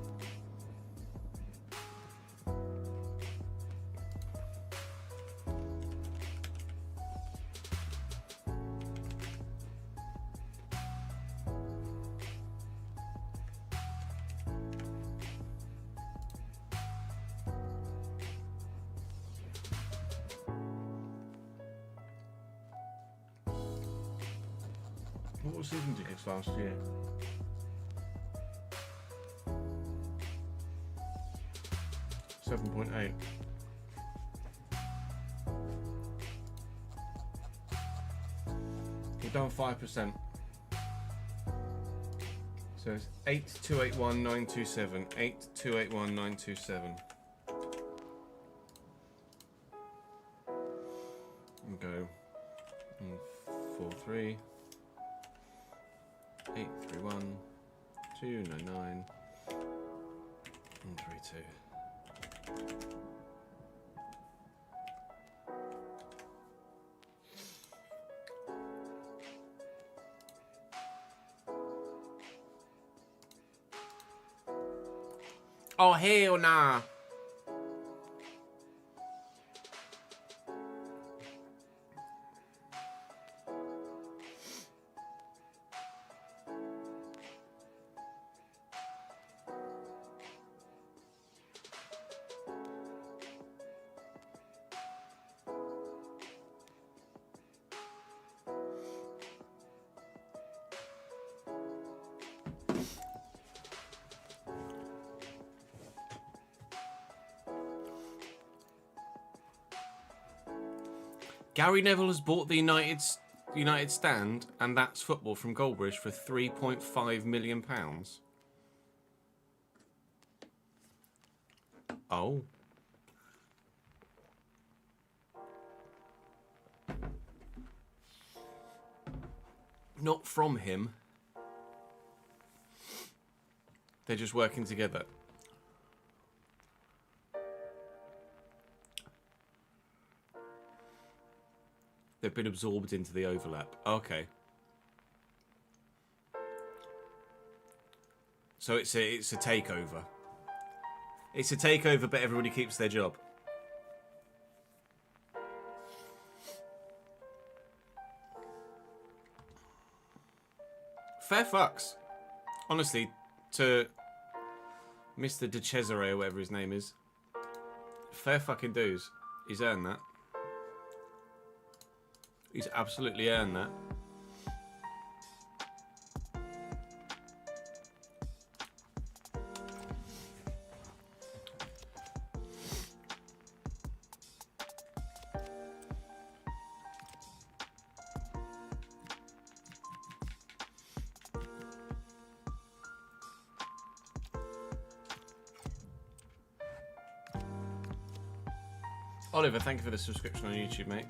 What was season tickets last year? $7.8. We've done 5%. So it's 8281927. 8281927. And go 43 831 299 132. Oh, hell nah. Gary Neville has bought the United Stand, and that's football from Goldbridge for £3.5 million. Oh. Not from him. They're just working together. They've been absorbed into the overlap. Okay. So it's a takeover. It's a takeover, but everybody keeps their job. Fair fucks. Honestly, to Mr. De Cesare, or whatever his name is. Fair fucking dues. He's earned that. He's absolutely earned that. Oliver, thank you for the subscription on YouTube, mate.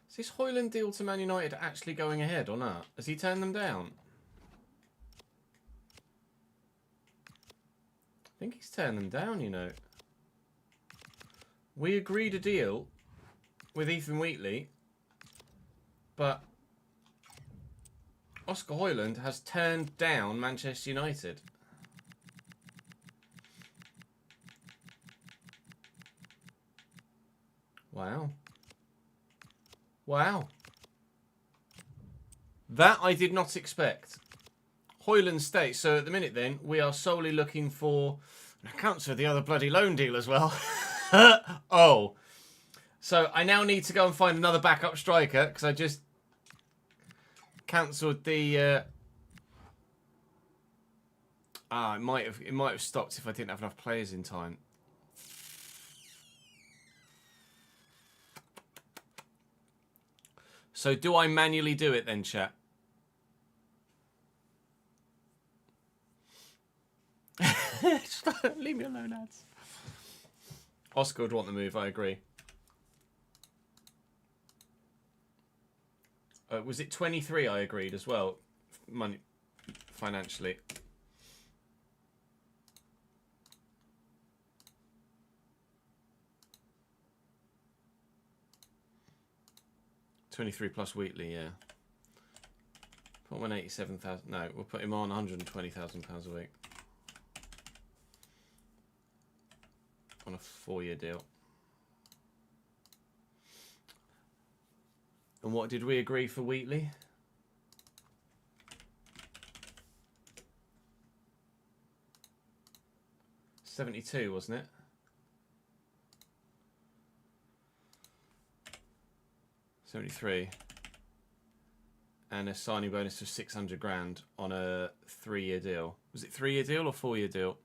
Is this Højlund deal to Man United actually going ahead or not? Has he turned them down? I think he's turned them down, you know. We agreed a deal with Ethan Wheatley, but Oscar Højlund has turned down Manchester United. Wow. Wow. That I did not expect. Højlund states, so at the minute then, we are solely looking for an account for the other bloody loan deal as well. Oh. So I now need to go and find another backup striker because I just cancelled the. It might have stopped if I didn't have enough players in time. So do I manually do it then, chat? Leave me alone, lads. Oscar would want the move, I agree. Was it 23 I agreed as well? Money, financially. $23 plus Wheatley, yeah. Put him on 87,000. No, we'll put him on £120,000 a week. On a 4-year deal. And what did we agree for Wheatley? $72, wasn't it? $73. And a signing bonus of 600 grand on a 3-year deal. Was it 3-year deal or 4-year deal?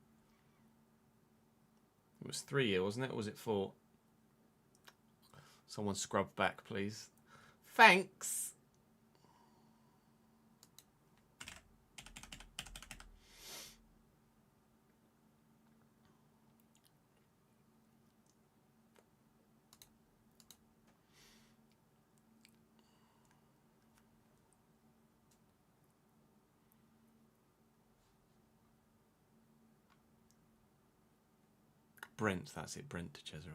It was 3-year, wasn't it? Or was it 4? Someone scrub back, please. Thanks. Brent, that's it. Brent to Cesare.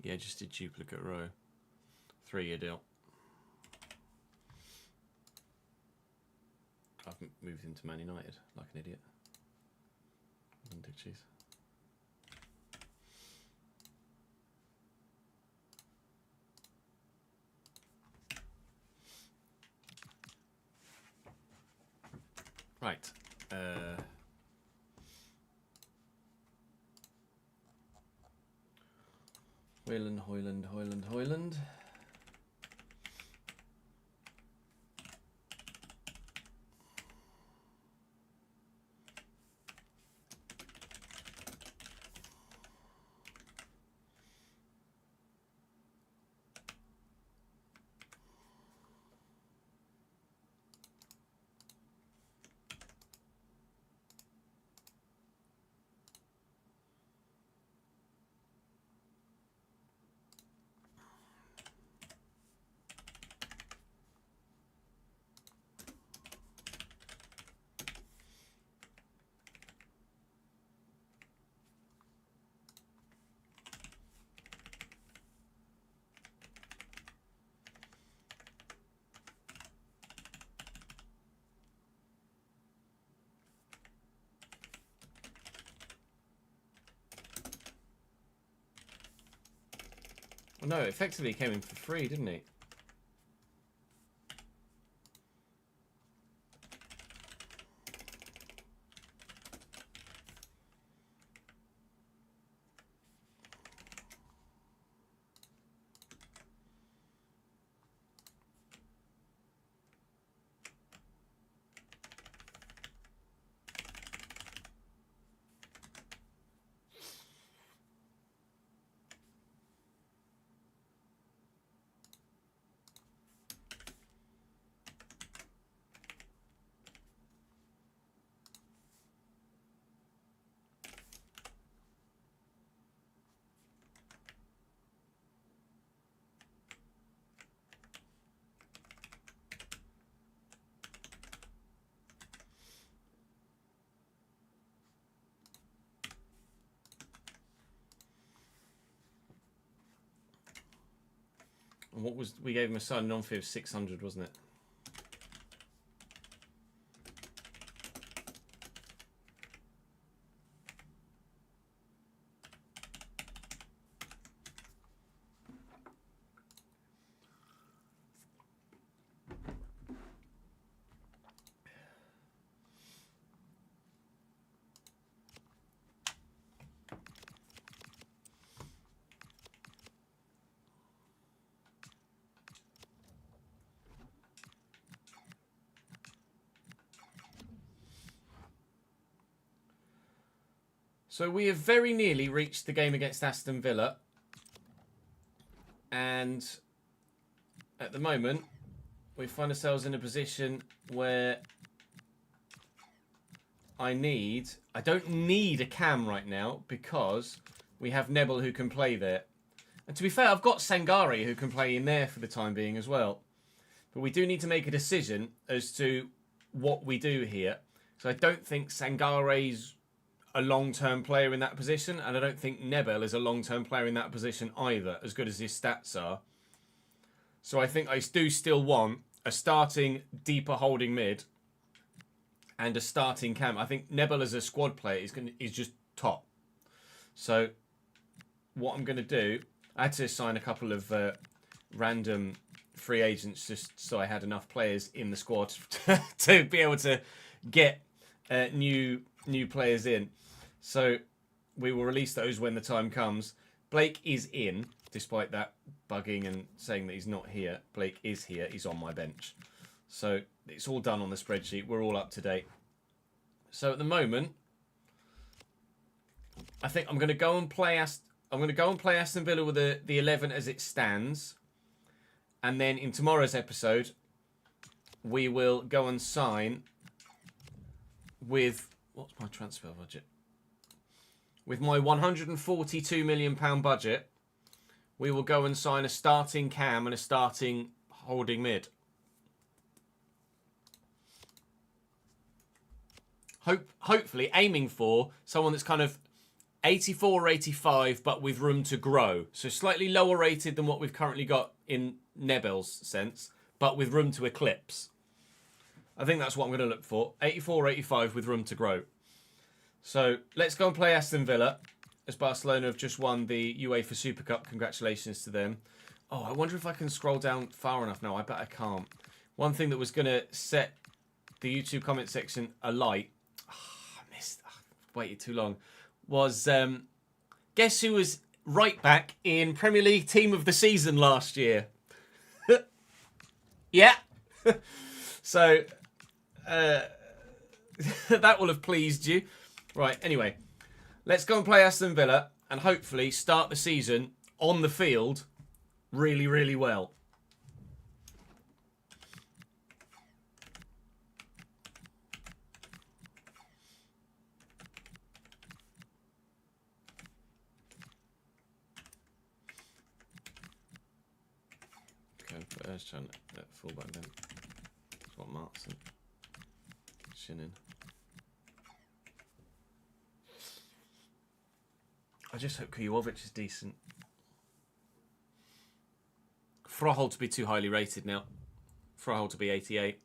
Yeah, just a duplicate row. 3-year deal. I've moved into Man United like an idiot. Cheese. Right. Hoyland. Well, no, effectively he came in for free, didn't he? And what was we gave him a signing on fee of 600, wasn't it? So we have very nearly reached the game against Aston Villa. And at the moment, we find ourselves in a position where I don't need a cam right now because we have Nebel who can play there. And to be fair, I've got Sangare who can play in there for the time being as well. But we do need to make a decision as to what we do here. So I don't think Sangare's a long-term player in that position, and I don't think Nebel is a long-term player in that position either, as good as his stats are. So I think I do still want a starting deeper holding mid and a starting cam. I think Nebel as a squad player is just top. So what I'm going to do, I had to sign a couple of random free agents just so I had enough players in the squad to be able to get new players in. So we will release those when the time comes. Blake is in, despite that bugging and saying that he's not here. Blake is here. He's on my bench. So it's all done on the spreadsheet. We're all up to date. So at the moment, I think I'm going to go and play Aston Villa with the 11 as it stands. And then in tomorrow's episode, we will go and sign with... What's my transfer budget? With my £142 million budget, we will go and sign a starting cam and a starting holding mid. Hopefully aiming for someone that's kind of 84 or 85, but with room to grow. So slightly lower rated than what we've currently got in Nebel's sense, but with room to eclipse. I think that's what I'm going to look for. 84 or 85 with room to grow. So let's go and play Aston Villa, as Barcelona have just won the UEFA Super Cup. Congratulations to them. Oh, I wonder if I can scroll down far enough. No, I bet I can't. One thing that was going to set the YouTube comment section alight, waited too long, was guess who was right back in Premier League Team of the Season last year? Yeah. So that will have pleased you. Right, anyway, let's go and play Aston Villa and hopefully start the season on the field really, really well. Okay, put Erschan at fullback then. That's what Mark's Shinnin. I just hope Kujovic is decent. Froholt to be too highly rated now. Froholt to be 88.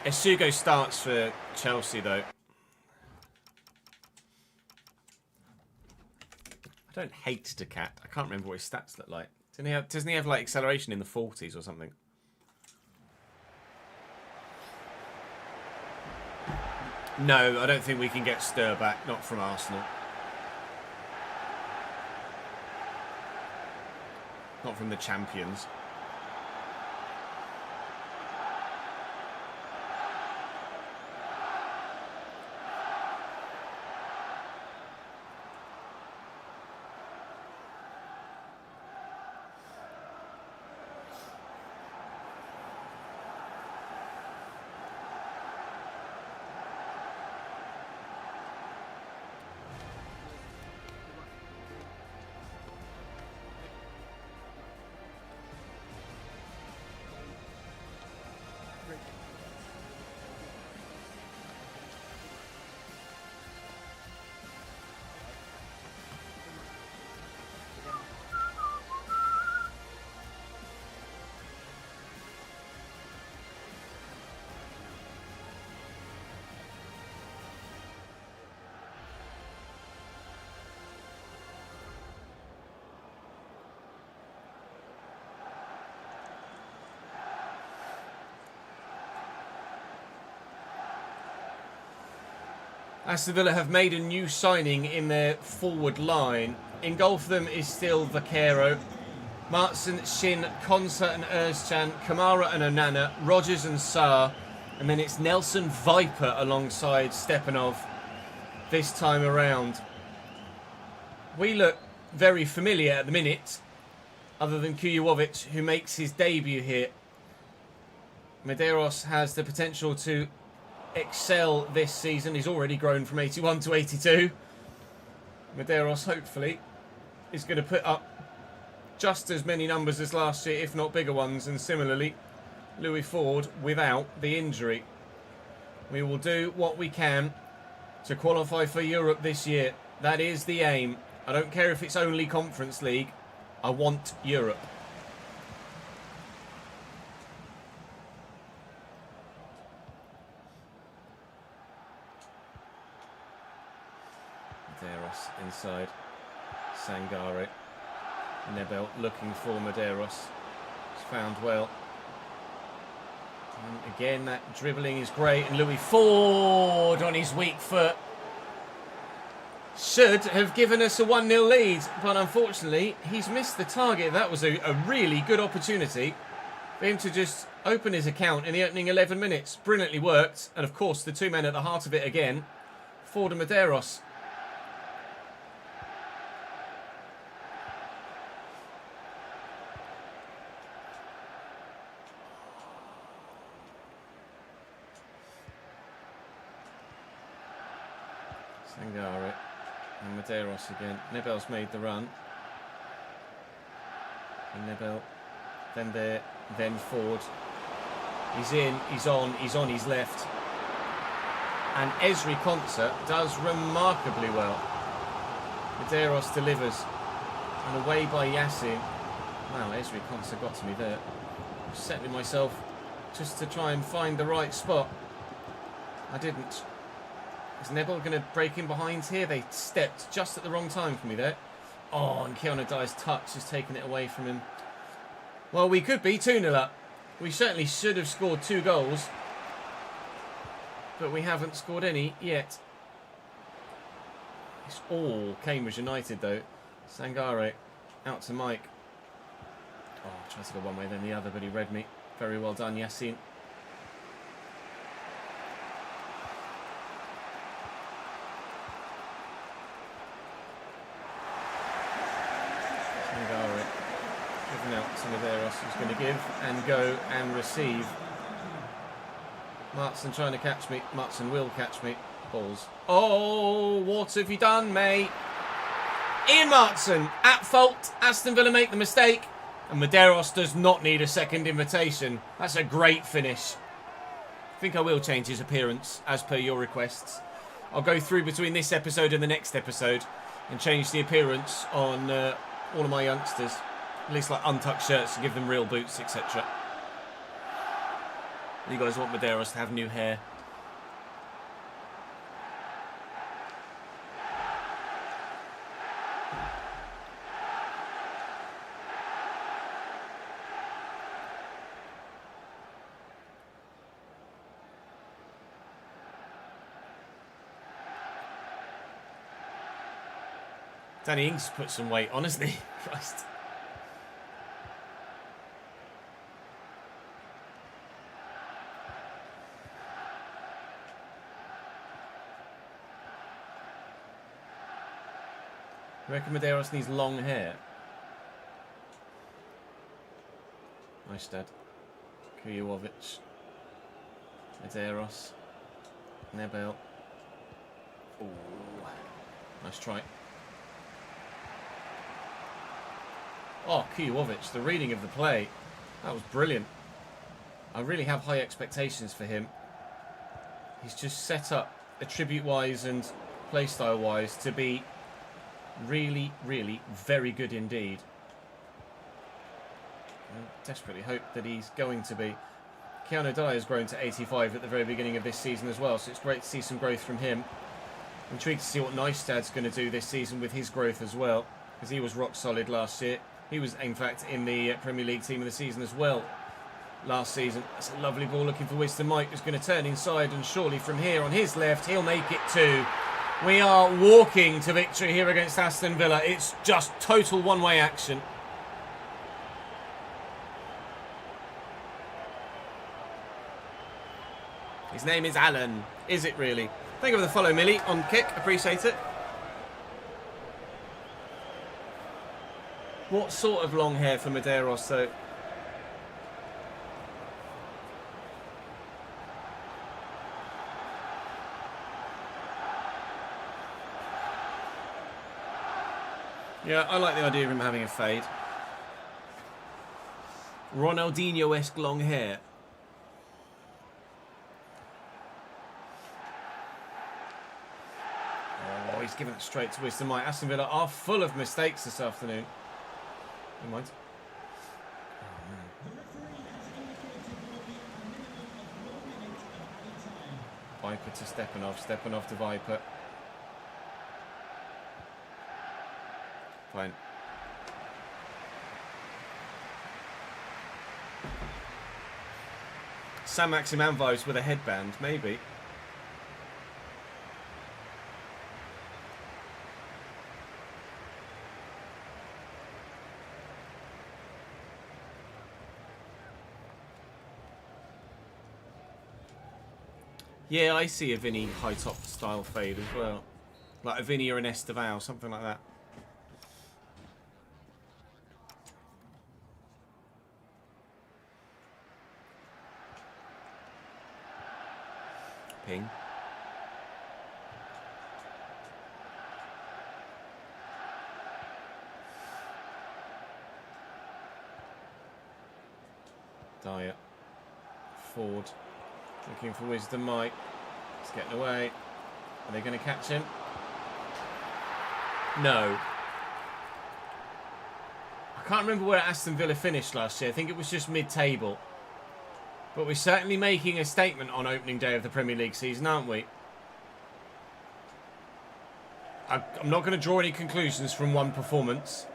Esugo starts for Chelsea, though. I don't hate Decat. I can't remember what his stats look like. Doesn't he have like acceleration in the 40s or something? No, I don't think we can get Stir back. Not from Arsenal. Not from the champions. Aston Villa have made a new signing in their forward line. In goal for them is still Vaquero. Martson, Shin, Konsa and Özcan, Kamara and Onana, Rogers and Sarr. And then it's Nelson Viper alongside Stepanov this time around. We look very familiar at the minute, other than Kujovic, who makes his debut here. Medeiros has the potential to excel this season. He's already grown from 81 to 82. Medeiros, hopefully, is going to put up just as many numbers as last year, if not bigger ones. And similarly, Louis Ford without the injury. We will do what we can to qualify for Europe this year. That is the aim. I don't care if it's only Conference League. I want Europe. Medeiros inside. Sangare. Nebel looking for Medeiros. It's found well. And again, that dribbling is great. And Louis Ford on his weak foot should have given us a 1-0 lead. But unfortunately, he's missed the target. That was a really good opportunity for him to just open his account in the opening 11 minutes. Brilliantly worked. And of course, the two men at the heart of it again, Ford and Medeiros. Sangare and Medeiros again. Nebel's made the run. And Nebel, then there, then Ford. He's in, he's on his left. And Ezri Konsa does remarkably well. Medeiros delivers. And away by Yassin. Wow, Ezri Konsa got to me there. Settling myself just to try and find the right spot. I didn't. Is Nebel going to break in behind here? They stepped just at the wrong time for me there. Oh, and Keanu Dye's touch has taken it away from him. Well, we could be 2-0 up. We certainly should have scored 2 goals. But we haven't scored any yet. It's all Cambridge United, though. Sangare out to Mike. Oh, tried to go one way, then the other, but he read me. Very well done, Yassin. Out to Medeiros, who's going to give and go and receive. Martson trying to catch me. Martson will catch me. Balls. Oh, what have you done, mate? Ian Martson at fault. Aston Villa make the mistake. And Medeiros does not need a second invitation. That's a great finish. I think I will change his appearance as per your requests. I'll go through between this episode and the next episode and change the appearance on all of my youngsters. At least like untucked shirts and give them real boots, etc. You guys want Medeiros to have new hair. Danny Ings put some weight on, hasn't he? Christ. I reckon Medeiros needs long hair. Nice, Dad. Kujovic. Medeiros. Nebel. Ooh. Nice try. Oh, Kujovic, the reading of the play. That was brilliant. I really have high expectations for him. He's just set up, attribute-wise and playstyle-wise, to be really, really very good indeed. I desperately hope that he's going to be. Keanu Dye has grown to 85 at the very beginning of this season as well, so it's great to see some growth from him. I'm intrigued to see what Neustad's going to do this season with his growth as well, because he was rock solid last year. He was, in fact, in the Premier League team of the season as well last season. That's a lovely ball looking for Wisdom Mike, who's going to turn inside, and surely from here on his left, he'll make it too. We are walking to victory here against Aston Villa. It's just total one-way action. His name is Alan. Is it really? Thank you for the follow, Millie, on Kick. Appreciate it. What sort of long hair for Medeiros, though? Yeah, I like the idea of him having a fade. Ronaldinho-esque long hair. Oh, he's given it straight to Wisdom Mike. Aston Villa are full of mistakes this afternoon. Never mind. Oh, Viper to Stepanov. Stepanov to Viper. Fine. Sam Maximan vibes with a headband, maybe. Yeah, I see a Vinny high top style fade as well. Like a Vinny or an Estevao, something like that. Ping. Dyer. Ford. Looking for Wisdom Mike. He's getting away. Are they going to catch him? No. I can't remember where Aston Villa finished last year. I think it was just mid-table. But we're certainly making a statement on opening day of the Premier League season, aren't we? I'm not going to draw any conclusions from one performance.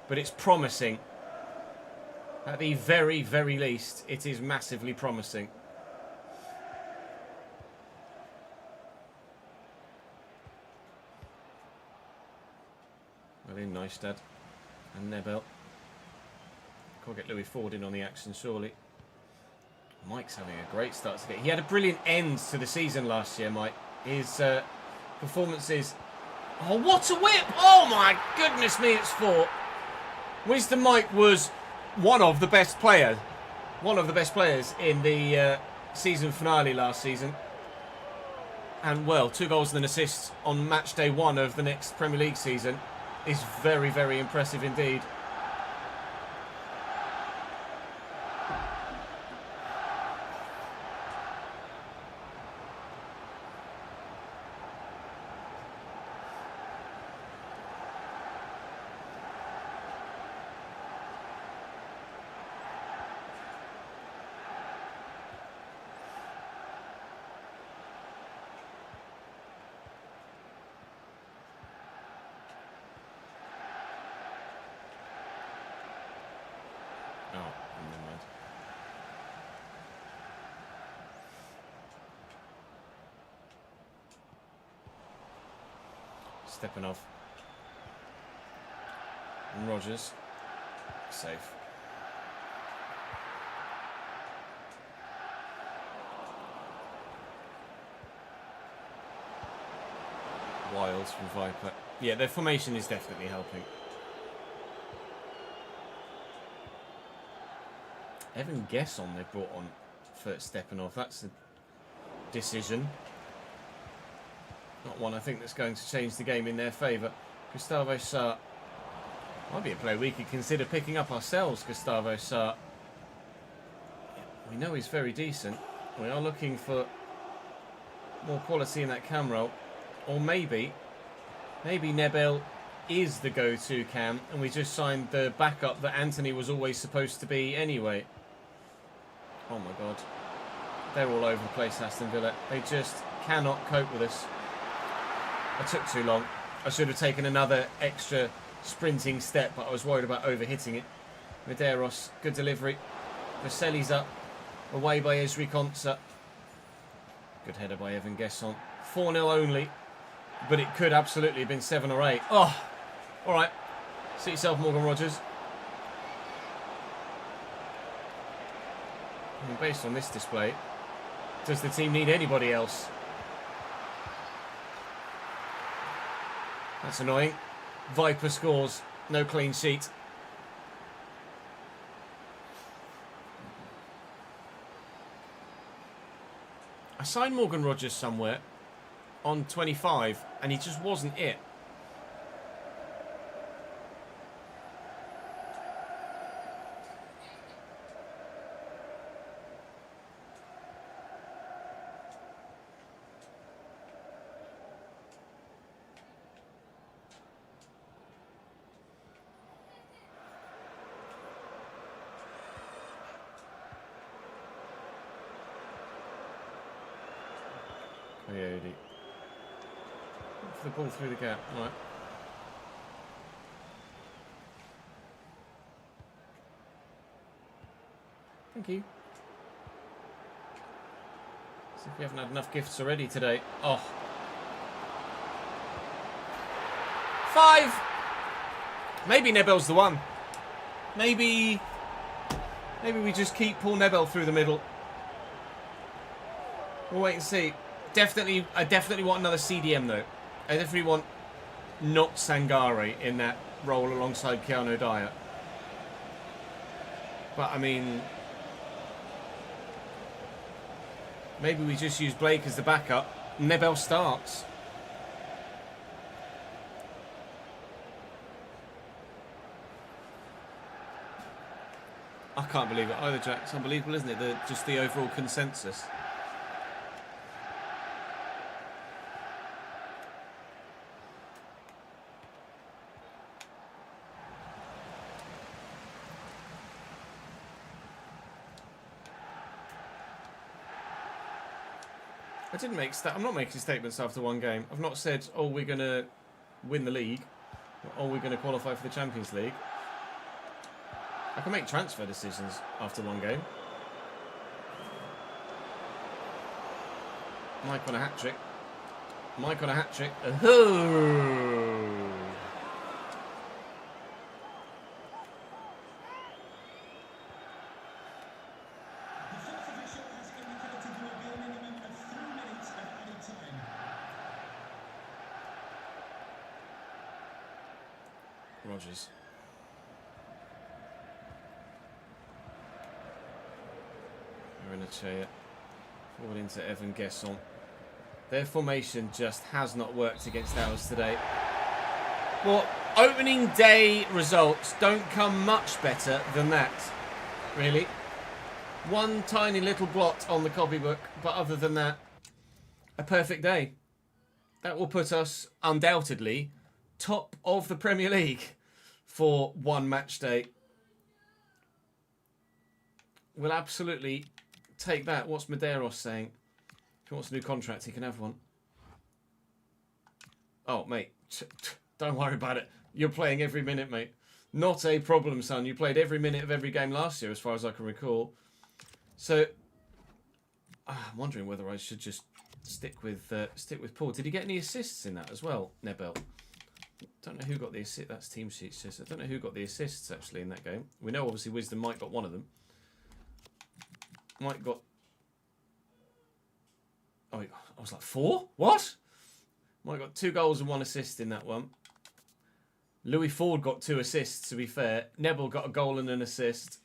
But it's promising. At the very, very least, it is massively promising. Well in, Neustad. And Nebel. Can't get Louis Ford in on the action, surely. Mike's having a great start to the game. He had a brilliant end to the season last year, Mike. His performances... Oh, what a whip! Oh, my goodness me, it's 4. Wisdom Mike was one of the best players. One of the best players in the season finale last season. And, well, 2 goals and an assist on match day 1 of the next Premier League season is very, very impressive indeed. Stepanov. And Rogers. Safe. Wiles from Viper. Yeah, their formation is definitely helping. Evan Gesson they brought on for Stepanov. That's a decision. Not one I think that's going to change the game in their favour. Gustavo Sarr. Might be a player we could consider picking up ourselves, Gustavo Sarr. We know he's very decent. We are looking for more quality in that cam role. Or maybe Nebel is the go-to cam and we just signed the backup that Anthony was always supposed to be anyway. Oh my God. They're all over the place, Aston Villa. They just cannot cope with us. I took too long. I should have taken another extra sprinting step, but I was worried about overhitting it. Medeiros, good delivery. Vasseli's up. Away by Esri Konsa. Good header by Evan Gesson. 4-0 only. But it could absolutely have been 7 or 8. Oh, all right. See yourself, Morgan Rogers. And based on this display, does the team need anybody else? That's annoying. Viper scores. No clean sheet. I signed Morgan Rogers somewhere on 25 and he just wasn't it. Coyote. For the ball through the gap. Right. Thank you. See if we haven't had enough gifts already today. Oh. 5! Maybe Nebel's the one. Maybe we just keep Paul Nebel through the middle. We'll wait and see. I definitely want another CDM though. I definitely want not Sangare in that role alongside Keanu Dyer. But I mean, maybe we just use Blake as the backup. Nebel starts. I can't believe it either, Jack. It's unbelievable, isn't it? Just the overall consensus. I'm not making statements after one game. I've not said, oh, we're going to win the league. Or we're going to qualify for the Champions League. I can make transfer decisions after one game. Mike on a hat-trick. Mike on a hat-trick. Oh! Rogers. We're in a chair. Forward into Evan Gesson. Their formation just has not worked against ours today. Well, opening day results don't come much better than that, really. One tiny little blot on the copybook, but other than that, a perfect day. That will put us, undoubtedly, top of the Premier League for one match day. We'll absolutely take that. What's Medeiros saying? If he wants a new contract, he can have one. Oh, mate, don't worry about it. You're playing every minute, mate. Not a problem, son. You played every minute of every game last year, as far as I can recall. So, I'm wondering whether I should just stick with Paul. Did he get any assists in that as well, Nebel? Don't know who got the assist. That's team sheet says. I don't know who got the assists actually in that game. We know obviously Wisdom Mike got one of them. Mike got. Oh, I was like 4. What? Mike got 2 goals and 1 assist in that one. Louis Ford got 2 assists. To be fair, Nebel got a goal and an assist.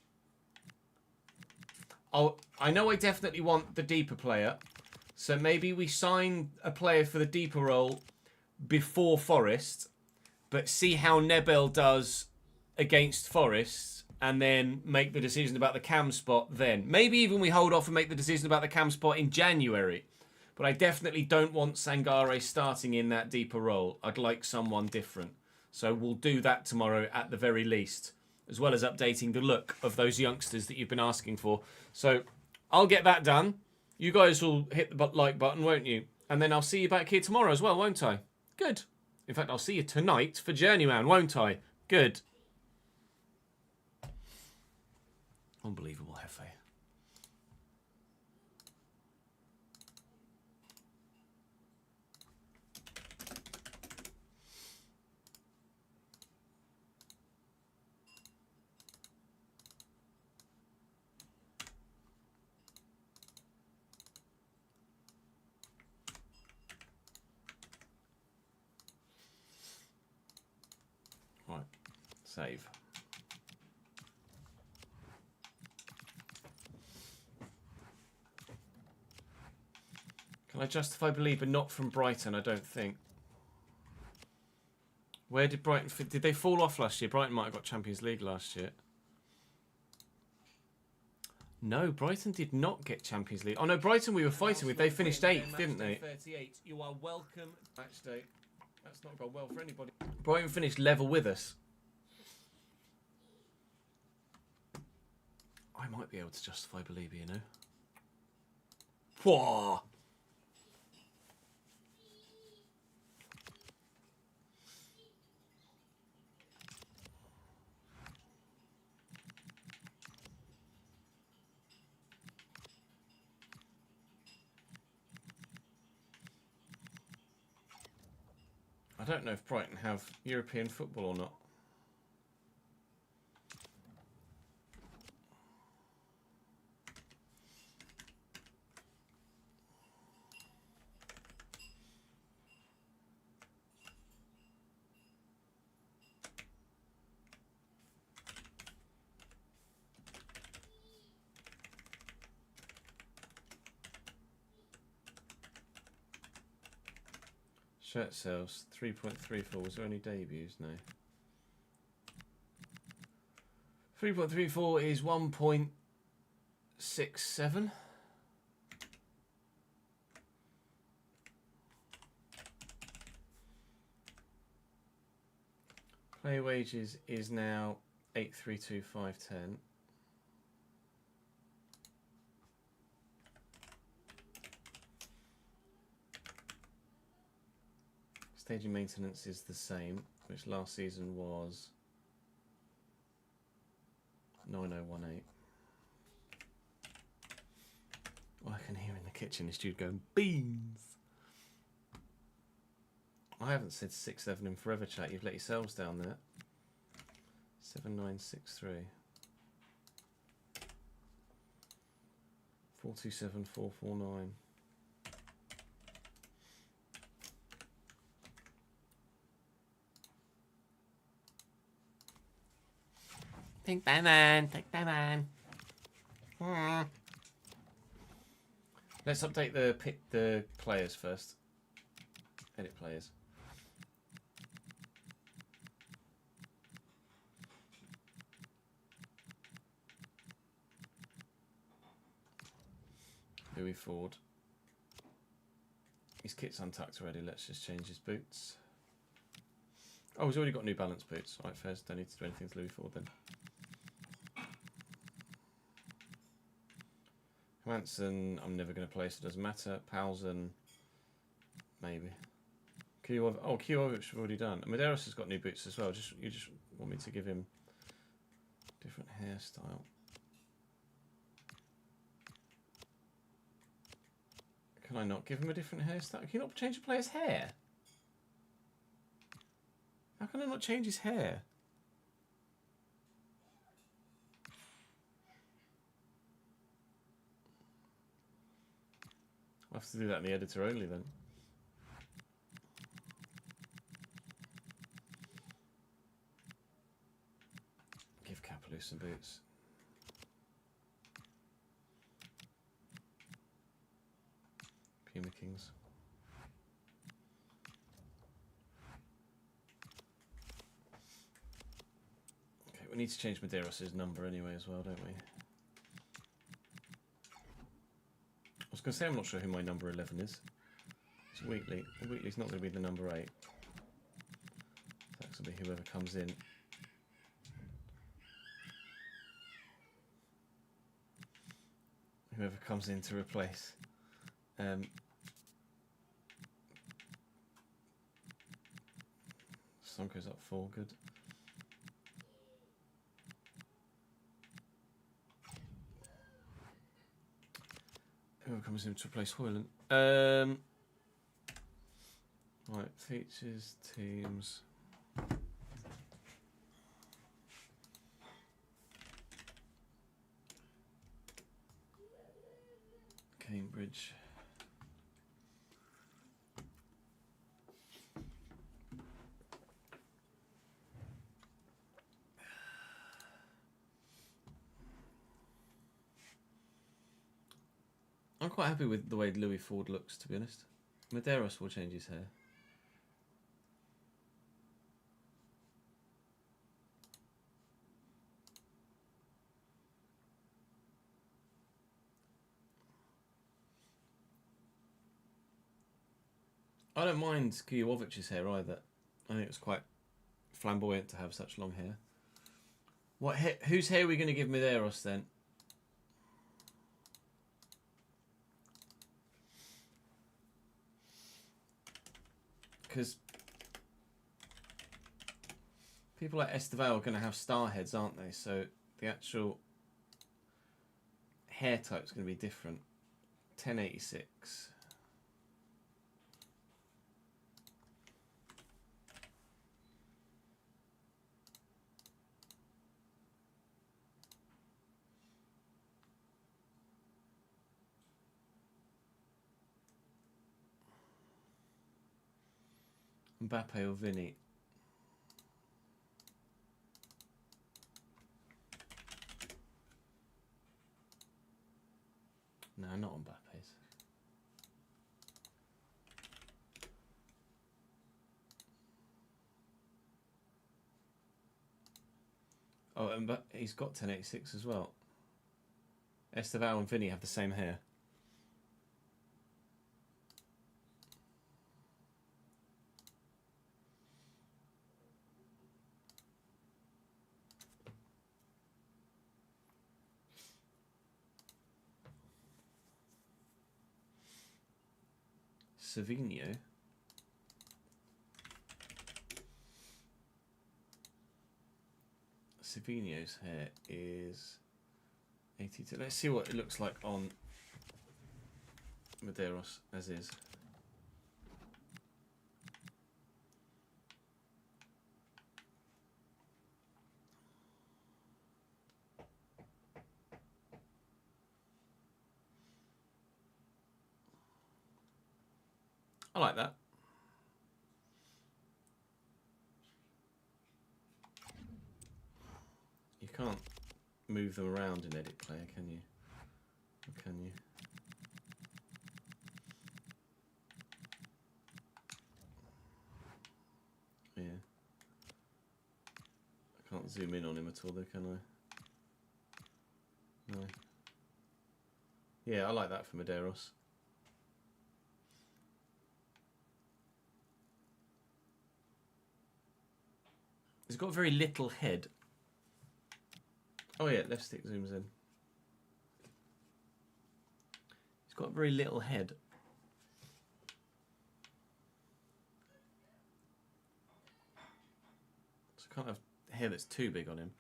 Oh, I know I definitely want the deeper player, so maybe we sign a player for the deeper role before Forest, but see how Nebel does against Forest and then make the decision about the cam spot then. Maybe even we hold off and make the decision about the cam spot in January. But I definitely don't want Sangare starting in that deeper role. I'd like someone different. So we'll do that tomorrow at the very least, as well as updating the look of those youngsters that you've been asking for. So I'll get that done. You guys will hit the like button, won't you? And then I'll see you back here tomorrow as well, won't I? Good. In fact, I'll see you tonight for Journeyman, won't I? Good. Unbelievable, Hefe. Right, save. Can I justify believe, but not from Brighton, I don't think. Where did Brighton... Did they fall off last year? Brighton might have got Champions League last year. No, Brighton did not get Champions League. Oh, no, Brighton we were fighting with. They finished 8th, didn't they? 38. You are welcome. Match day. That's not gone well for anybody. Brighton finished level with us. I might be able to justify believe, you know. Whoa! I don't know if Brighton have European football or not. Shirt sales 3.34. Was there any debuts? No. 3.34 is 1.67. Player wages is now 832,510. Staging maintenance is the same, which last season was 9018. Oh, I can hear in the kitchen this dude going, beans! I haven't said 6-7 in forever, chat. You've let yourselves down there. 7963. 427449. Take that man, take that man. Let's update the players first. Edit players. Louis Ford. His kit's untucked already. Let's just change his boots. Oh, he's already got New Balance boots. Right, first, don't need to do anything to Louis Ford then. Manson, I'm never going to play, so it doesn't matter. Palsen, maybe. Kijovic we've already done. Medeiros has got new boots as well. You just want me to give him different hairstyle. Can I not give him a different hairstyle? Can you not change a player's hair? How can I not change his hair? I'll have to do that in the editor only then. Give Kapaloo some boots. Puma Kings. Okay, we need to change Medeiros' number anyway as well, don't we? I was going to say I'm not sure who my number 11 is. It's Wheatley. Wheatley's not going to be the number 8. That's going to be whoever comes in. Whoever comes in to replace. Sonko's up 4, good. Whoever comes in to replace Hoyland. Right, features, teams. Cambridge. I'm quite happy with the way Louis Ford looks, to be honest. Medeiros will change his hair. I don't mind Kijowic's hair either. I think it's quite flamboyant to have such long hair. Whose hair are we going to give Medeiros then? Because people like Esteval are going to have star heads, aren't they? So the actual hair type is going to be different. 1086. Mbappe or Vinny? No, not on Mbappe's. Oh, and he's got 1086 as well. Esteval and Vinny have the same hair. Savinho. Savinho's hair is 82. Let's see what it looks like on Medeiros as is. I like that. You can't move them around in Edit Player, can you? Or can you? Yeah. I can't zoom in on him at all though, can I? No. Yeah, I like that for Medeiros. He's got very little head. Oh yeah, left stick zooms in. He's got very little head. So I can't have hair that's too big on him.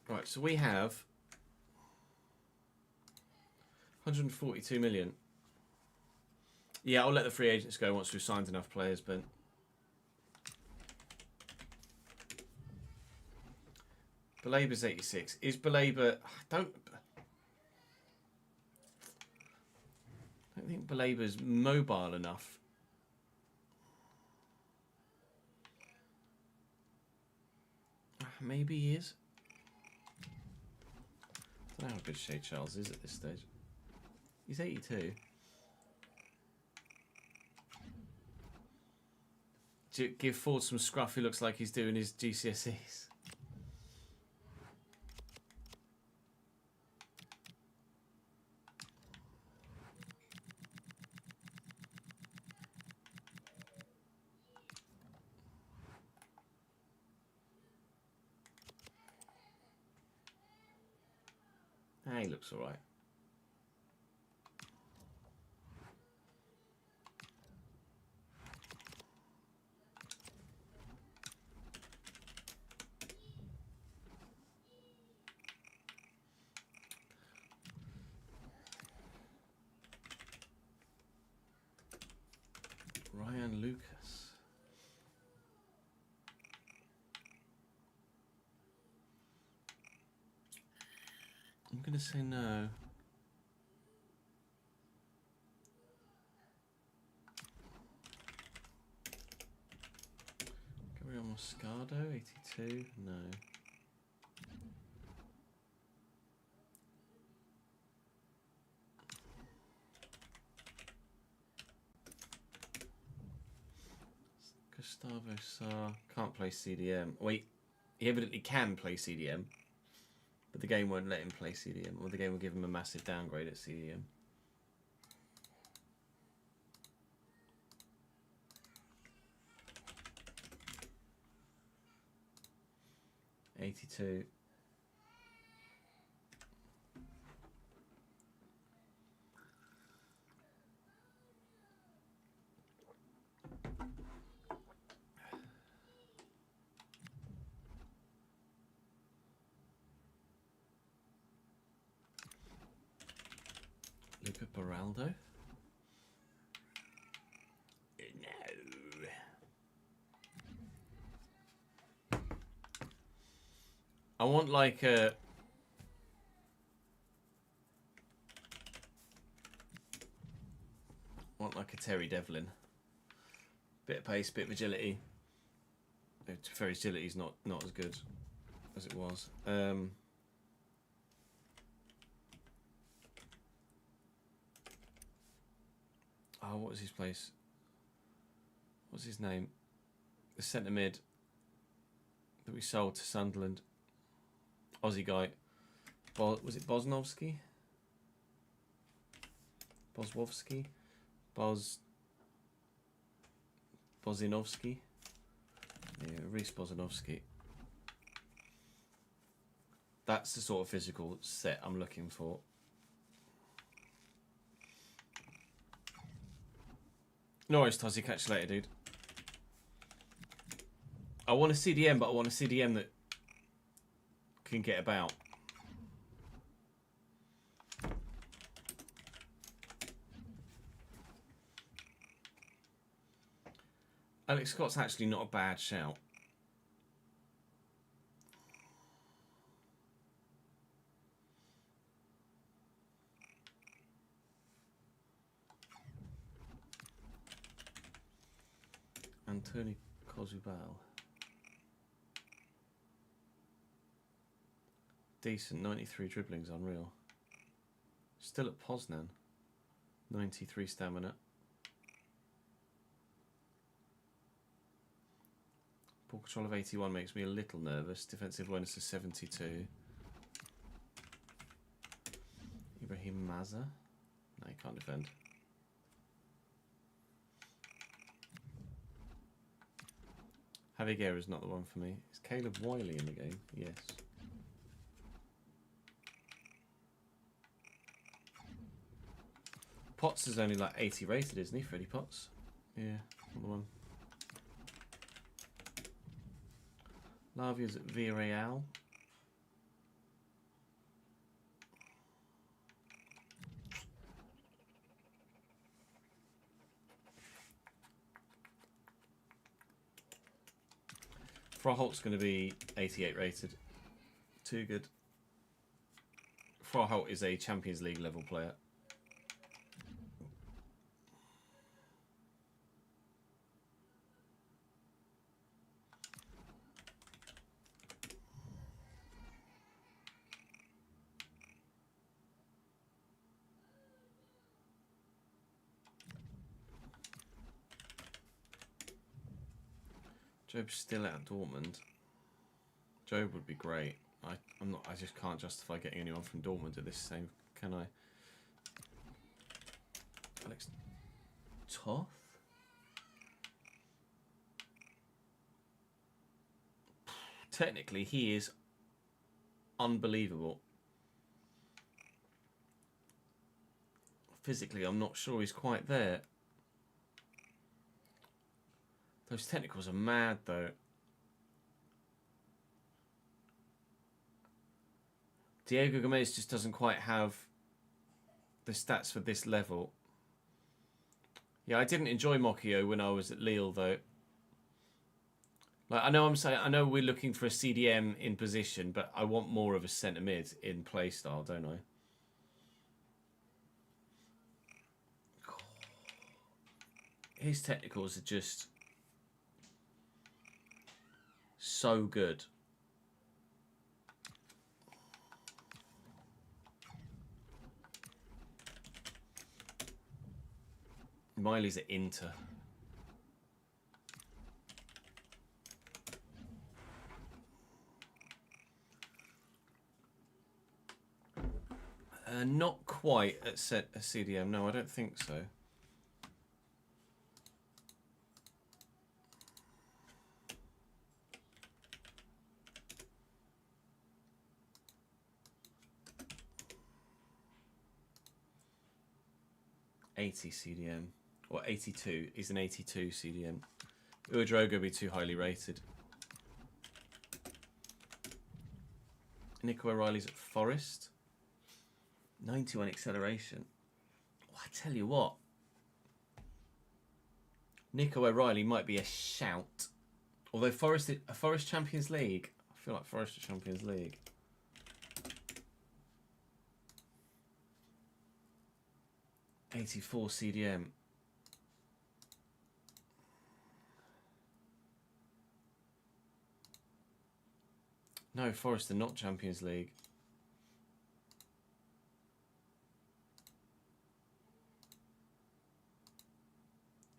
Right, so we have 142 million. Yeah, I'll let the free agents go once we've signed enough players, Ben. Balaba's 86. Is Balaba... I don't think Balaba's mobile enough. Maybe he is. I don't know how good Shea Charles is at this stage. He's 82. Give Ford some scruff. He looks like he's doing his GCSEs. He looks all right. Jan Lucas. I'm going to say no. Gabriel Moscardo, 82? No. Gustavo Sarr can't play CDM. Wait, he evidently can play CDM, but the game won't let him play CDM, or the game will give him a massive downgrade at CDM. $82. Luca Baraldo? No. I want like a... Terry Devlin. Bit of pace, bit of agility. To be fair, his agility's not as good as it was. Oh, what was his place? What's his name? The centre mid that we sold to Sunderland. Aussie guy. Was it Bosnovsky? Boswowski? Bozinovsky? Yeah, Reece Bozinovsky. That's the sort of physical set I'm looking for. No worries, Tozzy. Catch you later, dude. I want a CDM, but I want a CDM that can get about. Alex Scott's actually not a bad shout. Anthony Kozubal. Decent, 93 dribbling's unreal. Still at Poznan. 93 stamina. Ball control of 81 makes me a little nervous. Defensive awareness of 72. Ibrahim Maza. No, he can't defend. Javier Guerra is not the one for me. Is Caleb Wiley in the game? Yes. Potts is only like 80 rated, isn't he? Freddie Potts. Yeah, not the one. Lavia's at Villarreal. Froholt's going to be 88 rated. Too good. Froholt is a Champions League level player. Job's still at Dortmund. Job would be great. I'm not. I just can't justify getting anyone from Dortmund at this same. Can I? Alex Toth. Technically, he is unbelievable. Physically, I'm not sure he's quite there. Those technicals are mad, though. Diego Gomez just doesn't quite have the stats for this level. Yeah, I didn't enjoy Mokio when I was at Lille, though. Like, I know we're looking for a CDM in position, but I want more of a centre mid in play style, don't I? His technicals are just so good. Miley's at Inter. Not quite at a CDM. No, I don't think so. $80 CDM. Or 82. He's an 82 CDM. Uedrogo would be too highly rated. Nico O'Reilly's at Forest. 91 acceleration. Oh, I tell you what. Nico O'Reilly might be a shout. Although Forest Champions League. I feel like Forest are Champions League. $84 CDM. No, Forest are not Champions League.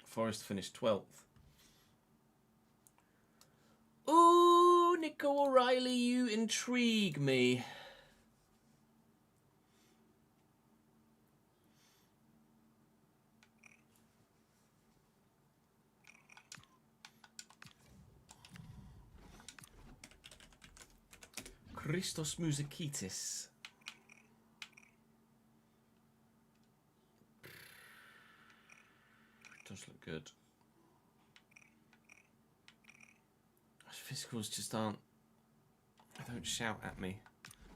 Forest finished 12th. Ooh, Nico O'Reilly, you intrigue me. Christos Mouzakitis. Does look good. Physicals just aren't. They don't shout at me.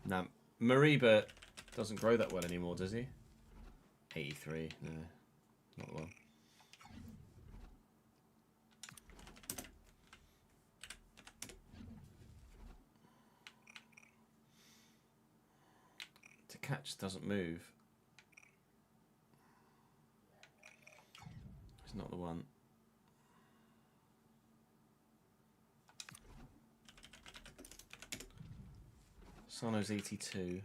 No, Mariba doesn't grow that well anymore, does he? 83. No, not the one. To catch doesn't move. It's not the one. Sano's 82.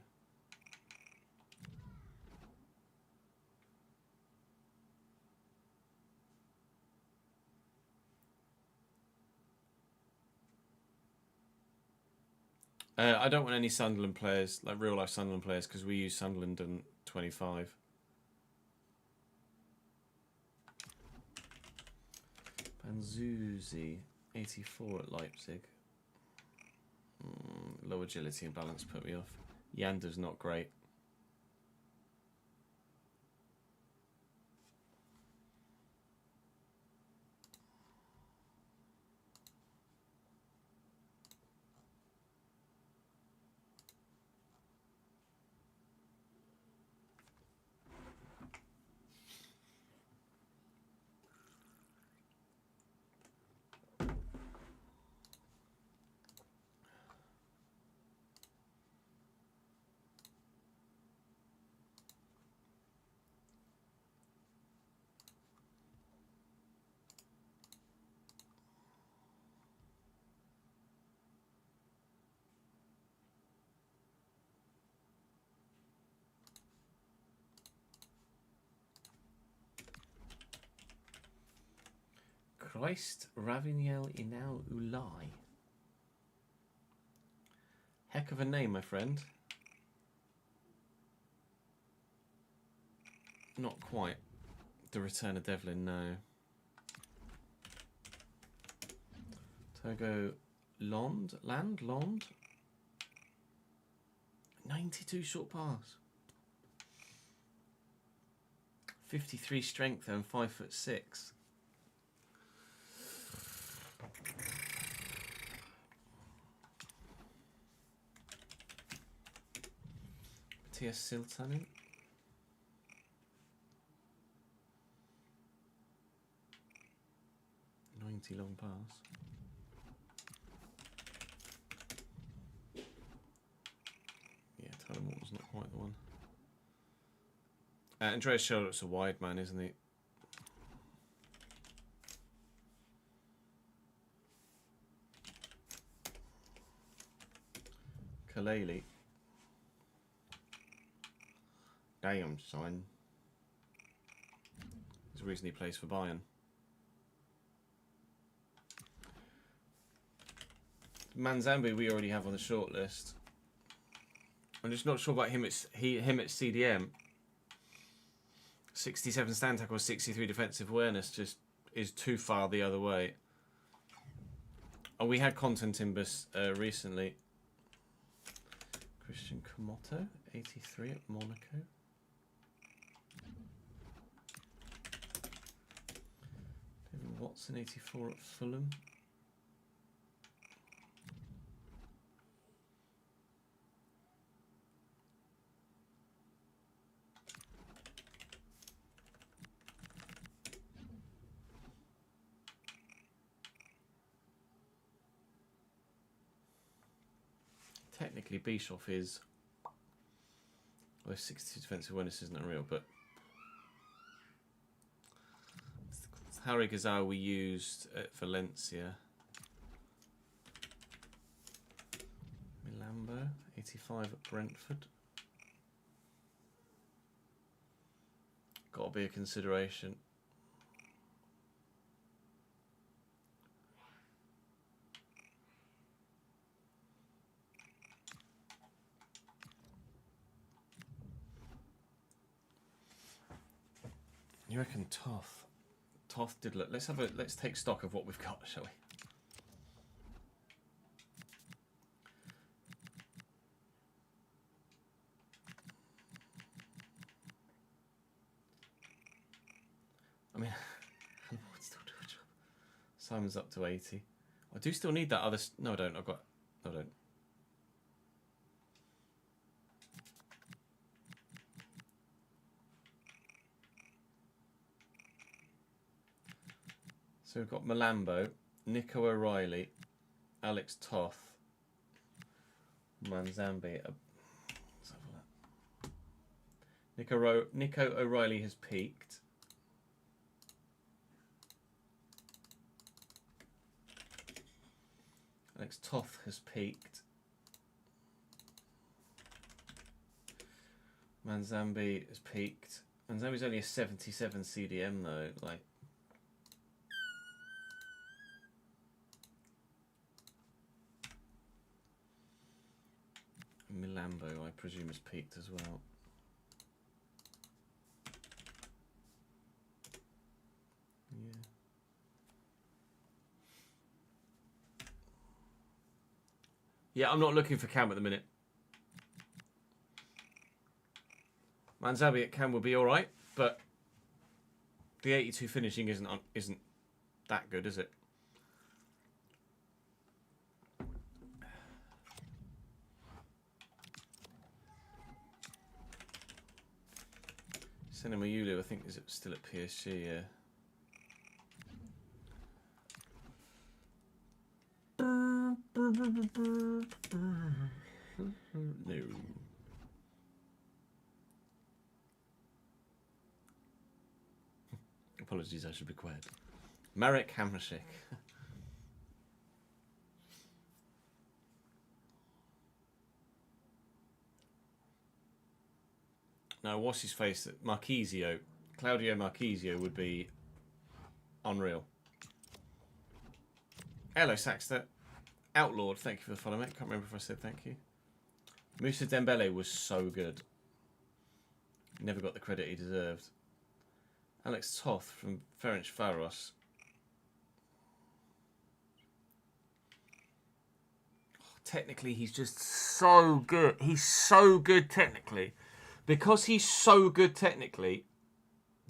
I don't want any Sunderland players, like real life Sunderland players, because we use Sunderland in 25. Banzuzi, 84 at Leipzig. Low agility and balance put me off. Yander's not great. Christ Ravinel Inal Ulai. Heck of a name, my friend. Not quite. The Return of Devlin, no. Togo Lond? 92 short pass. 53 strength and 5'6". Matthias Siltanen. empty long pass. Yeah, Tyler Morton's not quite the one. Andreas Schell's a wide man, isn't he? Kaleli. Damn, son. There's a reason he plays for Bayern. Manzambi we already have on the shortlist. I'm just not sure about him at CDM. 67 stand tackle, 63 defensive awareness just is too far the other way. Oh, we had Content Timbus recently. Christian Komoto, 83 at Monaco. David Watson, 84 at Fulham. Technically, Bischoff is... Well, 62 defensive awareness isn't unreal, but... Harry Gazal we used at Valencia. Milambo, 85 at Brentford. Got to be a consideration. You reckon Toth? Toth did look. Let's take stock of what we've got, shall we? I mean, still do a job. Simon's up to 80. I do still need that other. No, I don't. I've got. No, I don't. So we've got Malambo, Nico O'Reilly, Alex Toth, Manzambi. Nico O'Reilly has peaked. Alex Toth has peaked. Manzambi has peaked. Manzambi's only a 77 CDM though, like. Milambo, I presume, has peaked as well. Yeah. Yeah, I'm not looking for Cam at the minute. Manzabi at Cam will be all right, but the 82 finishing isn't that good, is it? Cinema Yulu, I think, is still at PSG, yeah. No. Apologies, I should be quiet. Marek Hamrashik. Now, what's his face? Marchisio. Claudio Marchisio would be unreal. Hello, Saxter. Outlawed, thank you for the follow, mate. Can't remember if I said thank you. Moussa Dembele was so good. Never got the credit he deserved. Alex Toth from Ferencváros. Technically, he's just so good. He's so good technically. Because he's so good technically,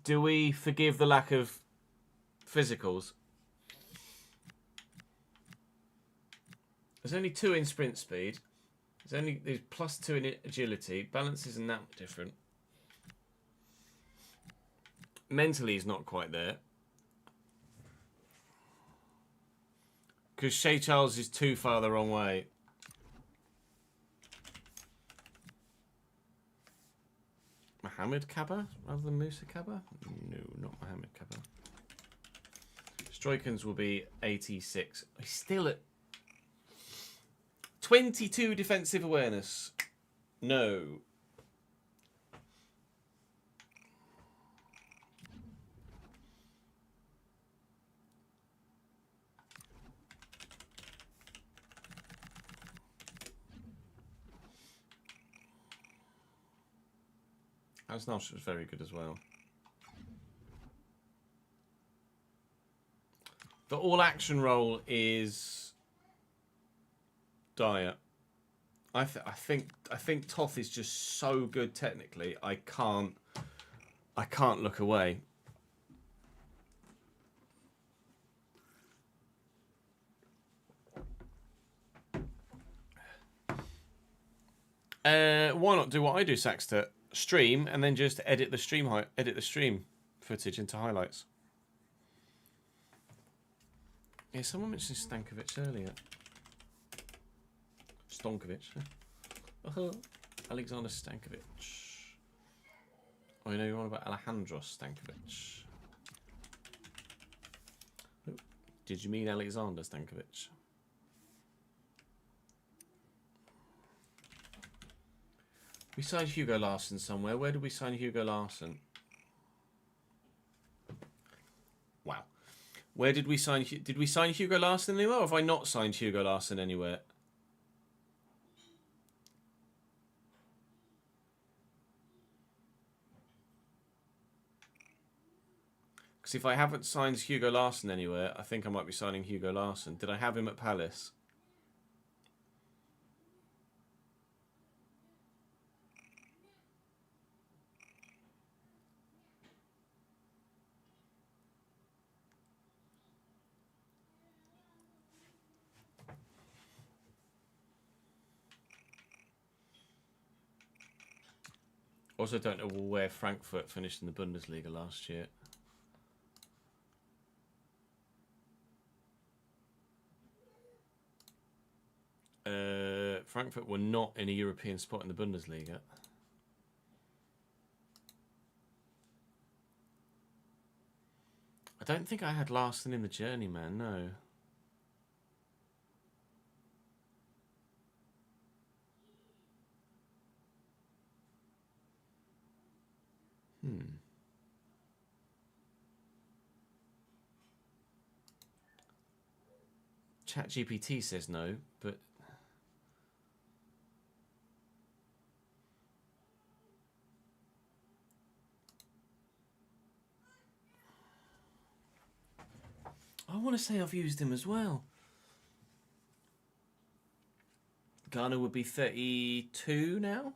do we forgive the lack of physicals? There's only 2 in sprint speed. There's +2 in agility. Balance isn't that different. Mentally, he's not quite there. Because Shea Charles is too far the wrong way. Mohamed Kaba rather than Musa Kaba? No, not Mohamed Kaba. Stroikens will be 86. He's still at 22 defensive awareness. No. Aston was very good as well. The all action role is dire. I think Toth is just so good technically. I can't look away. Why not do what I do, Saxter? Stream and then just edit the stream footage into highlights. Yeah, someone mentioned Stankovic earlier. Stonkovic. Alexander Stankovic. Oh, you know you're on about Alejandro Stankovic. Oh, did you mean Alexander Stankovic? We signed Hugo Larsson somewhere. Where did we sign Hugo Larsson? Wow. Where did we sign? Did we sign Hugo Larsson anywhere, or have I not signed Hugo Larsson anywhere? Because if I haven't signed Hugo Larsson anywhere, I think I might be signing Hugo Larsson. Did I have him at Palace? Also, don't know where Frankfurt finished in the Bundesliga last year. Frankfurt were not in a European spot in the Bundesliga. I don't think I had Larsson in the Journeyman, no. ChatGPT says no, but I want to say I've used him as well. Ghana would be 32 now?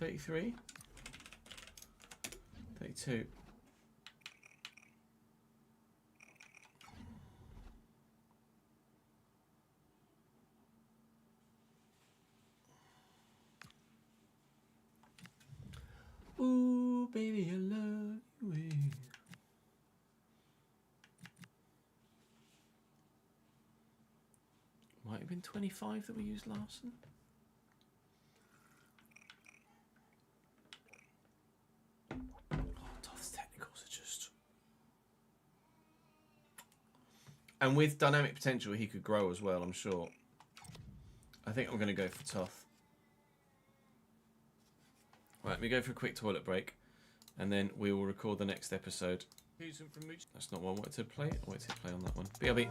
33? 32. Ooh, baby, I love you. Might have been 25 that we used Larsson. Oh, Toth's technicals are just... And with dynamic potential, he could grow as well, I'm sure. I think I'm going to go for Toth. Right, let me go for a quick toilet break, and then we will record the next episode. That's not what I wanted to play. I wanted to play on that one. BRB.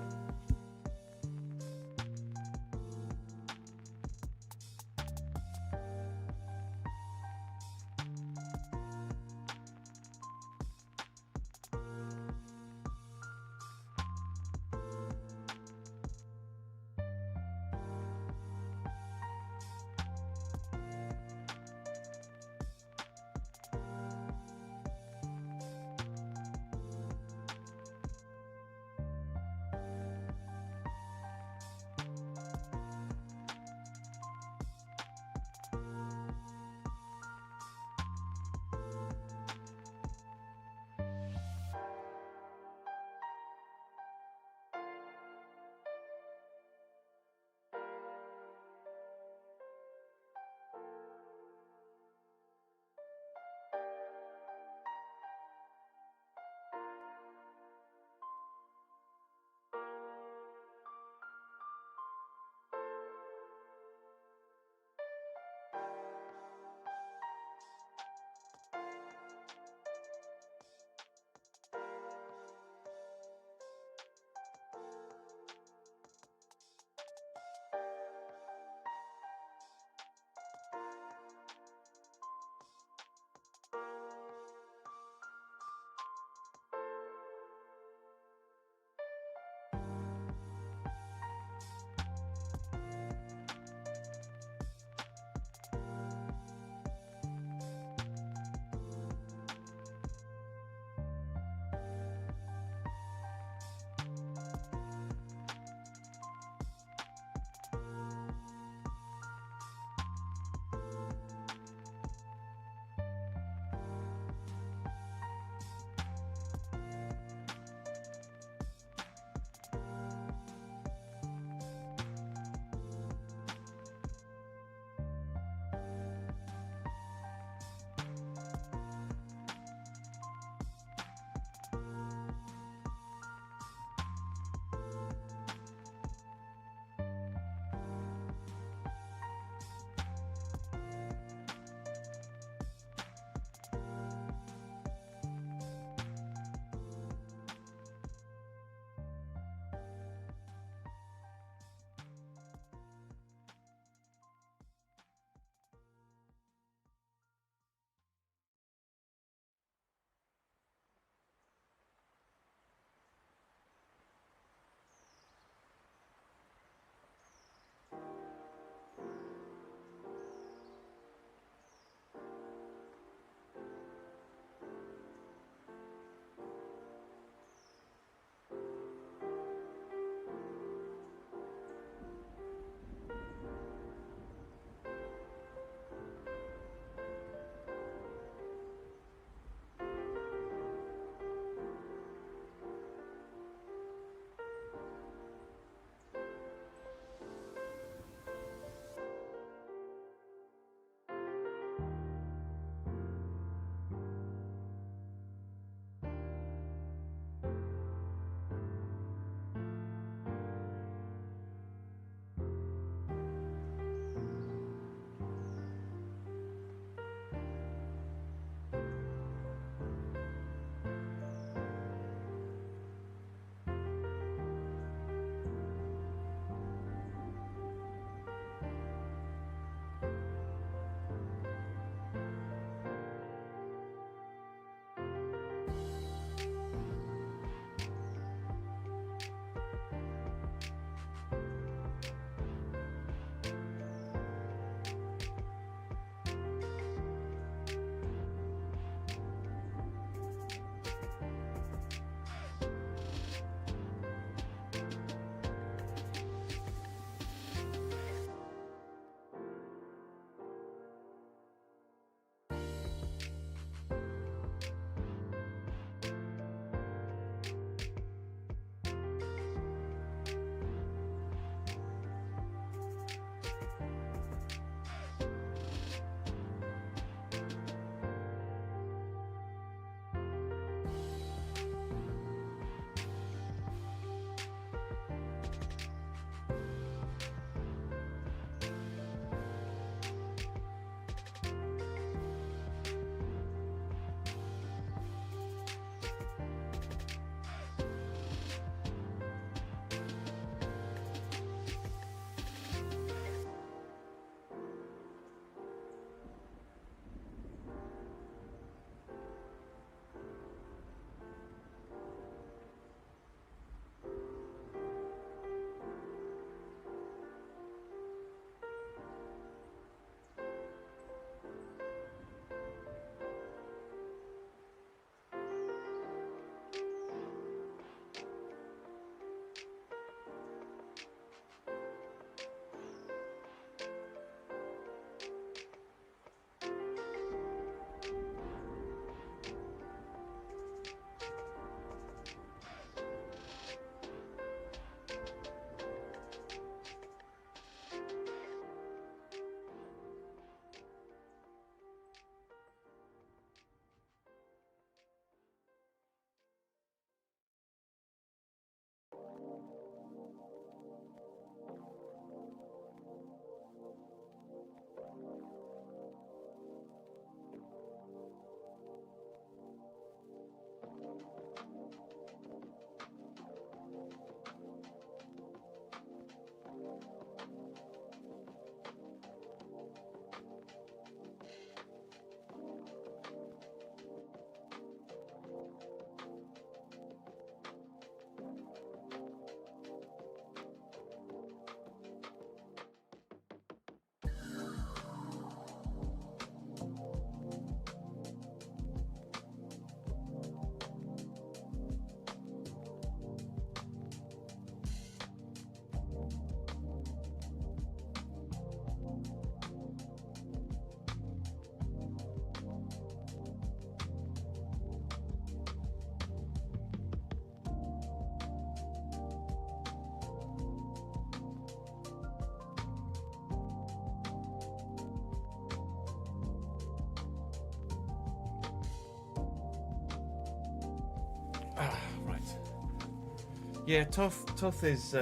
Yeah, Toth is.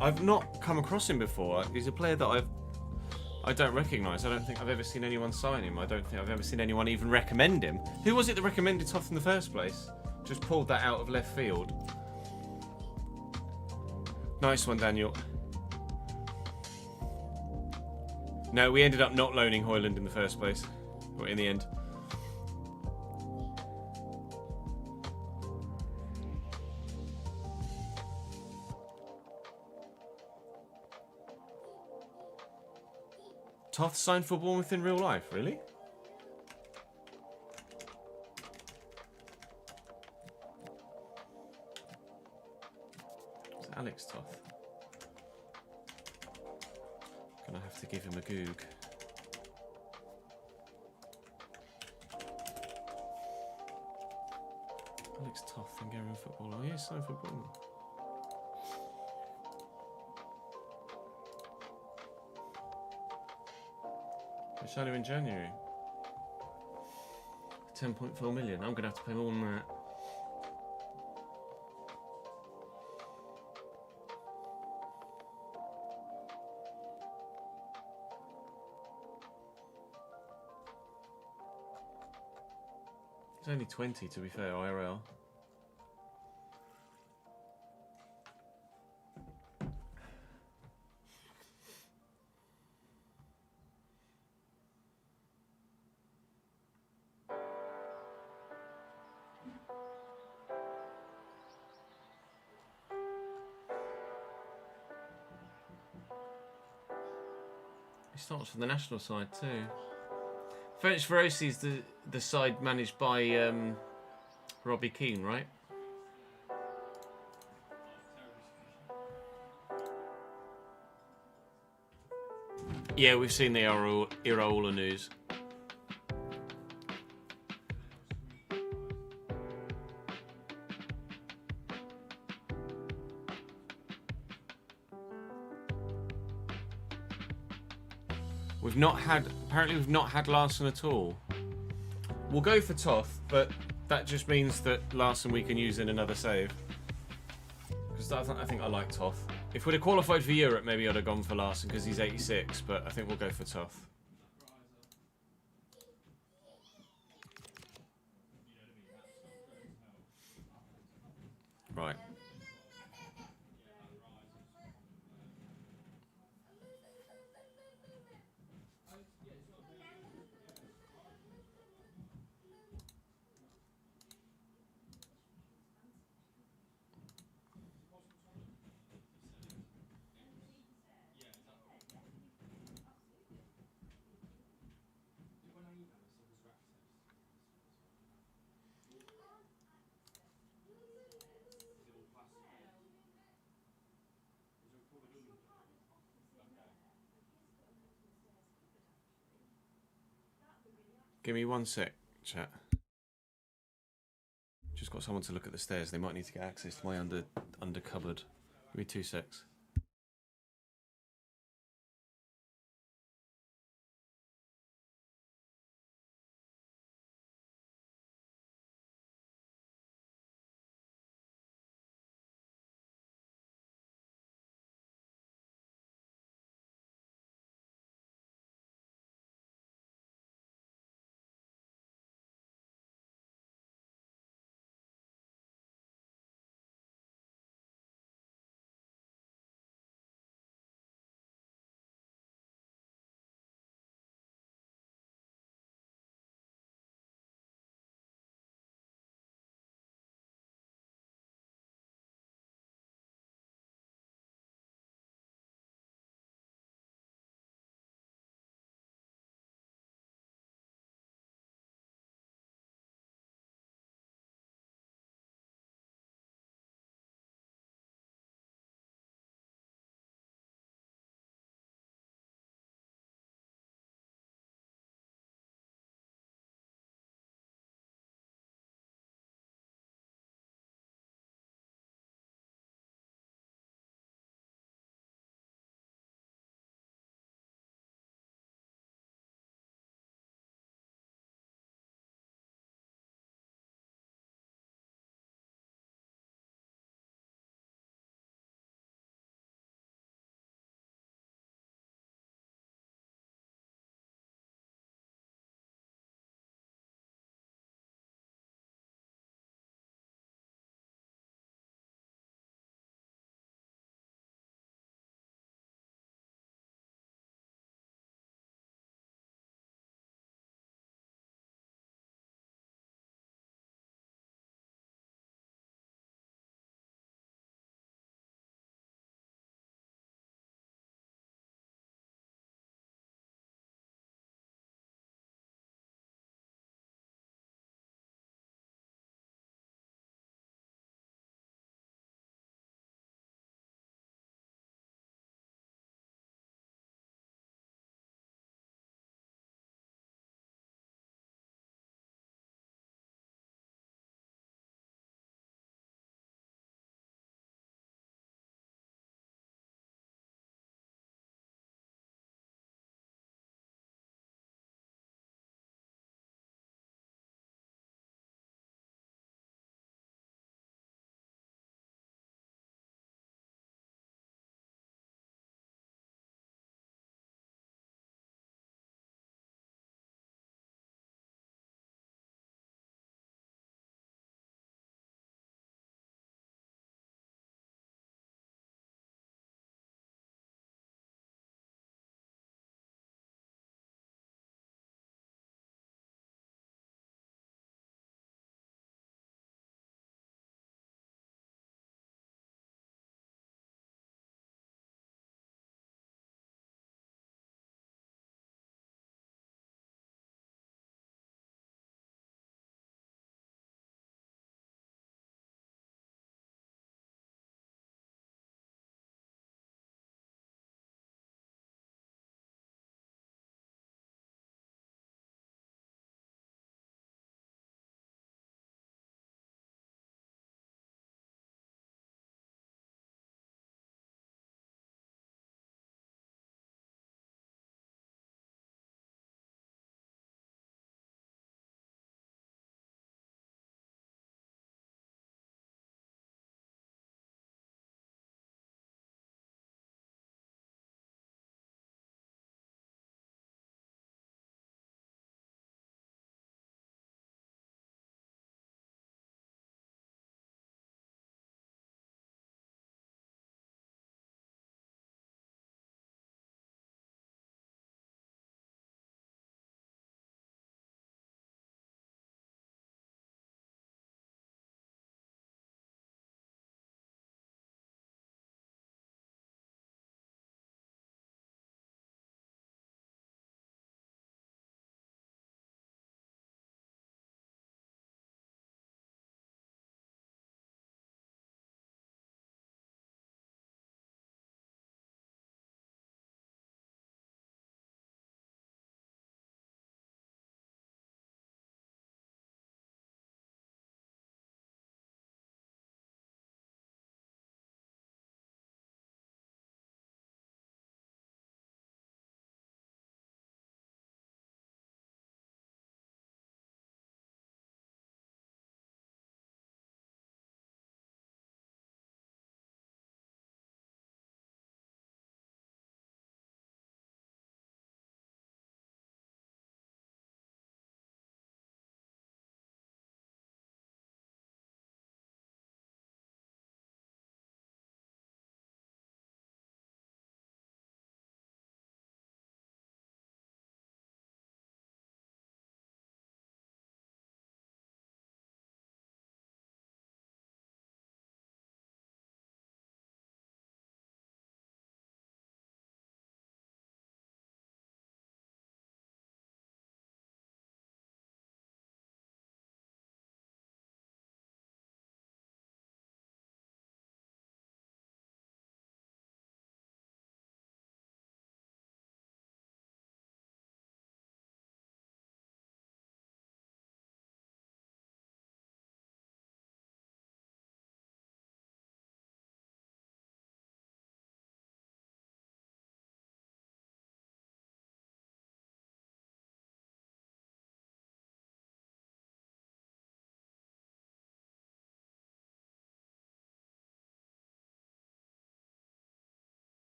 I've not come across him before. He's a player that I don't recognise. I don't think I've ever seen anyone sign him. I don't think I've ever seen anyone even recommend him. Who was it that recommended Toth in the first place? Just pulled that out of left field. Nice one, Daniel. No, we ended up not loaning Højlund in the first place. Or in the end. Toth signed for Bournemouth in real life, really? It's Alex Toth. Gonna have to give him a goog. Alex Toth, Hungarian footballer. Oh, yeah, signed for Bournemouth. We signed him in January. 10.4 million. I'm gonna have to pay more than that. He's only 20, to be fair, IRL. He starts for the national side too. Ferencvárosi is the side managed by Robbie Keane, right? Yeah, we've seen the Iraola news. Apparently we've not had Larson at all. We'll go for Toth, but that just means that Larson we can use in another save. Because I think I like Toth. If we'd have qualified for Europe, maybe I'd have gone for Larson because he's 86, but I think we'll go for Toth. Right. Give me 1 sec, chat. Just got someone to look at the stairs. They might need to get access to my under cupboard. Give me 2 secs.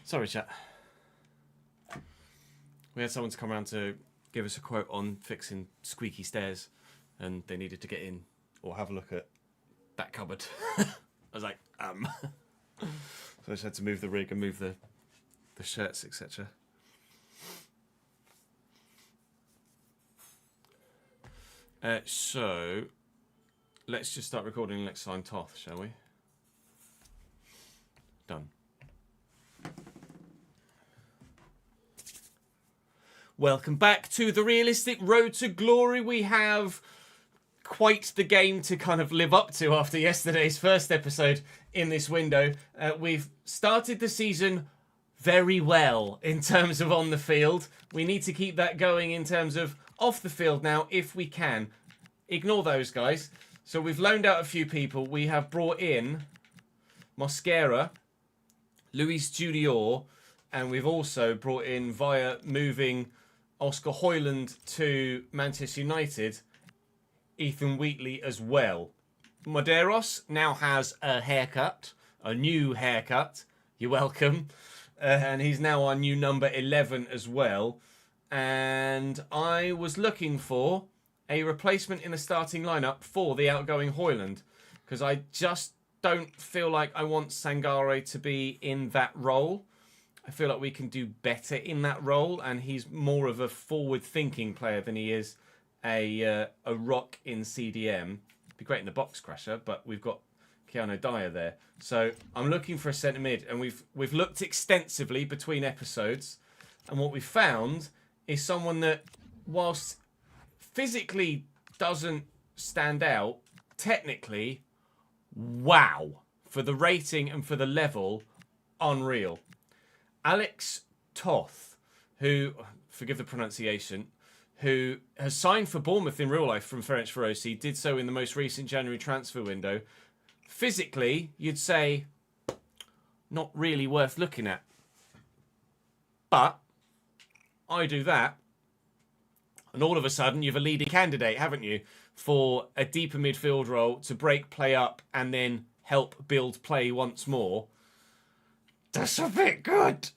Sorry, chat. We had someone to come around to give us a quote on fixing squeaky stairs, and they needed to get in or have a look at that cupboard. I was like, So I just had to move the rig and move the shirts, etc. So let's just start recording. Let's sign Toth, shall we? Done. Welcome back to the realistic road to glory. We have quite the game to kind of live up to after yesterday's first episode in this window. We've started the season very well in terms of on the field. We need to keep that going in terms of off the field now if we can. Ignore those guys. So we've loaned out a few people. We have brought in Mosquera, Luis Junior, and we've also brought in, via moving Oscar Højlund to Manchester United, Ethan Wheatley as well. Medeiros now has a haircut, a new haircut. You're welcome. And he's now our new number 11 as well. And I was looking for a replacement in the starting lineup for the outgoing Højlund, because I just don't feel like I want Sangare to be in that role. I feel like we can do better in that role, and he's more of a forward-thinking player than he is a rock in CDM. Be great in the box crasher, but we've got Keanu Dyer there. So I'm looking for a centre mid, and we've looked extensively between episodes, and what we found is someone that, whilst physically doesn't stand out, technically, wow, for the rating and for the level, unreal. Alex Toth, who, forgive the pronunciation, who has signed for Bournemouth in real life from Ferencvárosi, did so in the most recent January transfer window. Physically, you'd say, not really worth looking at. But I do that, and all of a sudden you've a leading candidate, haven't you, for a deeper midfield role to break play up and then help build play once more. That's a bit good.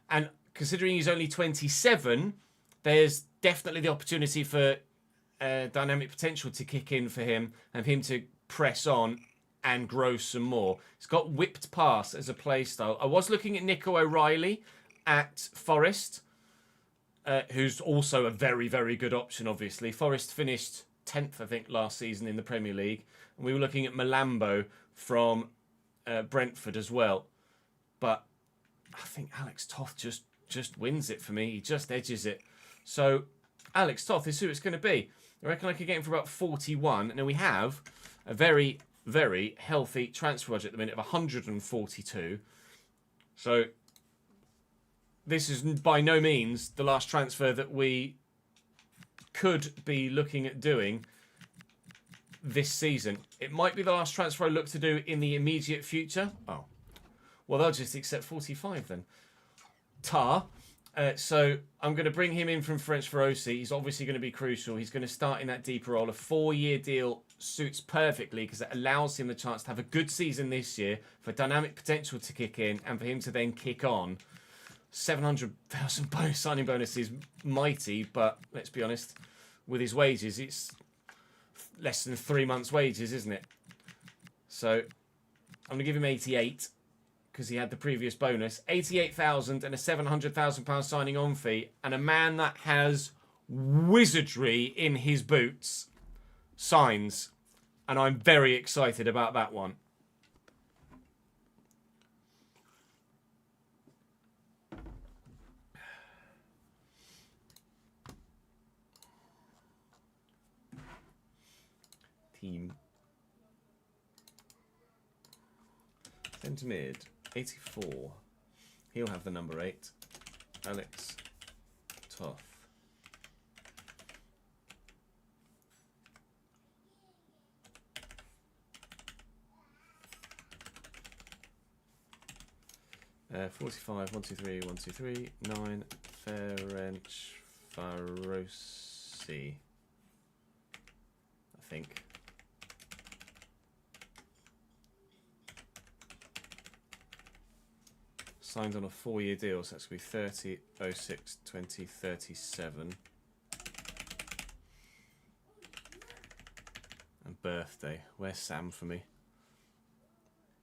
And considering he's only 27, there's definitely the opportunity for dynamic potential to kick in for him and him to press on and grow some more. He's got whipped pass as a play style. I was looking at Nico O'Reilly at Forest, who's also a very, very good option, obviously. Forest finished 10th, I think, last season in the Premier League. And we were looking at Malambo from Brentford as well. But I think Alex Toth just wins it for me. He just edges it. So Alex Toth is who it's going to be. I reckon I could get him for about 41. And then we have a very, very healthy transfer budget at the minute of 142. So this is by no means the last transfer that we could be looking at doing this season. It might be the last transfer I look to do in the immediate future. Oh, well, they'll just accept 45 then. So I'm going to bring him in from Ferencvárosi. He's obviously going to be crucial. He's going to start in that deeper role. A 4-year deal suits perfectly because it allows him the chance to have a good season this year, for dynamic potential to kick in, and for him to then kick on. 700,000 signing bonus is mighty, but let's be honest, with his wages, it's less than 3 months' wages, isn't it? So I'm going to give him 88 because he had the previous bonus. 88,000 and a £700,000 signing on fee, and a man that has wizardry in his boots signs, and I'm very excited about that one. Team. Centre mid, 84. He'll have the number 8. Alex Toth. Uh, 45, 1, 2, 3, 1, 2, 3, 9, Ferencvárosi, I think. signed on a 4-year deal, so that's going to be 30, 06, 20, 37. And birthday. Where's Sam for me?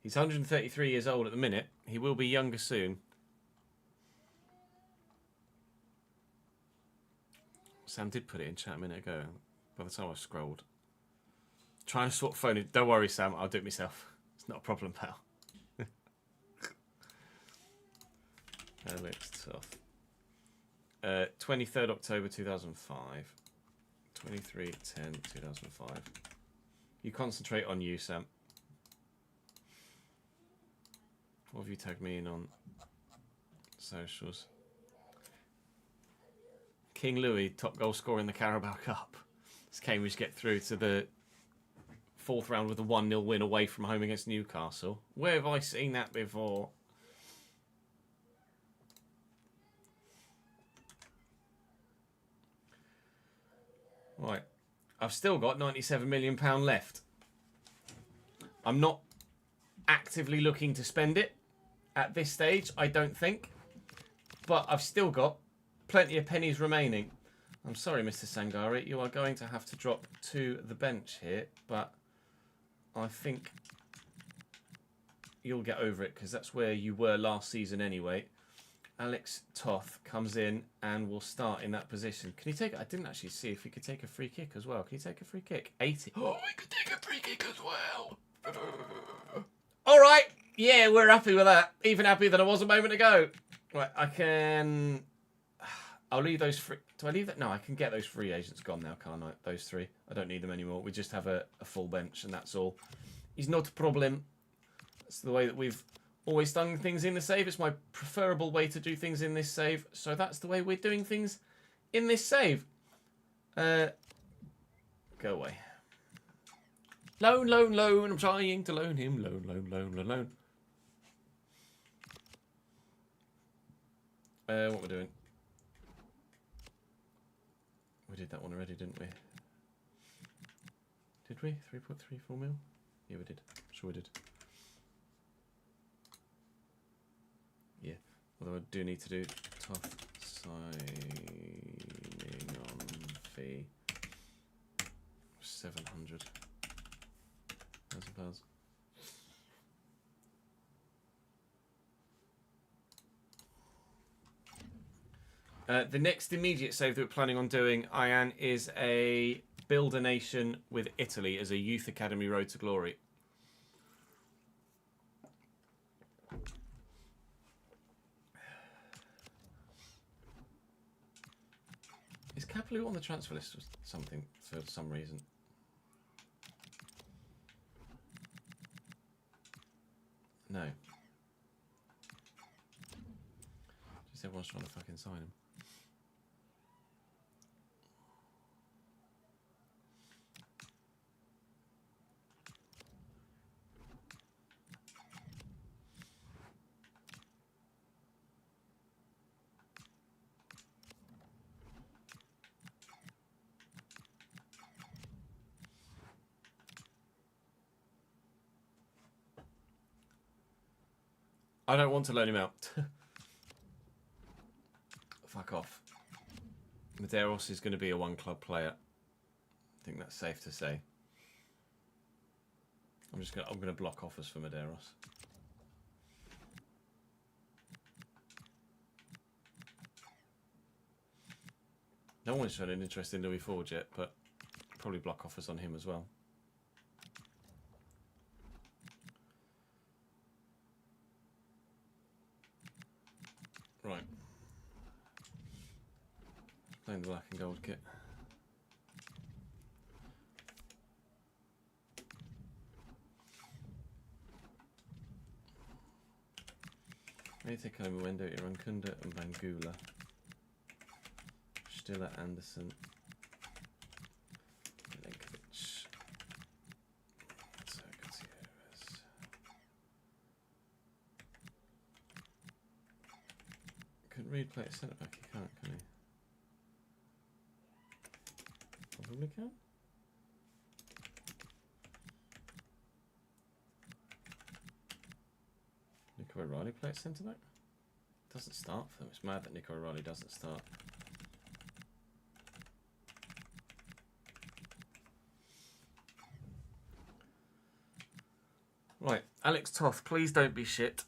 He's 133 years old at the minute. He will be younger soon. Sam did put it in chat a minute ago. By the time I scrolled. Trying to sort phone. Don't worry, Sam. I'll do it myself. It's not a problem, pal. Alex Tough. 23rd October 2005. 23/10/2005. You concentrate on you, Sam. What have you tagged me in on socials? King Louis, top goal scorer in the Carabao Cup. As Cambridge get through to the 4th round with a 1-0 win away from home against Newcastle. Where have I seen that before? Right. I've still got £97 million left. I'm not actively looking to spend it at this stage, I don't think. But I've still got plenty of pennies remaining. I'm sorry, Mr. Sangari, you are going to have to drop to the bench here, but I think you'll get over it because that's where you were last season anyway. Alex Toth comes in and will start in that position. Can he take it? I didn't actually see if he could take a free kick as well. Can he take a free kick? 80. Oh, he could take a free kick as well. All right. Yeah, we're happy with that. Even happier than I was a moment ago. Right, I can... I'll leave those free... Do I leave that? No, I can get those free agents gone now, can't I? Those 3. I don't need them anymore. We just have a full bench and that's all. It's not a problem. That's the way that we've always done things in the save. It's my preferable way to do things in this save. So that's the way we're doing things in this save. Go away. Loan, loan, loan. I'm trying to loan him. Loan, loan, loan, loan, loan. What we're doing? We did that one already, didn't we? Did we? 3.34 mil? Yeah, we did. Sure we did. Yeah. Although I do need to do tough signing on fee. 700,000 pounds. The next immediate save that we're planning on doing, Ian, is a build a nation with Italy as a youth academy road to glory. Is Capelou on the transfer list or something for some reason? No. Just everyone's trying to fucking sign him. I don't want to loan him out. Fuck off. Medeiros is going to be a one-club player. I think that's safe to say. I'm going to block offers for Medeiros. No one's shown an interest in Louis Forge yet, but probably block offers on him as well. Right. Playing the black and gold kit. Maytek Wendo, Irankunda and Bangula. Stiller, Anderson. Milenkovic. Gutierrez. Couldn't Reed play at centre back? He can't, can he? Probably can. Nico O'Reilly play at centre back? Doesn't start for them. It's mad that Nico O'Reilly doesn't start. Right, Alex Toth, please don't be shit.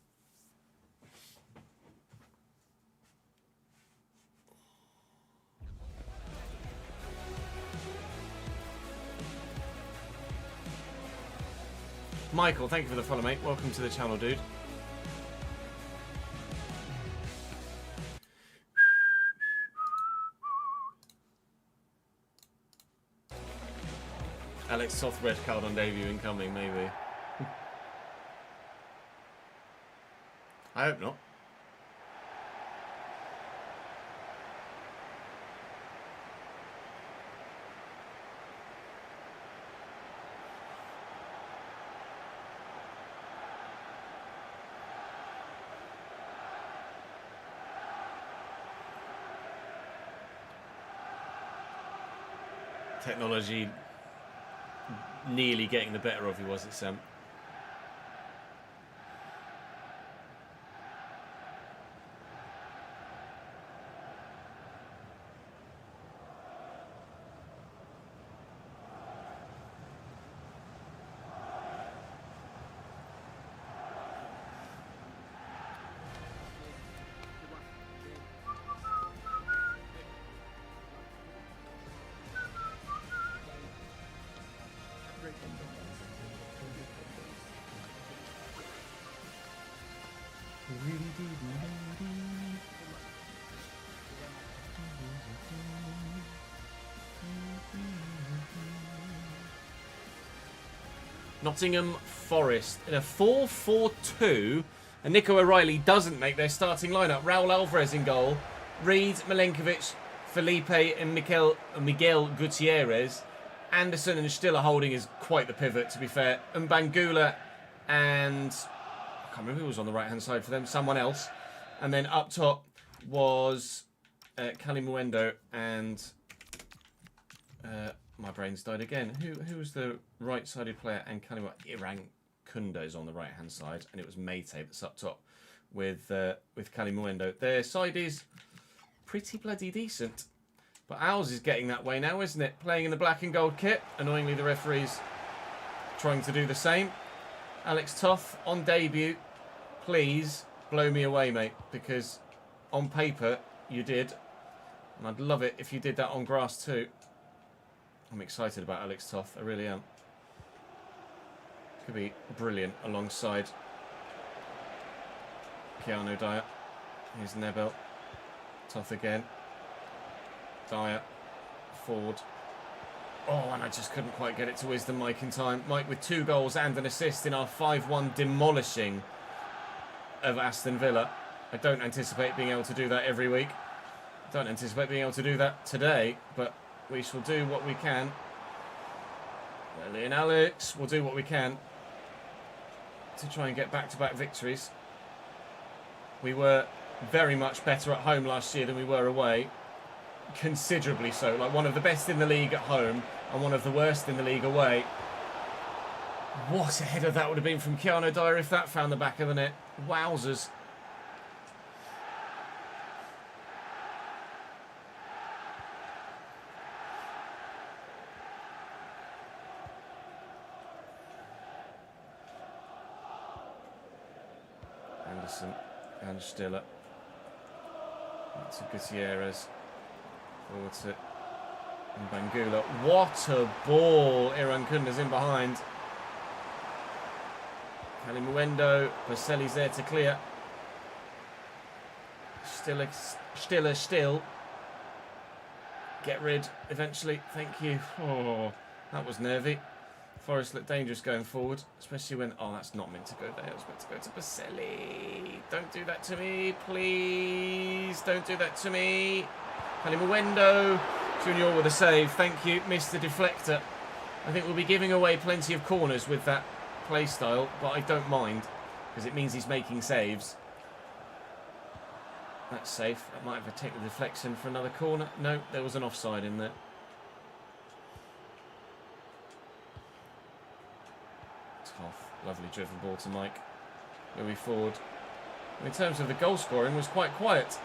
Michael, thank you for the follow, mate. Welcome to the channel, dude. Alex Toth red card on debut incoming, maybe. I hope not. Technology nearly getting the better of you, was it, Sam? Nottingham Forest in a 4-4-2, and Nico O'Reilly doesn't make their starting lineup. Raul Alvarez in goal, Reed, Milenkovic, Felipe and Miguel Gutierrez. Anderson and Stiller holding is quite the pivot, to be fair. And Bangula and I can't remember who was on the right-hand side for them, someone else. And then up top was Kalimuendo and my brain's died again. Who was the right-sided player? And Irang Kunda is on the right-hand side, and it was Mate that's up top with Kalimuendo. Their side is pretty bloody decent, but ours is getting that way now, isn't it? Playing in the black and gold kit. Annoyingly, the referee's trying to do the same. Alex Toth on debut. Please blow me away, mate, because on paper you did, and I'd love it if you did that on grass too. I'm excited about Alex Toth, I really am. Could be brilliant alongside Keanu Dyer. Here's Nebel. Toth again. Dyer. Ford. Oh, and I just couldn't quite get it to Wisdom Mike in time. Mike with 2 goals and an assist in our 5-1 demolishing of Aston Villa. I don't anticipate being able to do that every week. I don't anticipate being able to do that today, but we shall do what we can. Lily and Alex will do what we can to try and get back-to-back victories. We were very much better at home last year than we were away. Considerably so. Like one of the best in the league at home and one of the worst in the league away. What a header that would have been from Keanu Dyer if that found the back of the net. Wowzers. Anderson and Stiller. That's a Gutierrez. Forward to Bangula. What a ball! Iran Kunda's in behind. Kalimuendo. Baselli's there to clear. Stiller still. Get rid eventually. Thank you. Oh, that was nervy. Forest looked dangerous going forward, especially when... Oh, that's not meant to go there. It was meant to go to Baselli. Don't do that to me, please. Don't do that to me. Kalimuendo. Junior with a save. Thank you. Missed the deflector. I think we'll be giving away plenty of corners with that play style, but I don't mind because it means he's making saves. That's safe. That might have a technical deflection for another corner. No, there was an offside in there. Tough. Lovely driven ball to Mike. Louis Ford. In terms of the goal scoring, was quite quiet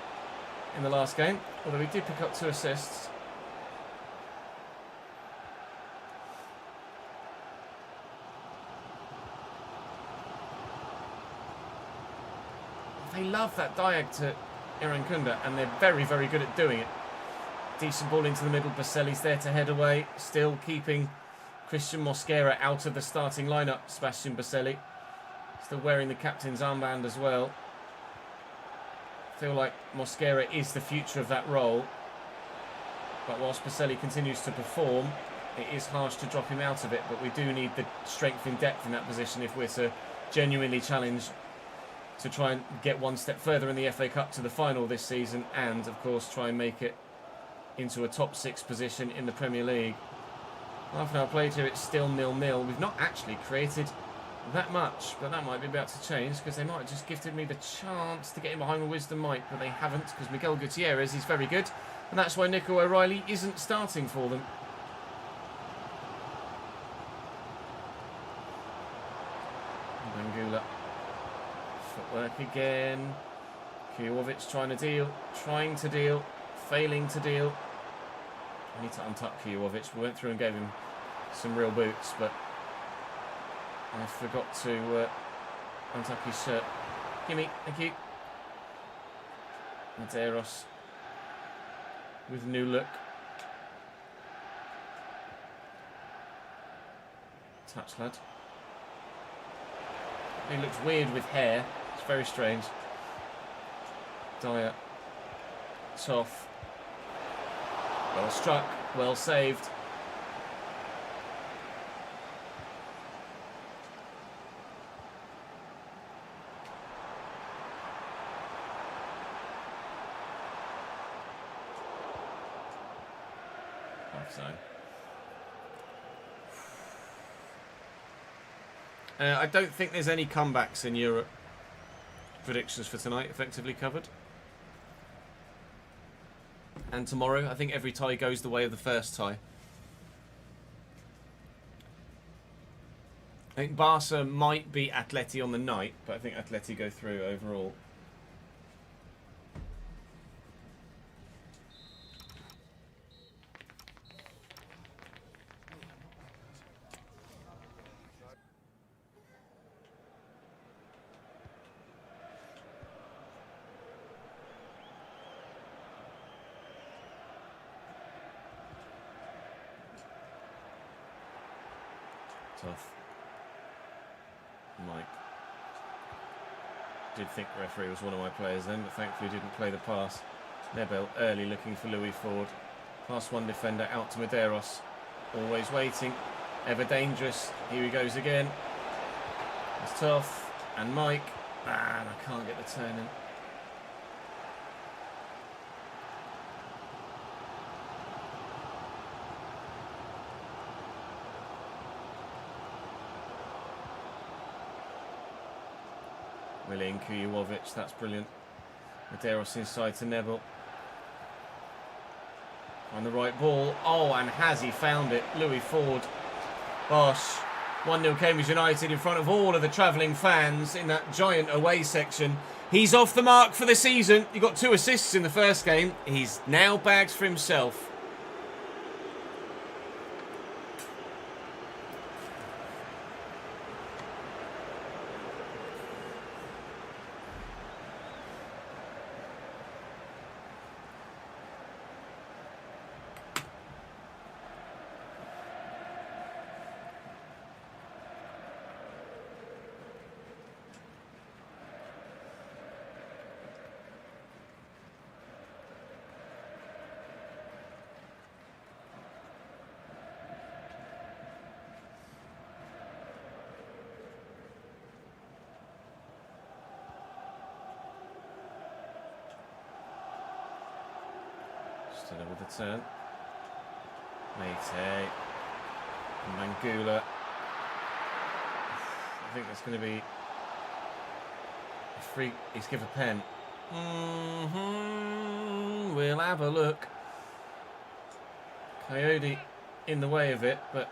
in the last game, although he did pick up 2 assists. They love that diag to Irankunda, and they're very, very good at doing it. Decent ball into the middle. Baselli's there to head away, still keeping Christian Mosquera out of the starting lineup. Sebastian Baselli still wearing the captain's armband as well. Feel like Mosquera is the future of that role, but whilst Baselli continues to perform, it is harsh to drop him out of it. But we do need the strength in depth in that position if we're to genuinely challenge to try and get one step further in the FA Cup to the final this season, and of course try and make it into a top 6 position in the Premier League. Half an hour played here, it's still 0-0. We've not actually created that much, but that might be about to change because they might have just gifted me the chance to get in behind with Wisdom Mike, but they haven't because Miguel Gutierrez is very good, and that's why Nico O'Reilly isn't starting for them. Bangula. Footwork again. Kujovic trying to deal, failing to deal. I need to untuck Kujovic. We went through and gave him some real boots, but I forgot to untuck his shirt. Gimme, thank you. Medeiros with new look. Touch lad. He looks weird with hair. It's very strange. Dyer. Toff. Well struck. Well saved. Offside. I don't think there's any comebacks in Europe. Predictions for tonight effectively covered. And tomorrow, I think every tie goes the way of the first tie. I think Barca might beat Atleti on the night, but I think Atleti go through overall. Tough. Mike. Did think the referee was one of my players then, but thankfully didn't play the pass. Nebel early looking for Louis Ford. Pass one defender out to Medeiros. Always waiting. Ever dangerous. Here he goes again. It's Tough. And Mike. And I can't get the turn in. Milin Kujovic, that's brilliant. Medeiros inside to Neville. On the right ball. Oh, and has he found it? Louis Ford. Bosh. 1-0 Cambridge United in front of all of the travelling fans in that giant away section. He's off the mark for the season. He got 2 assists in the first game. He's now bags for himself. Still with the turn. Mate. Mangula. I think that's going to be a free. He's given a pen. We'll have a look. Coyote in the way of it, but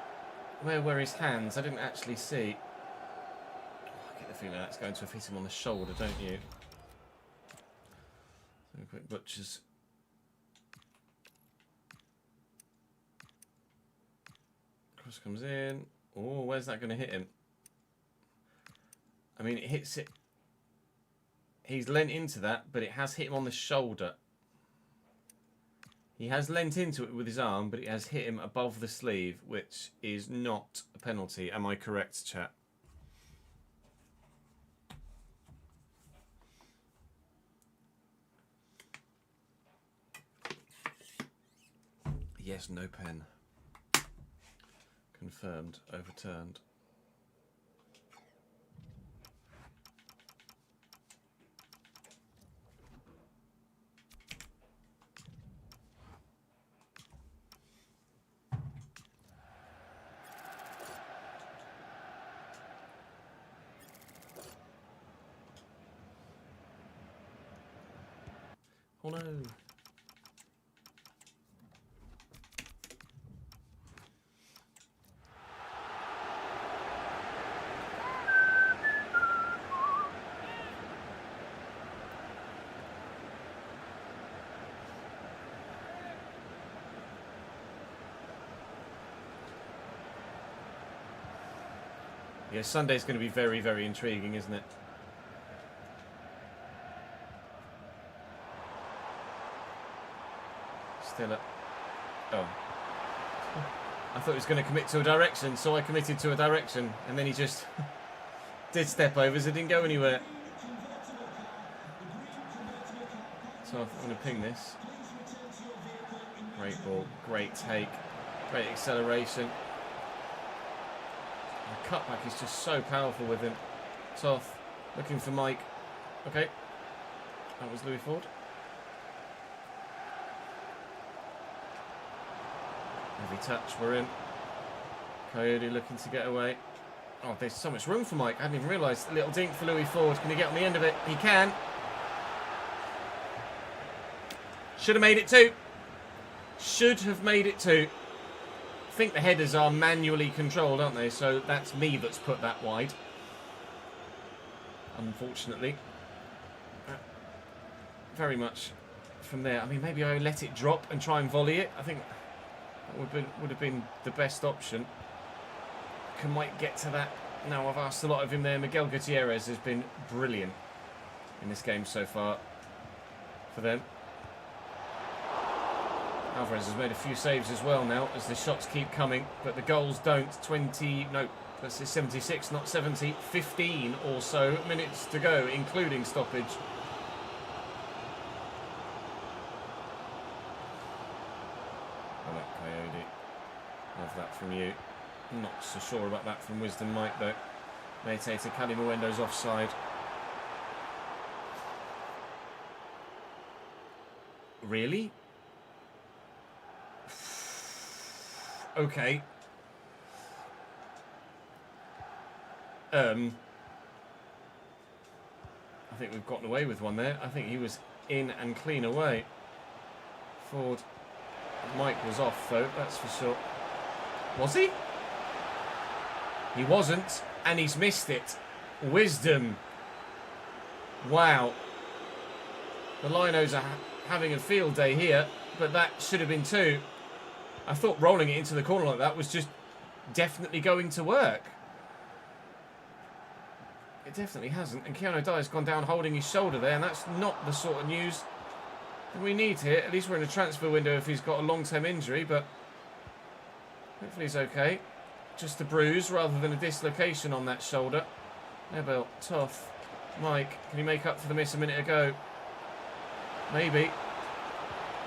where were his hands? I didn't actually see. I get the feeling that's going to have hit him on the shoulder, don't you? Quick butchers. Cross comes in. Oh, where's that going to hit him? I mean, it hits it. He's leant into that, but it has hit him on the shoulder. He has leant into it with his arm, but it has hit him above the sleeve, which is not a penalty. Am I correct, chat? Yes, no pen. Confirmed, overturned. Oh no. Yeah, Sunday's going to be very, very intriguing, isn't it? Still at... Oh. I thought he was going to commit to a direction, so I committed to a direction, and then he just did step overs. It didn't go anywhere. So I'm going to ping this. Great ball, great take, great acceleration. The cutback is just so powerful with him. Tough. Looking for Mike. Okay. That was Louis Ford. Heavy touch, we're in. Coyote looking to get away. Oh, there's so much room for Mike. I hadn't even realised. A little dink for Louis Ford. Can he get on the end of it? He can. Should have made it 2. Should have made it 2. I think the headers are manually controlled, aren't they? So that's me that's put that wide. Unfortunately. Very much from there. I mean, maybe I let it drop and try and volley it. I think that would have been the best option. Can Mike get to that? No, I've asked a lot of him there. Miguel Gutierrez has been brilliant in this game so far for them. Alvarez has made a few saves as well now as the shots keep coming, but the goals don't. 20, no, that's 76, not 70. 15 or so minutes to go, including stoppage. I like Coyote. Love that from you. Not so sure about that from Wisdom Mike though. Mate to Calimuendo's offside. Really? Okay. I think we've gotten away with one there. I think he was in and clean away. Ford. Mike was off though, that's for sure. Was he? He wasn't, and he's missed it. Wisdom. Wow. The Linos are having a field day here, but that should have been 2. I thought rolling it into the corner like that was just definitely going to work. It definitely hasn't. And Keanu Dyer's gone down holding his shoulder there, and that's not the sort of news that we need here. At least we're in a transfer window if he's got a long-term injury, but hopefully he's okay. Just a bruise rather than a dislocation on that shoulder. Nebel, tough. Mike, can he make up for the miss a minute ago? Maybe.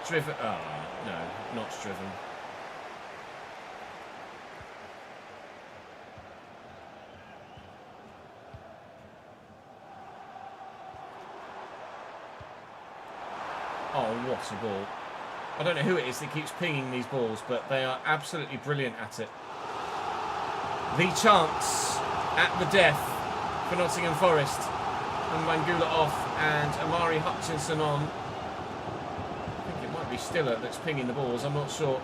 Driven. Oh, no, not driven. Oh, what a ball. I don't know who it is that keeps pinging these balls, but they are absolutely brilliant at it. The chance at the death for Nottingham Forest. And Mangula off and Amari Hutchinson on. I think it might be Stiller that's pinging the balls, I'm not sure.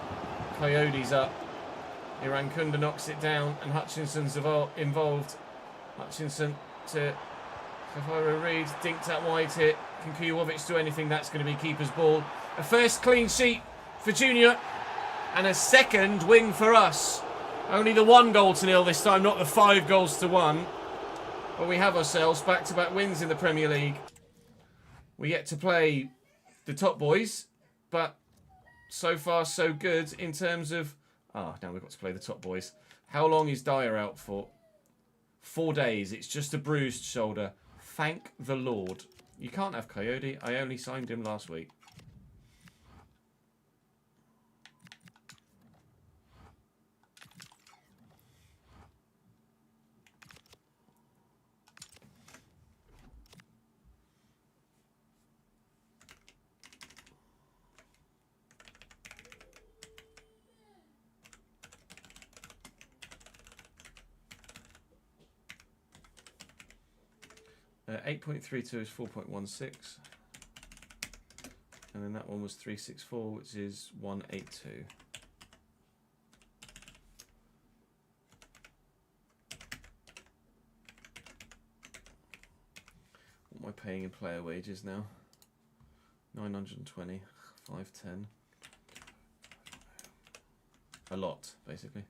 Coyote's up. Irankunda knocks it down and Hutchinson's involved. Hutchinson to Fafaro Reid, dinked out wide hit. Can Kujovic do anything? That's going to be keeper's ball. A first clean sheet for Junior. And a second win for us. Only the 1-0 this time, not the 5-1. But we have ourselves back-to-back wins in the Premier League. We get to play the top boys, but so far so good in terms of... now we've got to play the top boys. How long is Dyer out for? 4 days. It's just a bruised shoulder. Thank the Lord. You can't have Coyote. I only signed him last week. Uh, 8.32 is 4.16. And then that one was 364, which is 182. What am I paying in player wages now? 920, 510. A lot, basically.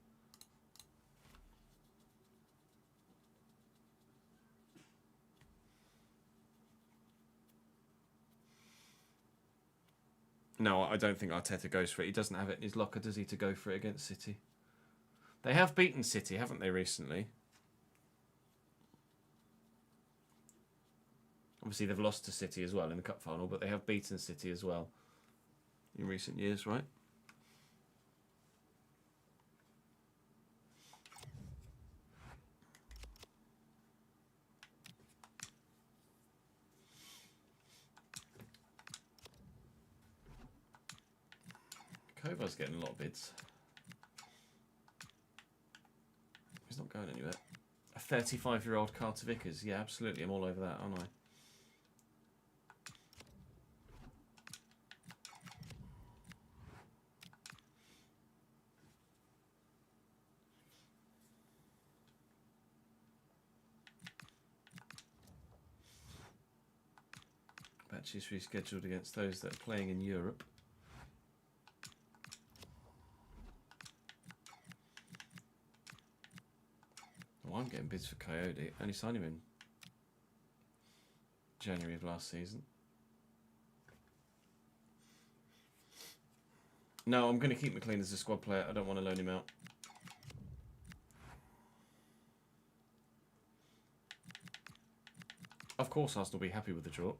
No, I don't think Arteta goes for it. He doesn't have it in his locker, does he, to go for it against City? They have beaten City, haven't they, recently? Obviously, they've lost to City as well in the cup final, but they have beaten City as well in recent years, right? Kovar's getting a lot of bids. He's not going anywhere. A 35-year-old Carter Vickers. Yeah, absolutely. I'm all over that, aren't I? Matches rescheduled against those that are playing in Europe. Oh, I'm getting bids for Coyote. Only signed him in January of last season. No, I'm going to keep McLean as a squad player. I don't want to loan him out. Of course, Arsenal will be happy with the draw.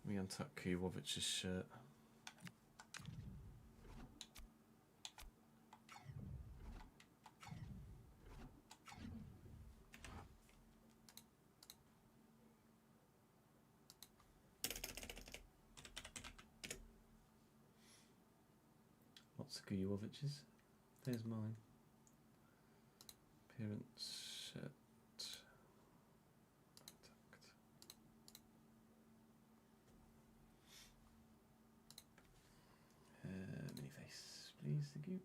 Let me untuck Kujovic's shirt. Lots of Kujovic's. There's mine. Appearance shirt. Mini face, please, thank you.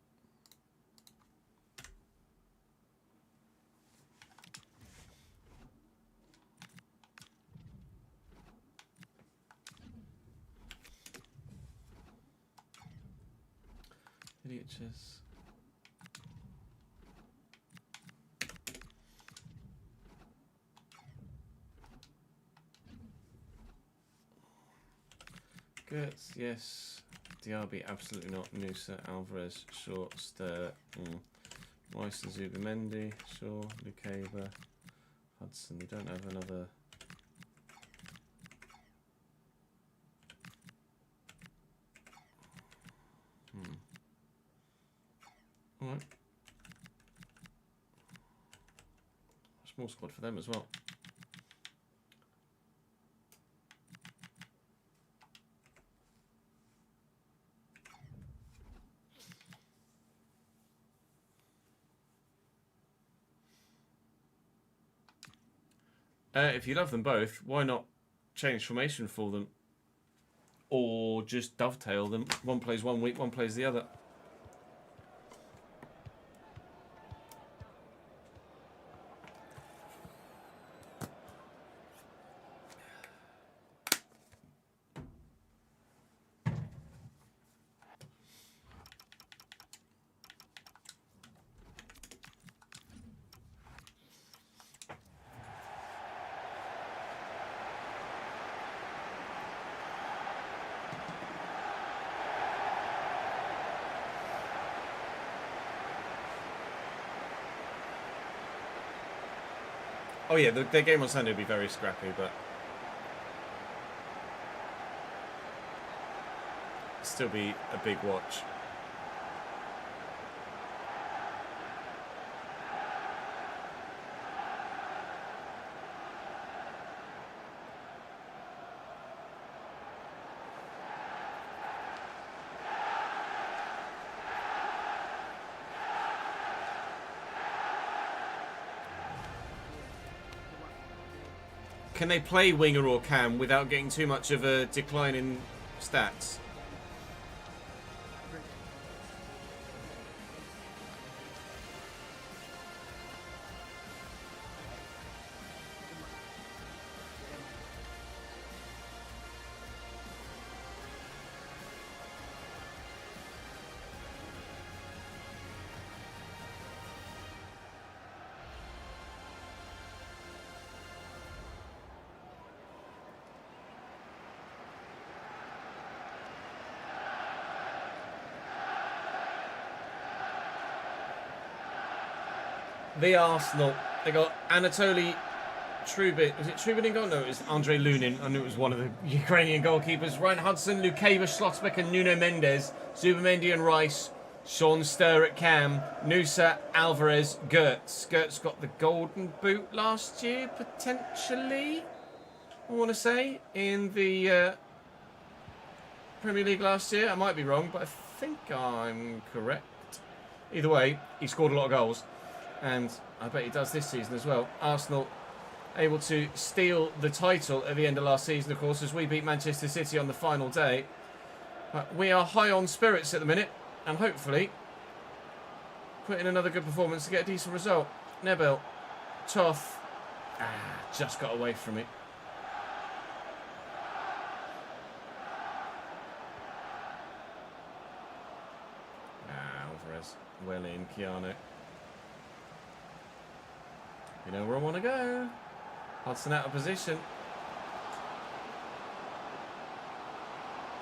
Idiot chess. Gertz, yes. Diaby, absolutely not. Nusa, Alvarez, Short, Stir, Royce and Zubimendi, Shaw, Lukeba, Hudson. We don't have another. Alright. Small squad for them as well. If you love them both, why not change formation for them? Or just dovetail them. One plays 1 week, one plays the other. Oh yeah, their game on Sunday will be very scrappy, but still be a big watch. Can they play winger or cam without getting too much of a decline in stats? The Arsenal, they got Anatoly Trubin. Was it Trubin in goal? No, it was Andrei Lunin. I knew it was one of the Ukrainian goalkeepers. Ryan Hudson, Lukeva, Schlotzbeck and Nuno Mendes. Zubamendi and Rice. Sean Sturr at cam. Nusa, Alvarez, Gertz. Gertz got the golden boot last year, potentially. I want to say, in the Premier League last year. I might be wrong, but I think I'm correct. Either way, he scored a lot of goals. And I bet he does this season as well. Arsenal able to steal the title at the end of last season, of course, as we beat Manchester City on the final day. But we are high on spirits at the minute, and hopefully put in another good performance to get a decent result. Nebel, Toth, just got away from it. Alvarez, well in, Keanu. You know where I want to go. Hudson out of position.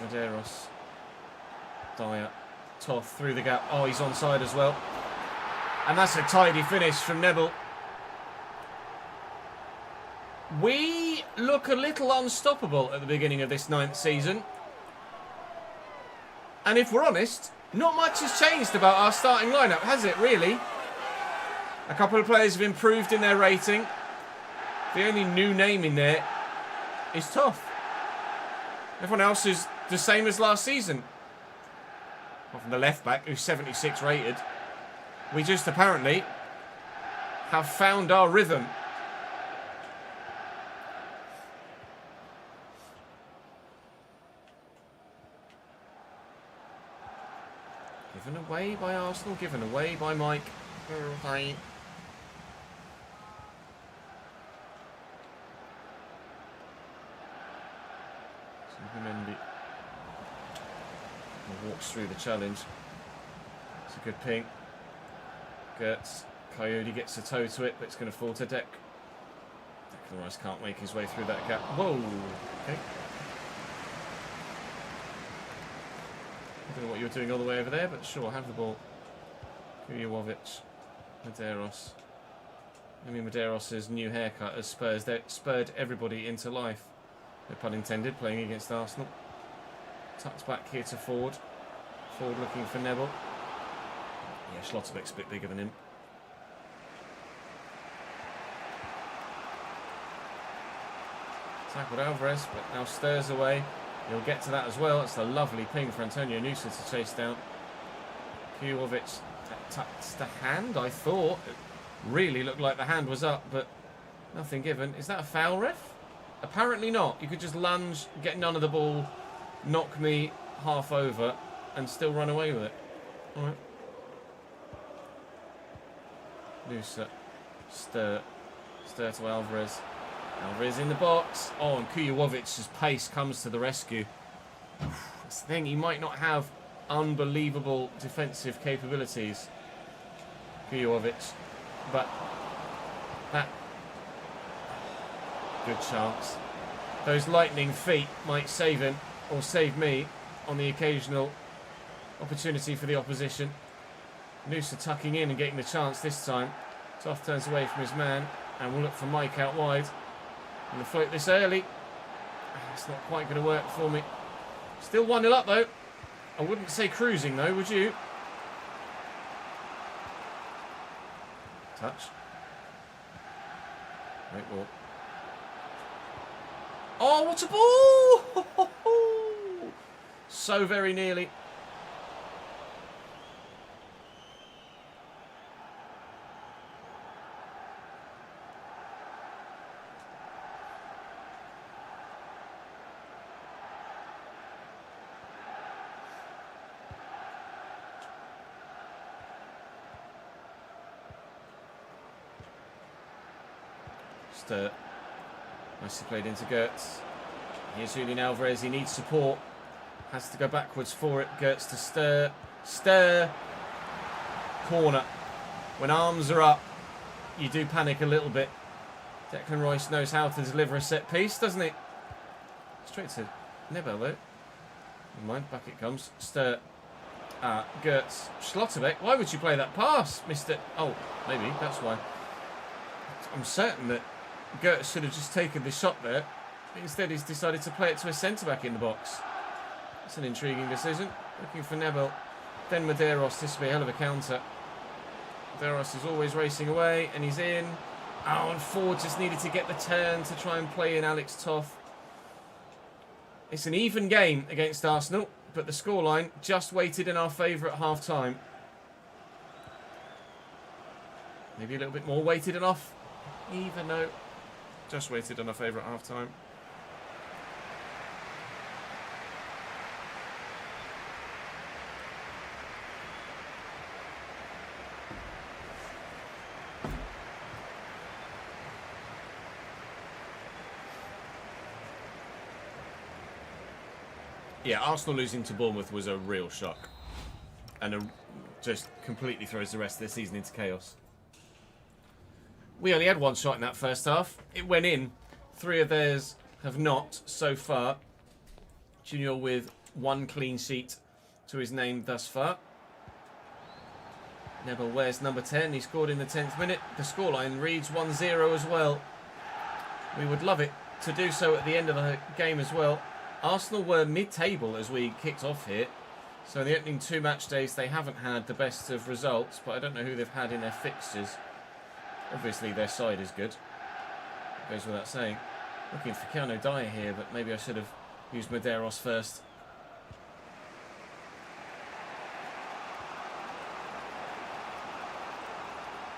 Medeiros. Dyer. Toth through the gap. Oh, he's onside as well. And that's a tidy finish from Nebel. We look a little unstoppable at the beginning of this 9th season. And if we're honest, not much has changed about our starting lineup, has it, really? A couple of players have improved in their rating. The only new name in there is Toth. Everyone else is the same as last season. Apart from the left back, who's 76 rated. We just apparently have found our rhythm. Given away by Arsenal, given away by Mike. Hi. Mendy walks through the challenge. It's a good ping. Gertz. Coyote gets a toe to it, but it's going to fall to Deck. Declan Rice can't make his way through that gap. Whoa! Okay. I don't know what you're doing all the way over there, but sure, have the ball. Kujovic. Medeiros. I mean, Medeiros' new haircut has spurred everybody into life. No pun intended, playing against Arsenal. Tucks back here to Ford. Ford looking for Nebel. Yeah, Schlotterbeck's a bit bigger than him. Tackled Alvarez, but now Sturr's away. He'll get to that as well. It's a lovely ping for Antonio Nusa to chase down. Kujovic touched the hand, I thought. It really looked like the hand was up, but Nothing given. Is that a foul, ref? Apparently not. You could just lunge, get none of the ball, knock me half over, and still run away with it. All right. Noosa. Stir to Alvarez. Alvarez in the box. Oh, and Kujawovic's pace comes to the rescue. That's the thing. He might not have unbelievable defensive capabilities, Kujovic, but that good chance. Those lightning feet might save him or save me on the occasional opportunity for the opposition. Noosa tucking in and getting the chance this time. Toff turns away from his man and will look for Mike out wide. And the float this early. It's not quite going to work for me. Still 1-0 up though. I wouldn't say cruising though, would you? Touch. Great ball. Oh, what a ball! So very nearly. Nicely played into Gertz. Here's Julian Alvarez. He needs support. Has to go backwards for it. Gertz to Stir. Stir. Corner. When arms are up, you do panic a little bit. Declan Rice knows how to deliver a set piece, doesn't he? Straight to Nebel though. Never mind. Back it comes. Stir. Gertz. Schlotterbeck. Why would you play that pass, Mr. Oh, maybe. That's why. I'm certain that Gertz should have just taken the shot there. Instead, he's decided to play it to a centre-back in the box. That's an intriguing decision. Looking for Nebel. Then Medeiros. This will be a hell of a counter. Medeiros is always racing away, and he's in. Oh, and Ford just needed to get the turn to try and play in Alex Toff. It's an even game against Arsenal, but the scoreline just weighted in our favour at half-time. Maybe a little bit more weighted and off. Even though just waited on our favourite half time. Yeah, Arsenal losing to Bournemouth was a real shock. And just completely throws the rest of the season into chaos. We only had one shot in that first half. It went in. 3 of theirs have not so far. Junior with 1 clean sheet to his name thus far. Nebel wears number 10. He scored in the 10th minute. The scoreline reads 1-0 as well. We would love it to do so at the end of the game as well. Arsenal were mid-table as we kicked off here. So in the opening 2 match days, they haven't had the best of results, but I don't know who they've had in their fixtures. Obviously, their side is good. Goes without saying. Looking for Keanu Dyer here, but maybe I should have used Medeiros first.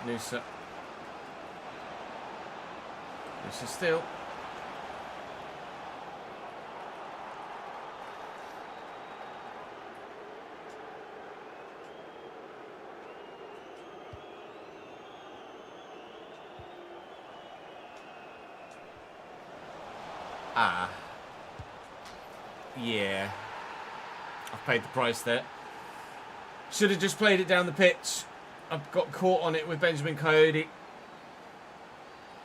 Noosa. Noosa still. Yeah. I've paid the price there. Should have just played it down the pitch. I got caught on it with Benjamin Coyote.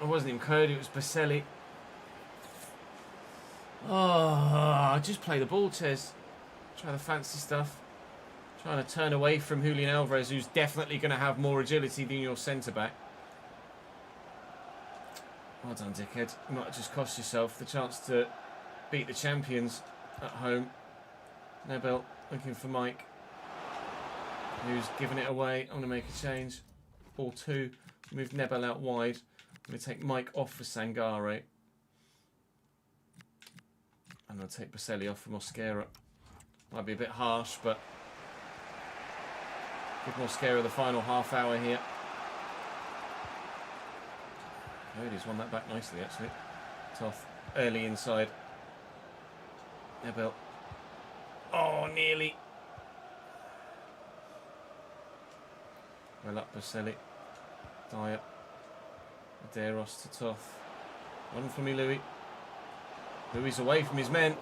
It wasn't even Coyote, it was Baselli. Oh, just play the ball, Ches. Try the fancy stuff. Trying to turn away from Julian Alvarez, who's definitely going to have more agility than your centre-back. Well done, dickhead. You might have just cost yourself the chance to beat the champions at home. Nebel looking for Mike, who's given it away. I'm going to make a change. Ball 2. Move Nebel out wide. I'm going to take Mike off for Sangare. And I'll take Baselli off for Mosquera. Might be a bit harsh, but give Mosquera the final half hour here. Coyote's won that back nicely, actually. Tough. Early inside. Nebel. Oh, nearly. Well up, Baselli. Dyer. Medeiros to Toth. One for me, Louis. Louis away from his men.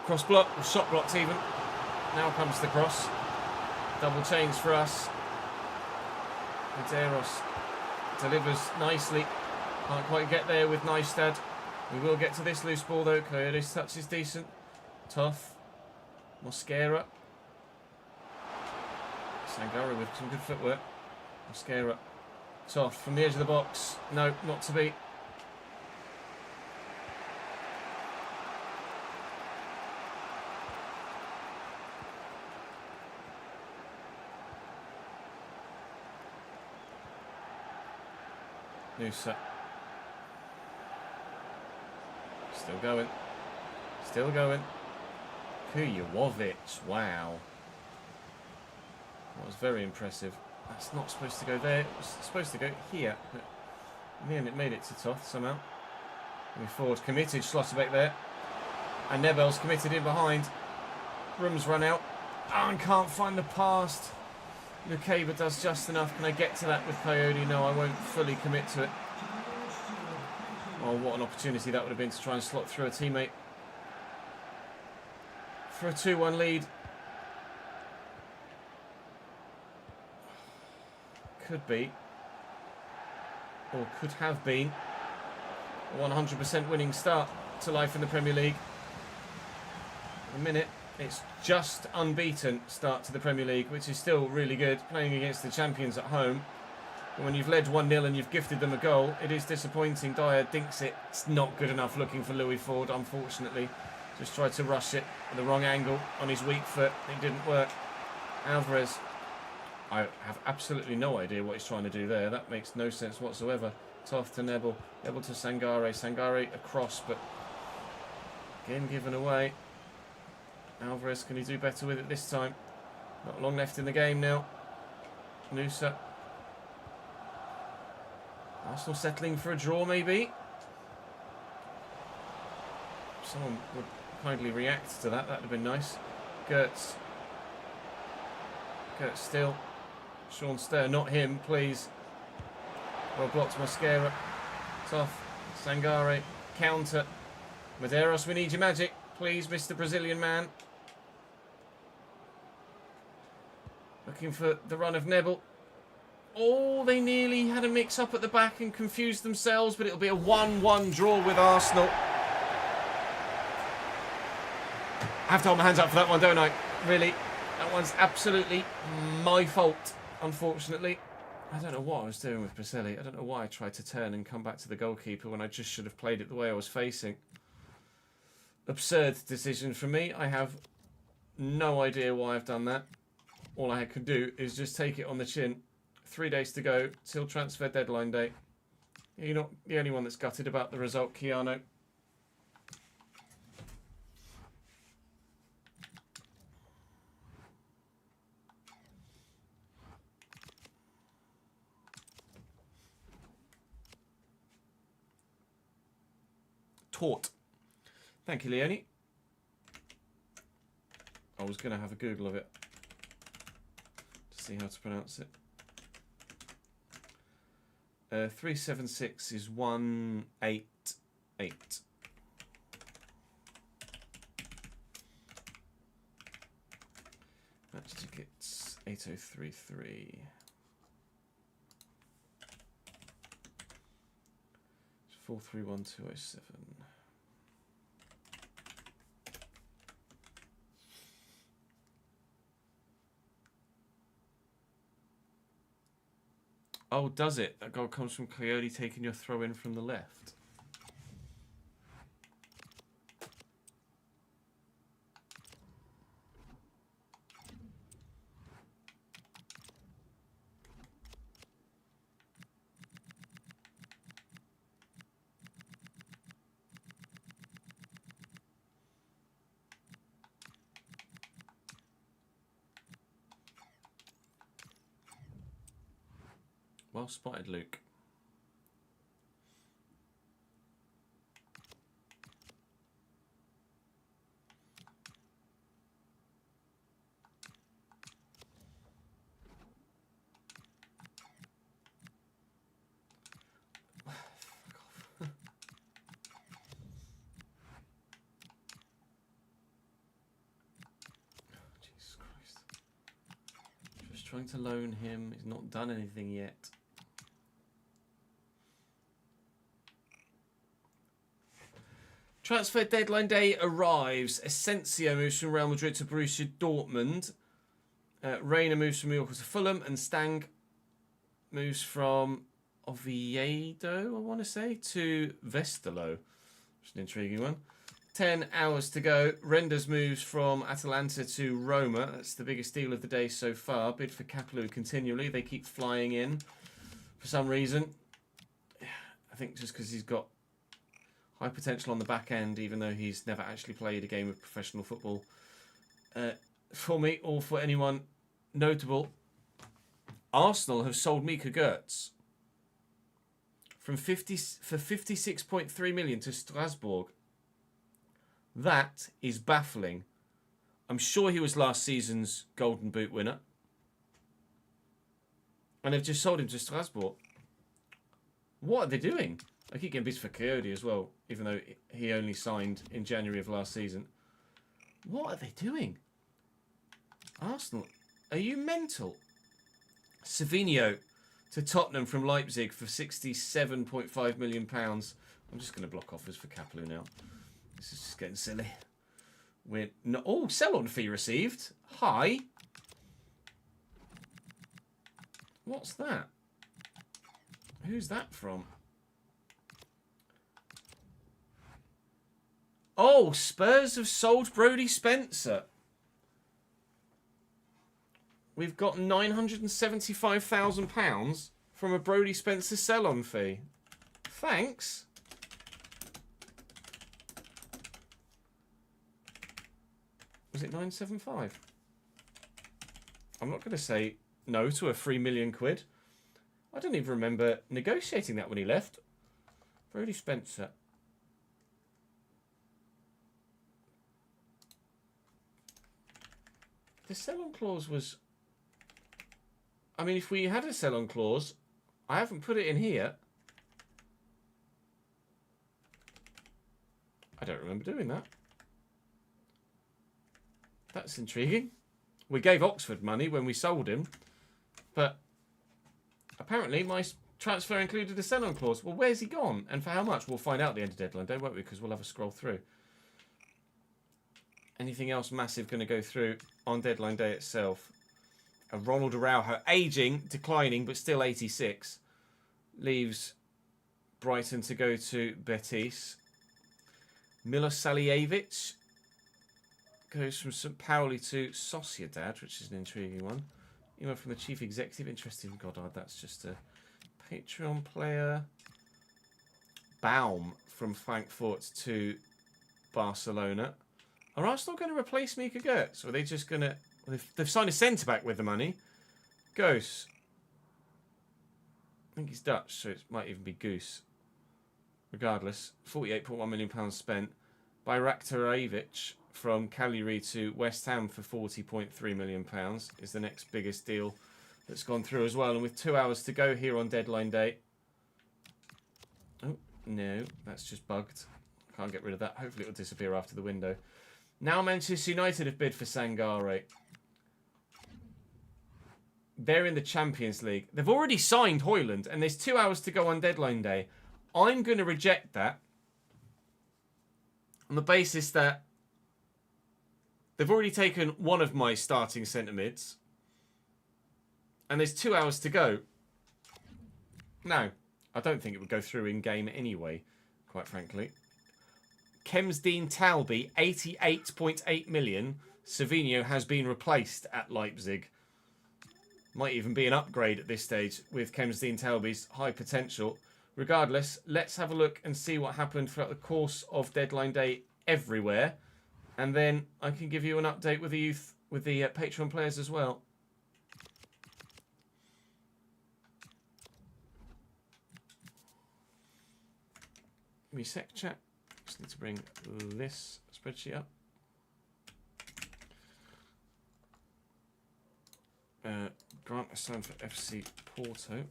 Cross block, or shot blocked even. Now comes the cross. Double change for us. Medeiros delivers nicely. Can't quite get there with Neistad. We will get to this loose ball though. Coyote's touch is decent. Tough. Mosquera. Sangari with some good footwork. Mosquera. Tough from the edge of the box. No, not to be. Noosa. Still going. Still going. Kujovic. Wow. That was very impressive. That's not supposed to go there. It was supposed to go here. But in the end, it made it to Toth somehow. Moving forward, committed. Schlotterbeck there. And Nebel's committed in behind. Room's run out. Oh, and can't find the pass. Lukeba does just enough. Can I get to that with Coyote? No, I won't fully commit to it. Oh, what an opportunity that would have been to try and slot through a teammate. For a 2-1 lead. Could be. Or could have been. A 100% winning start to life in the Premier League. At the minute, it's just unbeaten start to the Premier League, which is still really good, playing against the champions at home. But when you've led 1-0 and you've gifted them a goal, it is disappointing. Dyer dinks it. It's not good enough looking for Louis Ford, unfortunately. Just tried to rush it at the wrong angle on his weak foot. It didn't work. Alvarez. I have absolutely no idea what he's trying to do there. That makes no sense whatsoever. Toth to Nebel. Nebel to Sangare. Sangare across, but again given away. Alvarez, can he do better with it this time? Not long left in the game now. Noosa. Arsenal settling for a draw, maybe. Someone would kindly react to that. That would have been nice. Gertz. Gertz still. Sean Sturr, not him, please. Well blocked, Mosquera. Tough. Sangare. Counter. Medeiros, we need your magic. Please, Mr. Brazilian man. Looking for the run of Nebel. Oh, they nearly had a mix-up at the back and confused themselves, but it'll be a 1-1 draw with Arsenal. I have to hold my hands up for that one, don't I? Really? That one's absolutely my fault, unfortunately. I don't know what I was doing with Baselli. I don't know why I tried to turn and come back to the goalkeeper when I just should have played it the way I was facing. Absurd decision for me. I have no idea why I've done that. All I could do is just take it on the chin. 3 days to go till transfer deadline day. You're not the only one that's gutted about the result, Keanu. Taught. Thank you, Leonie. I was going to have a Google of it to see how to pronounce it. 376 is 188. Match tickets 8033. 431207. Oh, does it? That goal comes from Coyote taking your throw in from the left. Well spotted, Luke. trying to loan him. He's not done anything yet. Transfer deadline day arrives. Asensio moves from Real Madrid to Borussia Dortmund. Reina moves from Mallorca to Fulham. And Stang moves from Oviedo, I want to say, to Westerlo. Which is an intriguing one. 10 hours to go. Renders moves from Atalanta to Roma. That's the biggest deal of the day so far. Bid for Kapalu continually. They keep flying in for some reason. I think just because he's got high potential on the back end, even though he's never actually played a game of professional football. For me, or for anyone notable, Arsenal have sold Mika Gertz for 56.3 million to Strasbourg. That is baffling. I'm sure he was last season's Golden Boot winner. And they've just sold him to Strasbourg. What are they doing? I keep getting bids for Coyote as well, even though he only signed in January of last season. What are they doing? Arsenal, are you mental? Savinho to Tottenham from Leipzig for £67.5 million. I'm just going to block offers for Kapalu now. This is just getting silly. We're not. Oh, sell-on fee received. Hi. What's that? Who's that from? Oh, Spurs have sold Brodie Spencer. We've got £975,000 from a Brodie Spencer sell-on fee. Thanks. Was it 975? I'm not going to say no to a £3 million. I don't even remember negotiating that when he left. Brodie Spencer. The sell-on clause was... I mean, if we had a sell-on clause, I haven't put it in here. I don't remember doing that. That's intriguing. We gave Oxford money when we sold him, but apparently my transfer included a sell-on clause. Well, where's he gone? And for how much? We'll find out at the end of deadline day, won't we? Because we'll have a scroll through. Anything else massive going to go through on deadline day itself? A Ronald Araujo, aging, declining, but still 86. Leaves Brighton to go to Betis. Milos Saljevic goes from St. Pauli to Sociedad, which is an intriguing one. Email from the chief executive. Interesting. Goddard, that's just a Patreon player. Baum from Frankfurt to Barcelona. Are Arsenal going to replace Mika Gertz? Or are they just going to... Well, they've signed a centre-back with the money. Goose. I think he's Dutch, so it might even be Goose. Regardless, £48.1 million spent. Bayraktarajevic from Cagliari to West Ham for £40.3 million is the next biggest deal that's gone through as well. And with 2 hours to go here on deadline day... Oh, no, that's just bugged. Can't get rid of that. Hopefully it'll disappear after the window. Now Manchester United have bid for Sangare. They're in the Champions League. They've already signed Højlund, and there's 2 hours to go on deadline day. I'm going to reject that on the basis that they've already taken one of my starting centre mids, and there's 2 hours to go. No, I don't think it would go through in game anyway, quite frankly. Kemsdean Talby, 88.8 million. Savinho has been replaced at Leipzig. Might even be an upgrade at this stage with Kemsdean Talby's high potential. Regardless, let's have a look and see what happened throughout the course of deadline day everywhere. And then I can give you an update with the youth, with the Patreon players as well. Give me a sec, chat. Just need to bring this spreadsheet up. Grant assigned for FC Porto.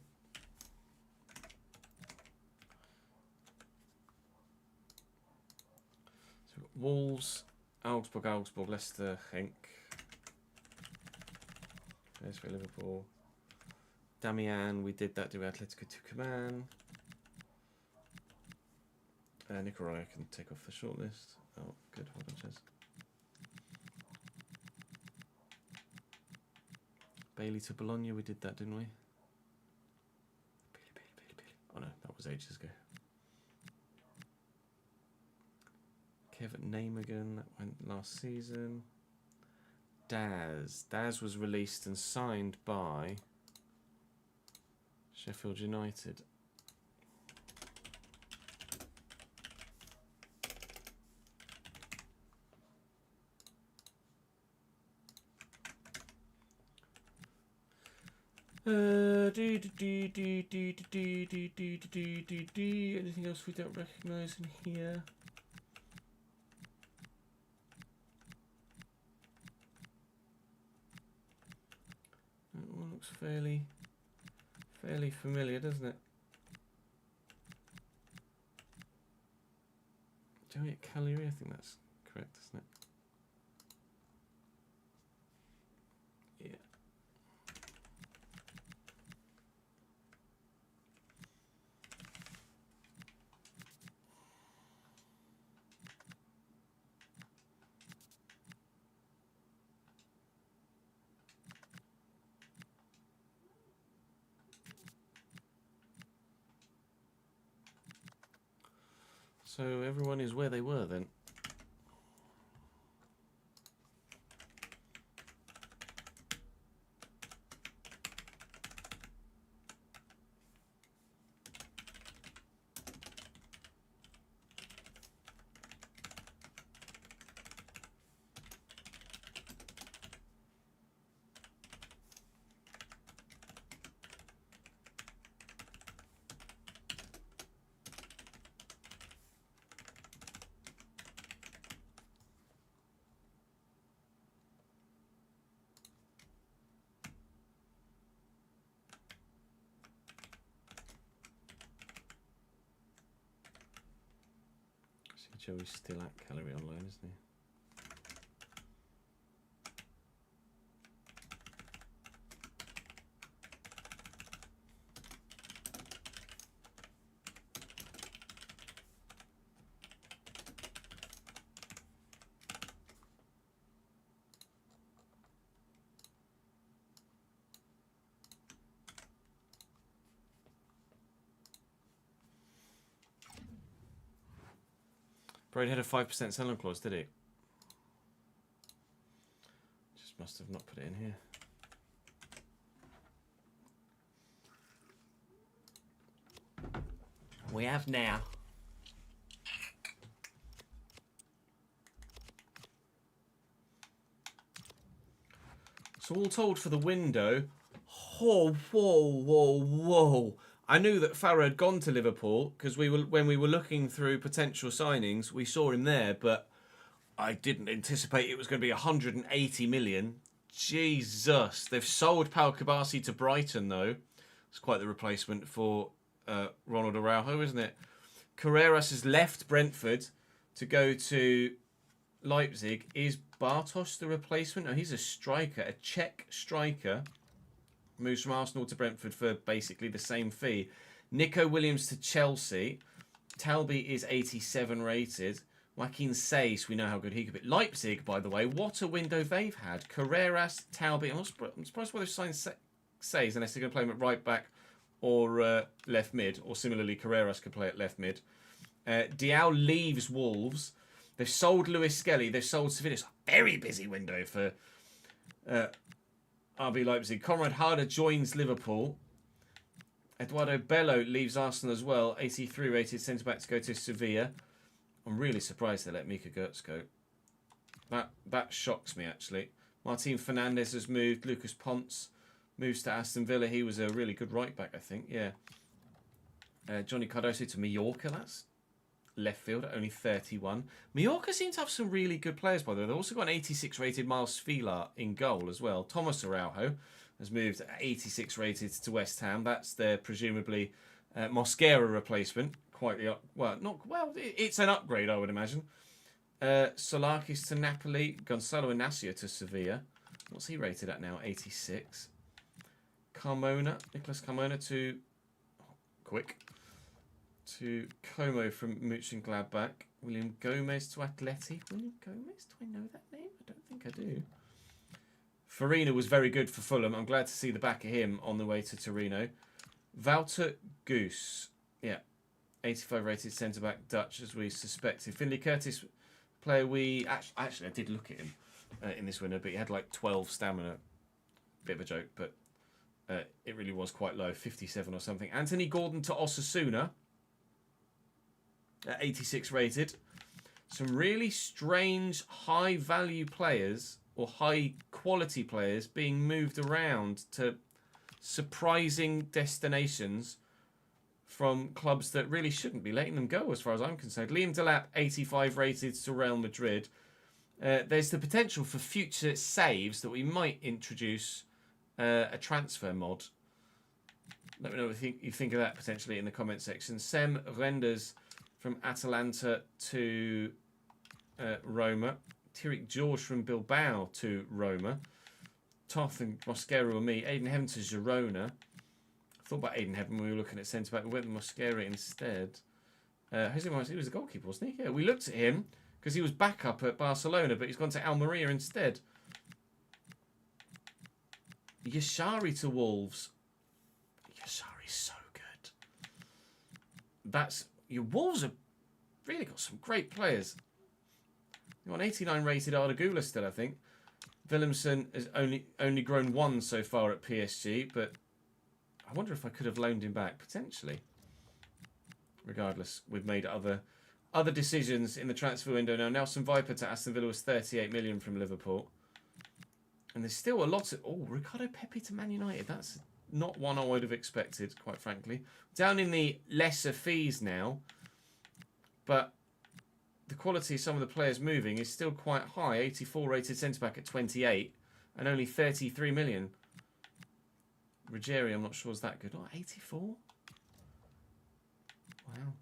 So we've got Wolves, Augsburg, Leicester, Henk. There's for Liverpool. Damian, we did that. Do Atletico Tucumán. Nicaragua can take off the shortlist. Oh, good. Hold on, Chaz. Bailey to Bologna, we did that, didn't we? Bailey. Oh no, that was ages ago. Kevin Namagan, that went last season. Daz was released and signed by Sheffield United. Anything else we don't recognise in here? That one looks fairly familiar, doesn't it? Joey Cagliari, I think that's correct, isn't it? So everyone is where they were then. Joey's still at Cagliari online, isn't he? Braid had a 5% sell-on clause, did he? Just must have not put it in here. We have now. So all told for the window. Whoa. I knew that Farah had gone to Liverpool because when we were looking through potential signings, we saw him there, but I didn't anticipate it was going to be 180 million. Jesus. They've sold Pau Kabasi to Brighton, though. It's quite the replacement for Ronald Araujo, isn't it? Carreras has left Brentford to go to Leipzig. Is Bartosz the replacement? No, he's a striker, a Czech striker. Moves from Arsenal to Brentford for basically the same fee. Nico Williams to Chelsea. Talby is 87 rated. Joaquin Seis, we know how good he could be. Leipzig, by the way, what a window they've had. Carreras, Talby. I'm surprised why they've signed Seis unless they're going to play him at right back or left mid. Or similarly, Carreras could play at left mid. Diao leaves Wolves. They've sold Luis Skelly. They've sold Sevilla. It's a very busy window for RB Leipzig. Conrad Harder joins Liverpool. Eduardo Bello leaves Arsenal as well. 83 rated centre-back to go to Sevilla. I'm really surprised they let Mika Gertz go. That shocks me, actually. Martin Fernandez has moved. Lucas Ponce moves to Aston Villa. He was a really good right-back, I think. Yeah. Johnny Cardoso to Mallorca. That's left field at only 31. Mallorca seem to have some really good players, by the way. They've also got an 86 rated Miles Filar in goal as well. Thomas Araujo has moved 86 rated to West Ham. That's their presumably Mosquera replacement. It's an upgrade, I would imagine. Solakis to Napoli. Gonzalo Inacio to Sevilla. What's he rated at now? 86. Nicholas Carmona to Como from Mönchengladbach. William Gomez to Atleti. William Gomez? Do I know that name? I don't think I do. Farina was very good for Fulham. I'm glad to see the back of him on the way to Torino. Wouter Goose. Yeah. 85 rated centre-back, Dutch, as we suspected. Finley Curtis, player we... Actually, I did look at him in this window, but he had like 12 stamina. Bit of a joke, but it really was quite low. 57 or something. Anthony Gordon to Osasuna. 86 rated. Some really strange high-value players or high-quality players being moved around to surprising destinations from clubs that really shouldn't be letting them go, as far as I'm concerned. Liam Delap, 85 rated to Real Madrid. There's the potential for future saves that we might introduce a transfer mod. Let me know what you think of that potentially in the comment section. Sem Renders from Atalanta to Roma. Tiric George from Bilbao to Roma. Toth and Mosquera and me. Aiden Heaven to Girona. I thought about Aiden Heaven when we were looking at centre-back. We went with Mosquera instead. Jose Morales, he was the goalkeeper, wasn't he? Yeah, we looked at him because he was back up at Barcelona, but he's gone to Almeria instead. Yashari to Wolves. Yashari's so good. Your Wolves have really got some great players. You want 89 rated Ardagula still, I think. Willemsen has only grown one so far at PSG, but I wonder if I could have loaned him back, potentially. Regardless, we've made other decisions in the transfer window now. Nelson Viper to Aston Villa was 38 million from Liverpool. And there's still a lot of... Oh, Ricardo Pepe to Man United. That's not one I would have expected, quite frankly. Down in the lesser fees now. But the quality of some of the players moving is still quite high. 84 rated centre-back at 28. And only 33 million. Ruggieri, I'm not sure is that good. Oh, 84? Wow.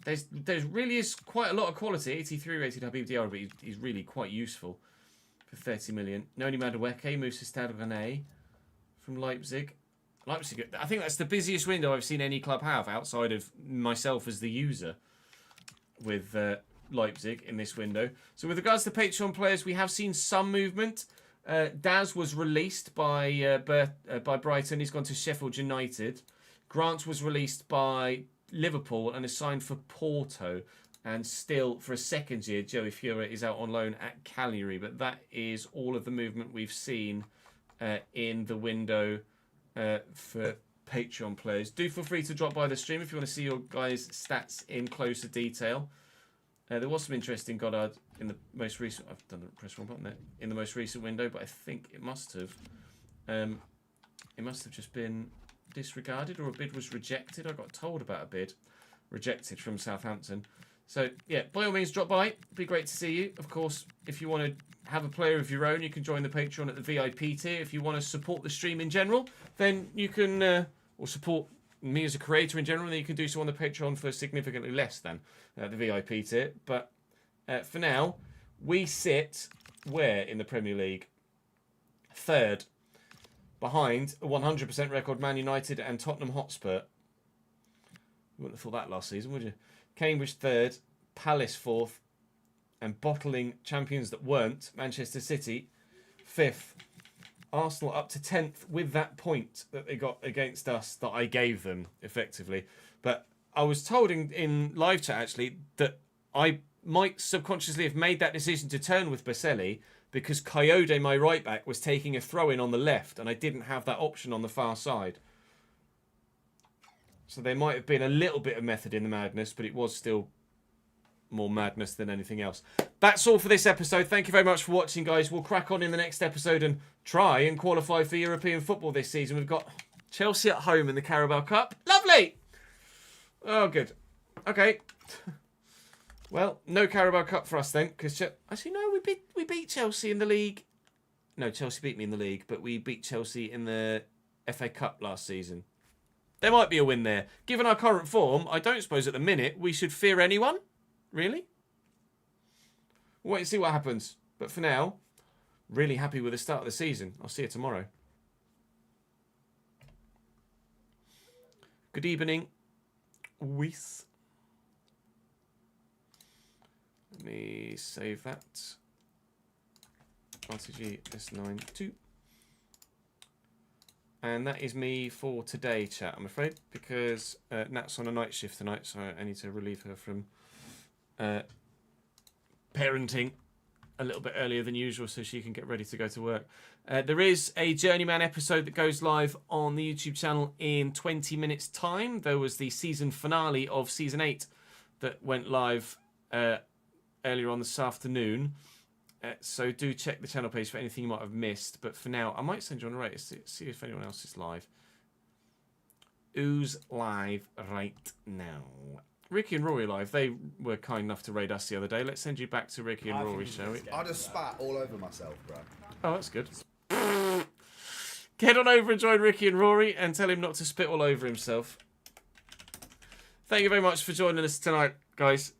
There's really is quite a lot of quality. 83 rated Habib Diarra, but he's really quite useful for 30 million. Noni Madueke moves to Stade Rennais from Leipzig. Leipzig, I think that's the busiest window I've seen any club have outside of myself as the user with Leipzig in this window. So with regards to Patreon players, we have seen some movement. Daz was released by Brighton. He's gone to Sheffield United. Grant was released by Liverpool and is signed for Porto. And still, for a second year, Joey Fiore is out on loan at Cagliari. But that is all of the movement we've seen in the window for Patreon players. Do feel free to drop by the stream if you want to see your guys' stats in closer detail. There was some interest in Goddard in the most recent... I've done the press wrong button there. In the most recent window, but I think it must have... it must have just been disregarded or a bid was rejected. I got told about a bid rejected from Southampton. So, yeah, by all means, drop by. It'd be great to see you. Of course, if you want to have a player of your own, you can join the Patreon at the VIP tier. If you want to support the stream in general, then you can... or support me as a creator in general, then you can do so on the Patreon for significantly less than the VIP tier. But for now, we sit where in the Premier League? Third, behind a 100% record Man United and Tottenham Hotspur. You wouldn't have thought that last season, would you? Cambridge third, Palace fourth, and bottling champions that weren't, Manchester City fifth. Arsenal up to 10th with that point that they got against us that I gave them, effectively. But I was told in live chat, actually, that I might subconsciously have made that decision to turn with Baselli because Coyote, my right back, was taking a throw-in on the left and I didn't have that option on the far side. So there might have been a little bit of method in the madness, but it was still more madness than anything else. That's all for this episode. Thank you very much for watching, guys. We'll crack on in the next episode and try and qualify for European football this season. We've got Chelsea at home in the Carabao Cup. Lovely! Oh, good. Okay. Well, no Carabao Cup for us then, because actually no, we beat Chelsea in the league. No, Chelsea beat me in the league, but we beat Chelsea in the FA Cup last season. There might be a win there. Given our current form, I don't suppose at the minute we should fear anyone. Really? We'll wait and see what happens. But for now, really happy with the start of the season. I'll see you tomorrow. Good evening. Whis. Let me save that. RTG S9 2. And that is me for today, chat, I'm afraid, because Nat's on a night shift tonight, so I need to relieve her from parenting a little bit earlier than usual so she can get ready to go to work. There is a Journeyman episode that goes live on the YouTube channel in 20 minutes' time. There was the season finale of Season 8 that went live earlier on this afternoon. So do check the channel page for anything you might have missed. But for now, I might send you on a rate. See if anyone else is live. Who's live right now? Ricky and Rory live. They were kind enough to raid us the other day. Let's send you back to Ricky and Rory, shall we? I just spat all over myself, bro. Oh, that's good. Get on over and join Ricky and Rory and tell him not to spit all over himself. Thank you very much for joining us tonight, guys.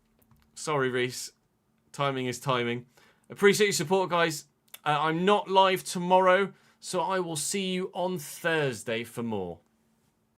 Sorry, Reese. Timing is timing. Appreciate your support, guys. I'm not live tomorrow, so I will see you on Thursday for more.